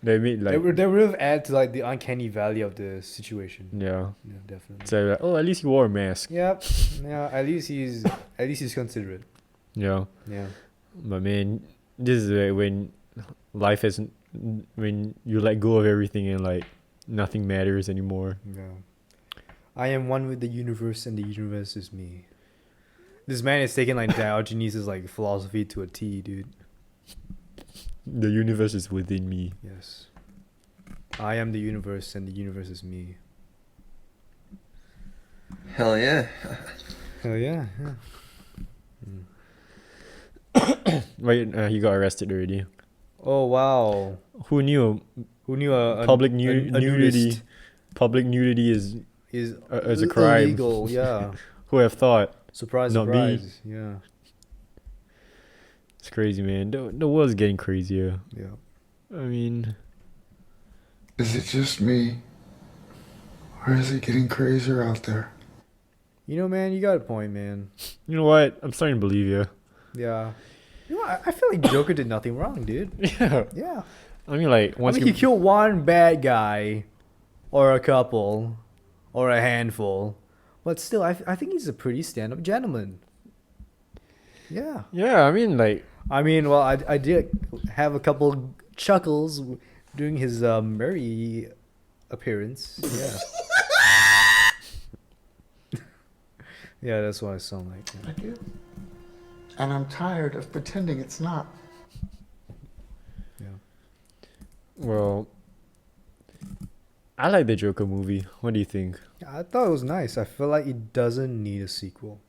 They made like, They would have add to like the uncanny valley of the situation. yeah. Yeah, definitely. So like, oh, at least he wore a mask. Yep. Yeah. At least he's considerate. Yeah. Yeah. But man, this is like when life has, when you let go of everything and like nothing matters anymore. Yeah. I am one with the universe, and the universe is me. This man is taking like Diogenes' like philosophy to a T, dude. The universe is within me. Yes. I am the universe, and the universe is me. Hell yeah. Hell yeah. Wait, he got arrested already. Oh wow. Who knew? Who knew a Public a nudity. nudist Public nudity is is a crime. illegal? Yeah. Who have thought? Surprise, Not me. surprise. Yeah. It's crazy, man. The world's getting crazier. Yeah. I mean, Is it just me? Or is it getting crazier out there? You know, man, you got a point, man. you know what? I'm starting to believe you. Yeah. You know, I feel like Joker did nothing wrong, dude. Yeah. Yeah. I mean, like once I mean, he killed one bad guy, or a couple, or a handful. But still, I think he's a pretty stand-up gentleman. Yeah. Yeah, I mean, like, Well, I did have a couple chuckles during his Murray appearance. Yeah. Yeah, that's what I sound like. Yeah. I do. And I'm tired of pretending it's not. well, I like the Joker movie. What do you think? I thought it was nice. I feel like it doesn't need a sequel.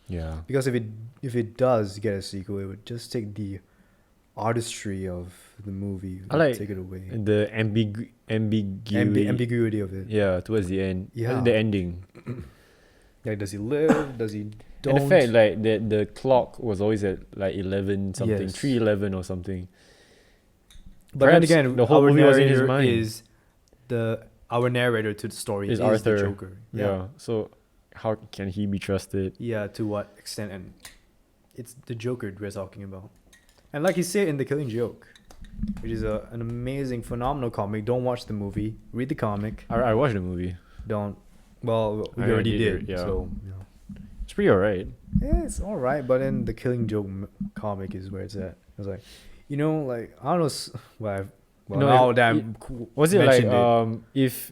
Yeah. Because if it does get a sequel, it would just take the artistry of the movie. I like take it away. the ambiguity. Ambiguity of it. Yeah, towards the end. Yeah. The ending. Like, does he live? Does he don't? And the fact, like, that the clock was always at, like, 11 something. Yes. 3:11 or something. But Perhaps then again, the whole our movie was in his narrator mind. is our narrator to the story Is is Arthur. the Joker. Yeah. So, how can he be trusted? Yeah, to what extent? And it's the Joker we're talking about. And like you said in The Killing Joke, which is an amazing, phenomenal comic. Don't watch the movie. Read the comic. I watched the movie. Don't. Well, we I already did, did. yeah. So, It's pretty alright. yeah, it's all right. But then The Killing Joke comic is where it's at. It's like, like, I don't know. No, now it- that it- I'm Was it like mentioned if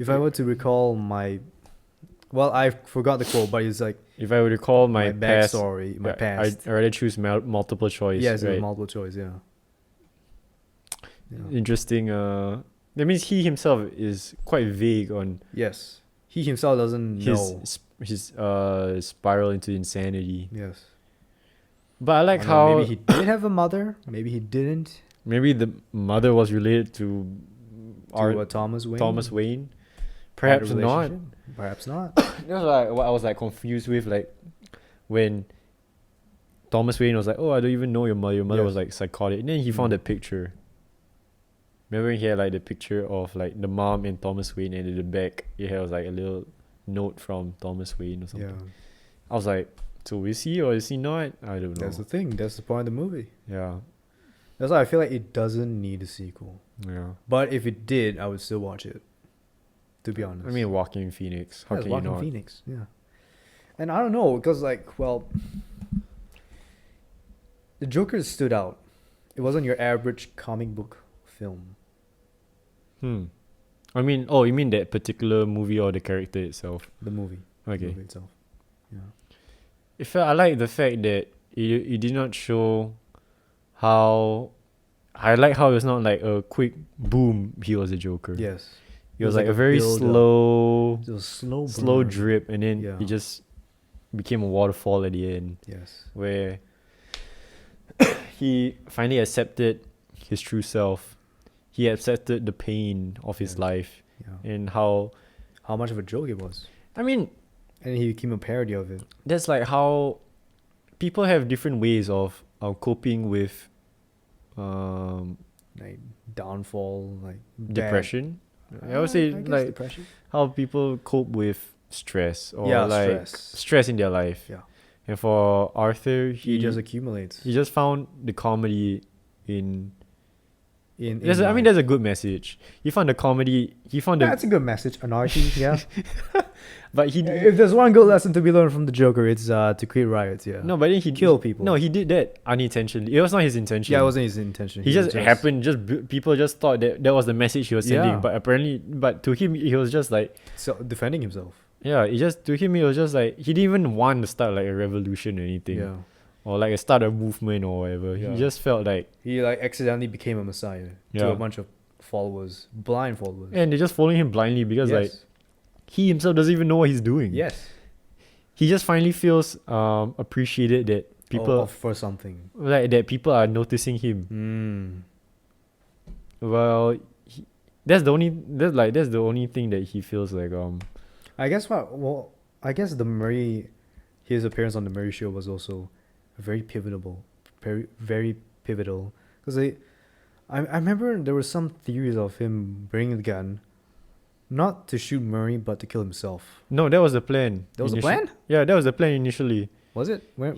I were to recall my, I forgot the quote, but it's like I were to call my past backstory, my past. I'd rather choose multiple choice. Yes, right? multiple choice. Yeah. Interesting. That means he himself is quite vague on Yes. He himself doesn't know. his spiral into insanity. Yes. But I like I don't know, how maybe he did have a mother. Maybe he didn't. maybe the mother was related to To Thomas Wayne. Thomas Wayne. Had a Perhaps not. relationship? Perhaps not. That's like what I was like confused with, like when Thomas Wayne was like, "Oh, I don't even know your mother." Your mother Yes. was like psychotic, and then he found a picture. Remember, he had like the picture of like the mom and Thomas Wayne, and in the back, it had like a little note from Thomas Wayne or something. Yeah. I was like, "So is he or is he not?" I don't know. That's the thing. That's the point of the movie. Yeah, That's why I feel like it doesn't need a sequel. yeah. But if it did, I would still watch it. To be honest. I mean, Walking Phoenix. How Yeah, can you Joaquin not? Phoenix. Yeah. And I don't know, because the Joker stood out. It wasn't your average comic book film. I mean, oh, you mean that particular movie or the character itself? The movie. Okay. The movie itself. Yeah. I like the fact that it did not show how. I like how it's not like a quick boom. He was a Joker. Yes. It was like a very build-up. slow, It was slow burn. drip, and then Yeah. it just became a waterfall at the end, Yes. where he finally accepted his true self. He accepted the pain of his Yes. life Yeah. and how. How much of a joke it was. I mean, And he became a parody of it. that's like how people have different ways of coping with Like downfall, like bad- depression. I would say I guess like depression. how people cope with stress or Yeah, like stress. stress in their life. Yeah. And for Arthur, He just accumulates. he just found the comedy in. in There's I mean, there's a good message. He found the comedy. He found that's a good message. Anarchy, yeah. but he If there's one good lesson to be learned from the Joker, it's to create riots. Yeah. no, but then he Kill people. No, he did that unintentionally. It was not his intention. Yeah, it wasn't his intention. He was just happened. People just thought that was the message he was sending. Yeah. But apparently, to him, he was just like. so defending himself. Yeah, to him it was just like he didn't even want to start like a revolution or anything. Yeah. Or like start a movement or whatever. Yeah. He just felt like He accidentally became a messiah to Yeah. a bunch of followers, blind followers. and they're just following him blindly because like he himself doesn't even know what he's doing. yes, He just finally feels appreciated that people for something. like that people are noticing him. Well, that's the only thing that he feels like I guess I guess his appearance on the Murray Show was also very pivotal, very pivotal. Because I remember there were some theories of him bringing the gun, not to shoot Murray but to kill himself. No, that was the plan. That was the plan? Yeah, that was the plan initially. Was it? Where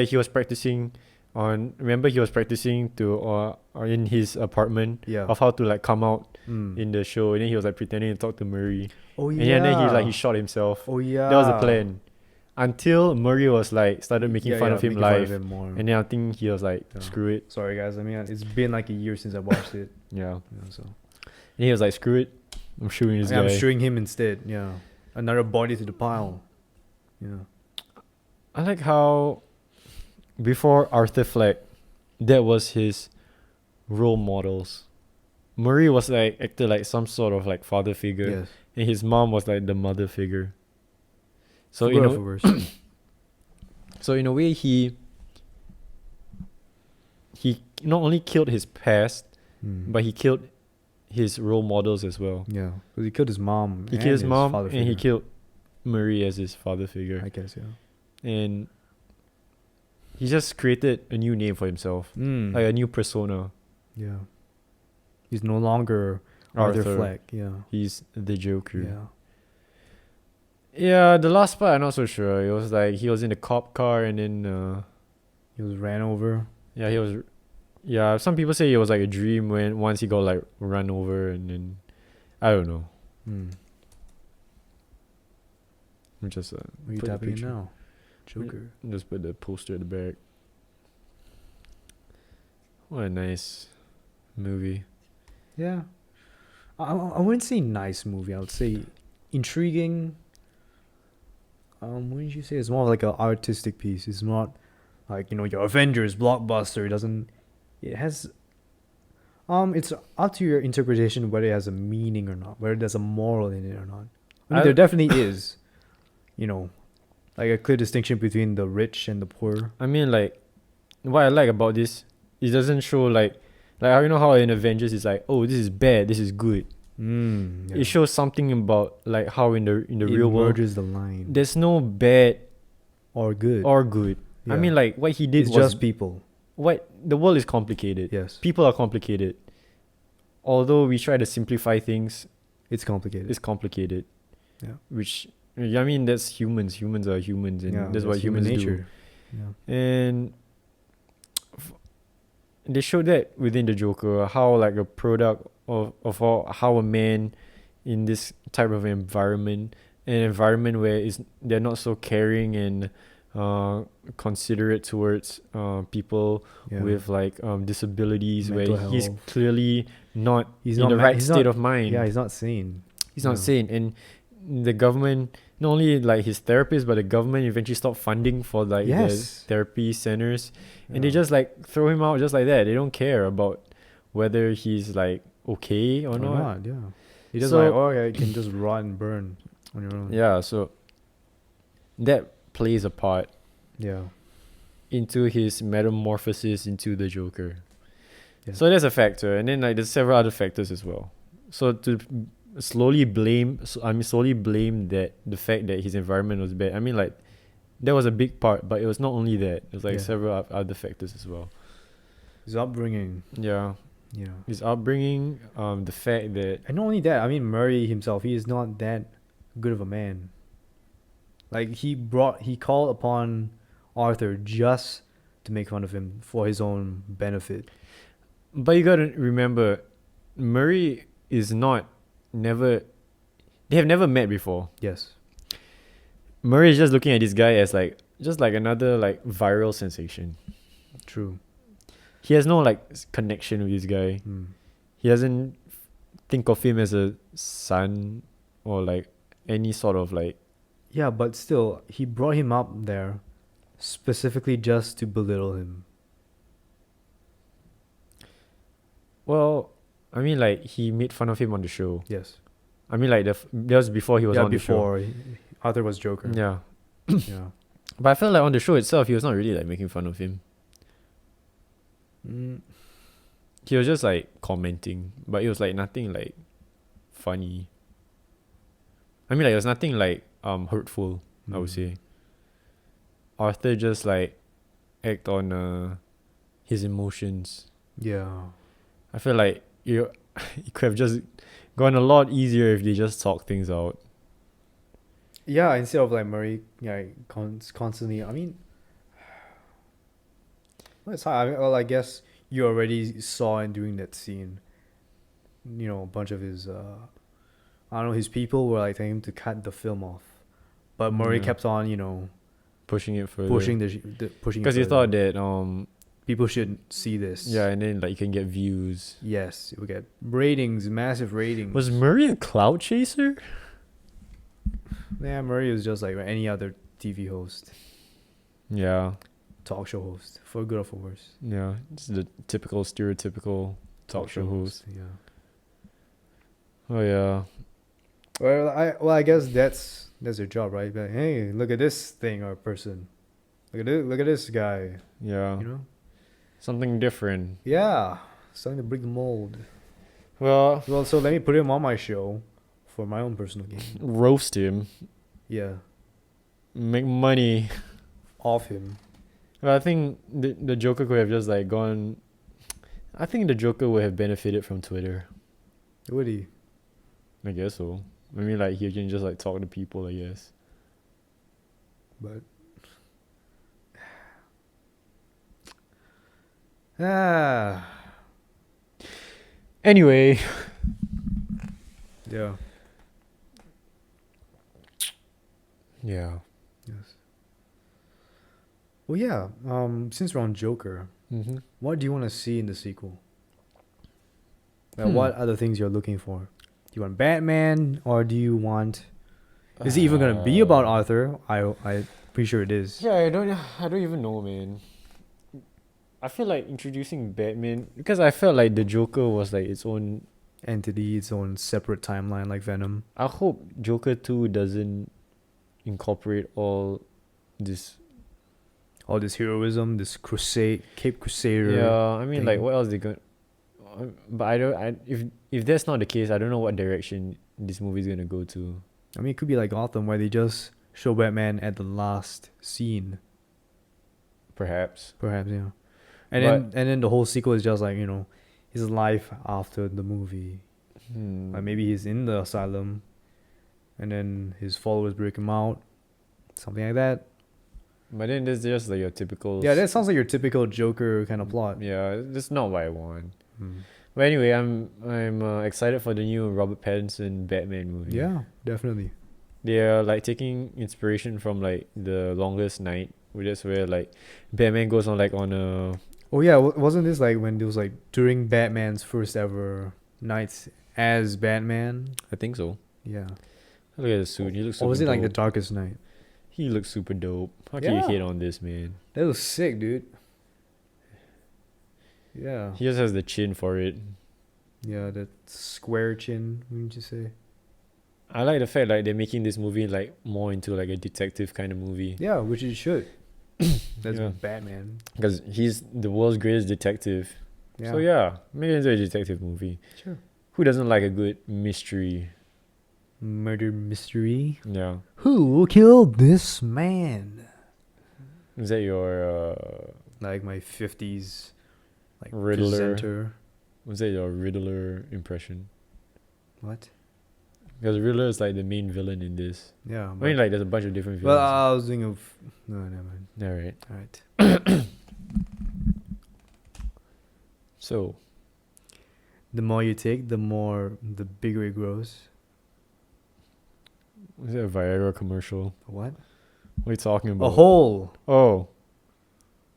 he was practicing on. Remember, he was practicing to or in his apartment Yeah. of how to like come out Mm. in the show, and then he was like pretending to talk to Murray. Oh And yeah. then he shot himself. Oh yeah. That was the plan. Until Murray was like started making fun of him making fun live, him more. and then I think he was like, Yeah. screw it. Sorry guys, I mean it's been like a year since I watched it. Yeah. So And he was like, screw it. I'm shooting this I'm guy. shooting him instead. Yeah, another body to the pile. Yeah. I like how before Arthur Fleck, that was his role models. Murray was like acted like some sort of like father figure, Yes. and his mom was like the mother figure. So For you better or know, for worse. so in a way, he not only killed his past, Mm. but he killed his role models as well. Yeah, because he killed his mom. He and killed his mom, father and he figure, killed Murray as his father figure. I guess, yeah. And he just created a new name for himself, Mm. like a new persona. Yeah. He's no longer Arthur Fleck. Yeah. He's the Joker. Yeah. Yeah, the last part I'm not so sure. It was like he was in the cop car, and then He was ran over. yeah, he was. Yeah, some people say it was like a dream when once he got like run over, and then I don't know. Mm. I'm just What are you put the tapping in picture. now? Joker. Just put the poster at the back. What a nice movie. Yeah. I wouldn't say nice movie. I would say intriguing. What did you say? It's more of like an artistic piece. It's not like, your Avengers blockbuster. It doesn't. It has. It's up to your interpretation whether it has a meaning or not, whether there's a moral in it or not. I mean, there definitely is. Like a clear distinction between the rich and the poor. I mean, like, what I like about this, it doesn't show like how how in Avengers it's like, oh, this is bad, this is good. Yeah. It shows something about like how in the It real world merges the line. there's no bad Or good. or good. I Yeah. mean, like what he did It's was just people. what the world is complicated. Yes. People are complicated. Although we try to simplify things, It's complicated. it's complicated. Yeah. Which I mean, that's humans. Humans are humans, and that's what human humans nature. do. Yeah. And they showed that within the Joker, how like a product of how a man in this type of environment, an environment where they're not so caring and considerate towards people Yeah. with like disabilities, Mental where he's health. clearly not He's in not the ma- right he's state not- of mind. Yeah, he's not sane. He's not Yeah. sane, and the government, not only like his therapist, but the government eventually stopped funding for like Yes. the therapy centers, and they Yeah. just like throw him out just like that. They don't care about whether he's like okay or Or not. not, yeah. He just So- like, oh yeah, you can just rot and burn on your own. Yeah, so that plays a part Yeah. into his metamorphosis into the Joker. Yeah. So that's a factor, and then like there's several other factors as well. So to slowly blame that the fact that his environment was bad. I mean, like that was a big part, but it was not only that. There's like Yeah. several other factors as well. His upbringing. Yeah, Yeah. his upbringing, the fact that And not only that, I mean Murray himself, he is not that good of a man. Like he called upon Arthur just to make fun of him for his own benefit. But you gotta remember, Murray is they have never met before. Yes. Murray is just looking at this guy as like just like another like viral sensation. True. He has no like connection with this guy. Mm. He doesn't think of him as a son or like any sort of like. Yeah, but still, he brought him up there specifically just to belittle him. Well, I mean, like he made fun of him on the show. Yes. I mean, like that was before he was on before Arthur was Joker. the show. Yeah, Yeah. but I felt like on the show itself, he was not really like making fun of him. Mm. He was just like commenting, but it was like nothing like funny. I mean, like there's nothing like hurtful. I would say. Arthur just like act on his emotions. Yeah. I feel like it could have just gone a lot easier if they just talk things out. Yeah, instead of like Murray, constantly. I mean, That's how. Well, I guess you already saw it during that scene. You know, a bunch of his, I don't know, his people were like telling him to cut the film off, but Murray kept on, you know, pushing it further. pushing because he thought that people should see this. Yeah, and then like you can get views. Yes, we get ratings, massive ratings. Was Murray a clout chaser? Yeah, Murray was just like any other TV host. Yeah. Talk show host, for good or for worse. Yeah, it's the typical stereotypical talk show host. Yeah. Oh yeah. Well, I guess that's their job, right? But hey, look at this thing or person. Look at this guy. Yeah. You know? Something different. Yeah. Starting to break the mold. Well, so let me put him on my show for my own personal gain. Roast him. Yeah. Make money off him. Well, I think the Joker could have just like gone. I think the Joker would have benefited from Twitter. Would he? I guess so. I mean, like he can just like talk to people, I guess. But Anyway. Yeah. Yeah. Yes. Well, yeah. Since we're on Joker, what do you want to see in the sequel? What other things you're looking for? Do you want Batman, or do you want? Is it even gonna be about Arthur? I'm pretty sure it is. Yeah, I don't even know, man. I feel like introducing Batman because I felt like the Joker was like its own entity, its own separate timeline, like Venom. I hope Joker 2 doesn't incorporate all this heroism, this Cape Crusader. Yeah, I mean, thing. like, what else they going? But if that's not the case, I don't know what direction this movie is gonna go to. I mean, it could be like Gotham, where they just show Batman at the last scene. Perhaps, yeah. And then the whole sequel is just like, you know, his life after the movie. Like maybe he's in the asylum, and then his followers break him out, something like that. But then there's just like your typical. Yeah, that sounds like your typical Joker kind of plot. Yeah, that's not what I want. But anyway, I'm excited for the new Robert Pattinson Batman movie. Yeah, definitely. They are like taking inspiration from like The Longest Night, which is where like Batman goes on a. Oh yeah, wasn't this like when it was like during Batman's first ever nights as Batman? I think so. Yeah. Look at the suit. He looks. Super or was it like dope. The Darkest Night? He looks super dope. How can you hate on this, man? That was sick, dude. Yeah. He just has the chin for it. Yeah, that square chin, wouldn't you say? I like the fact like they're making this movie like more into like a detective kind of movie. Yeah, which it should. That's Batman. Because he's the world's greatest detective. Yeah. So yeah, make it into a detective movie. Sure. Who doesn't like a good mystery? Murder mystery? Yeah. Who killed this man? Is that your like my 50s like Riddler? presenter? Was that your Riddler impression? What? Because Riddler is like the main villain in this. Yeah. I mean, like there's a bunch of different villains. Well, I was thinking of no, never mind. All right. So, the more you take, the bigger it grows. is it a Viagra commercial? What? What are you talking about? A hole. Oh.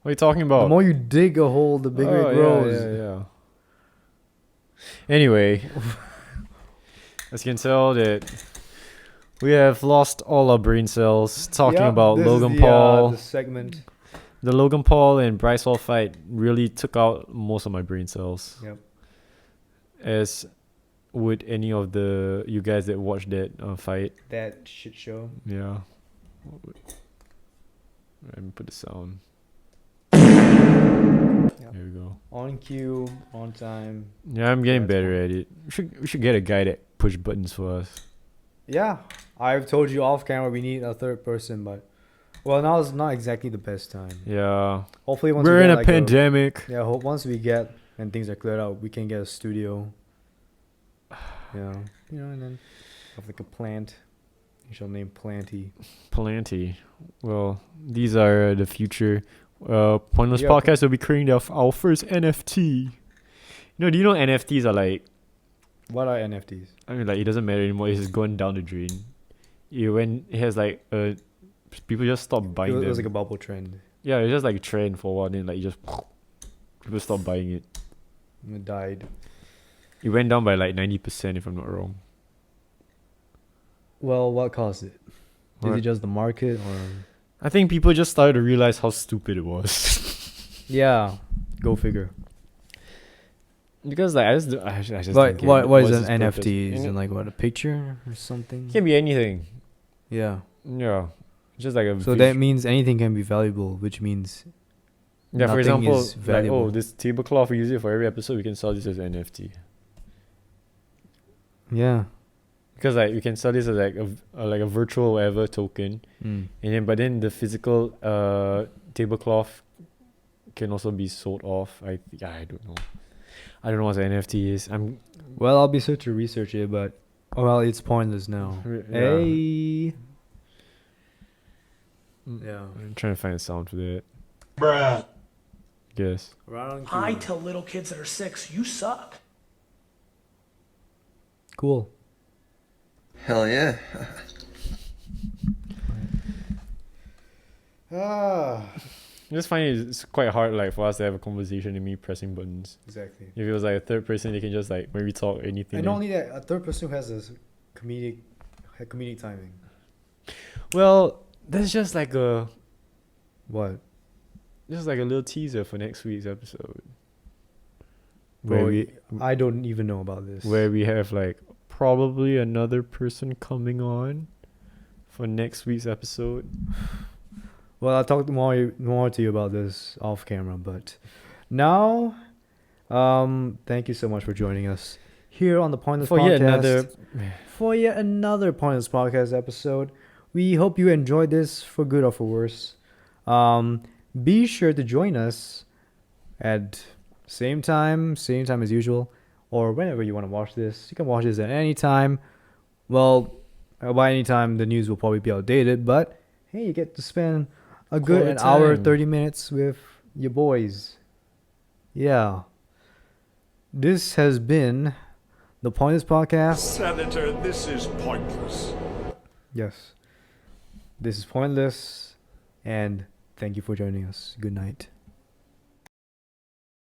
What are you talking about? The more you dig a hole, the bigger it grows. Yeah. Anyway, as you can tell that we have lost all our brain cells talking about Logan Paul. The segment. The Logan Paul and Bryce Hall fight really took out most of my brain cells. Yep. As would any of you guys that watched that fight. That shit show. Yeah. Let me put the sound. Yep. There we go. On cue, on time. Yeah, I'm getting better at it. We should get a guy that push buttons for us. Yeah, I've told you off camera we need a third person, but now is not exactly the best time. Yeah. Hopefully, once we're we in get a like pandemic. once we get and things are cleared out, we can get a studio. And then have like a plant. You shall name Planty. Plenty. Well, these are the future. Pointless Yeah. Podcast will be creating our first NFT. Do you know NFTs are like, What are NFTs? I mean, like, it doesn't matter anymore. It's just going down the drain. When it has like people just stop It buying was, them. it was like a bubble trend. Yeah, it's just like a trend for a while, then like people stop buying it. And it died. It went down by like 90% if I'm not wrong. Well, what caused it? Is What? it just the market or? I think people just started to realize how stupid it was. Yeah, go figure. Because like I just But don't get what it. what is What's an its purpose? NFT? Is And it like what, a picture or something? it can be anything. Yeah. Yeah. Just like a So that means anything can be valuable, which means yeah, for nothing example, is like, valuable. this tablecloth we use it for every episode, we can sell this as an NFT. yeah. Because like we can sell this as like a virtual whatever token. Mm. And then the physical tablecloth can also be sold off. I don't know. I don't know what an NFT is. Well, I'll be sure to research it, but it's pointless now. Yeah. Hey. Mm. Yeah. I'm trying to find a sound for that. Bruh. Guess. I tell little kids that are 6, you suck. Cool. Hell yeah. I just find it's quite hard like for us to have a conversation and me pressing buttons. Exactly. If it was like a third person, they can just like when we talk anything. And only that, a third person who has this comedic timing. Well, that's just like a What? little teaser for next week's episode. Bro, I don't even know about this. Where we have like probably another person coming on for next week's episode. Well, I'll talk more to you about this off camera, but now, thank you so much for joining us here on the Pointless Podcast. For yet another Pointless Podcast episode. We hope you enjoyed this for good or for worse. Be sure to join us at same time as usual, or whenever you want to watch this. You can watch this at any time. Well, by any time, the news will probably be outdated, but hey, you get to spend a good Quality hour, time. 30 minutes with your boys. Yeah. This has been the Pointless Podcast. Senator, this is pointless. Yes. This is Pointless, and thank you for joining us. Good night.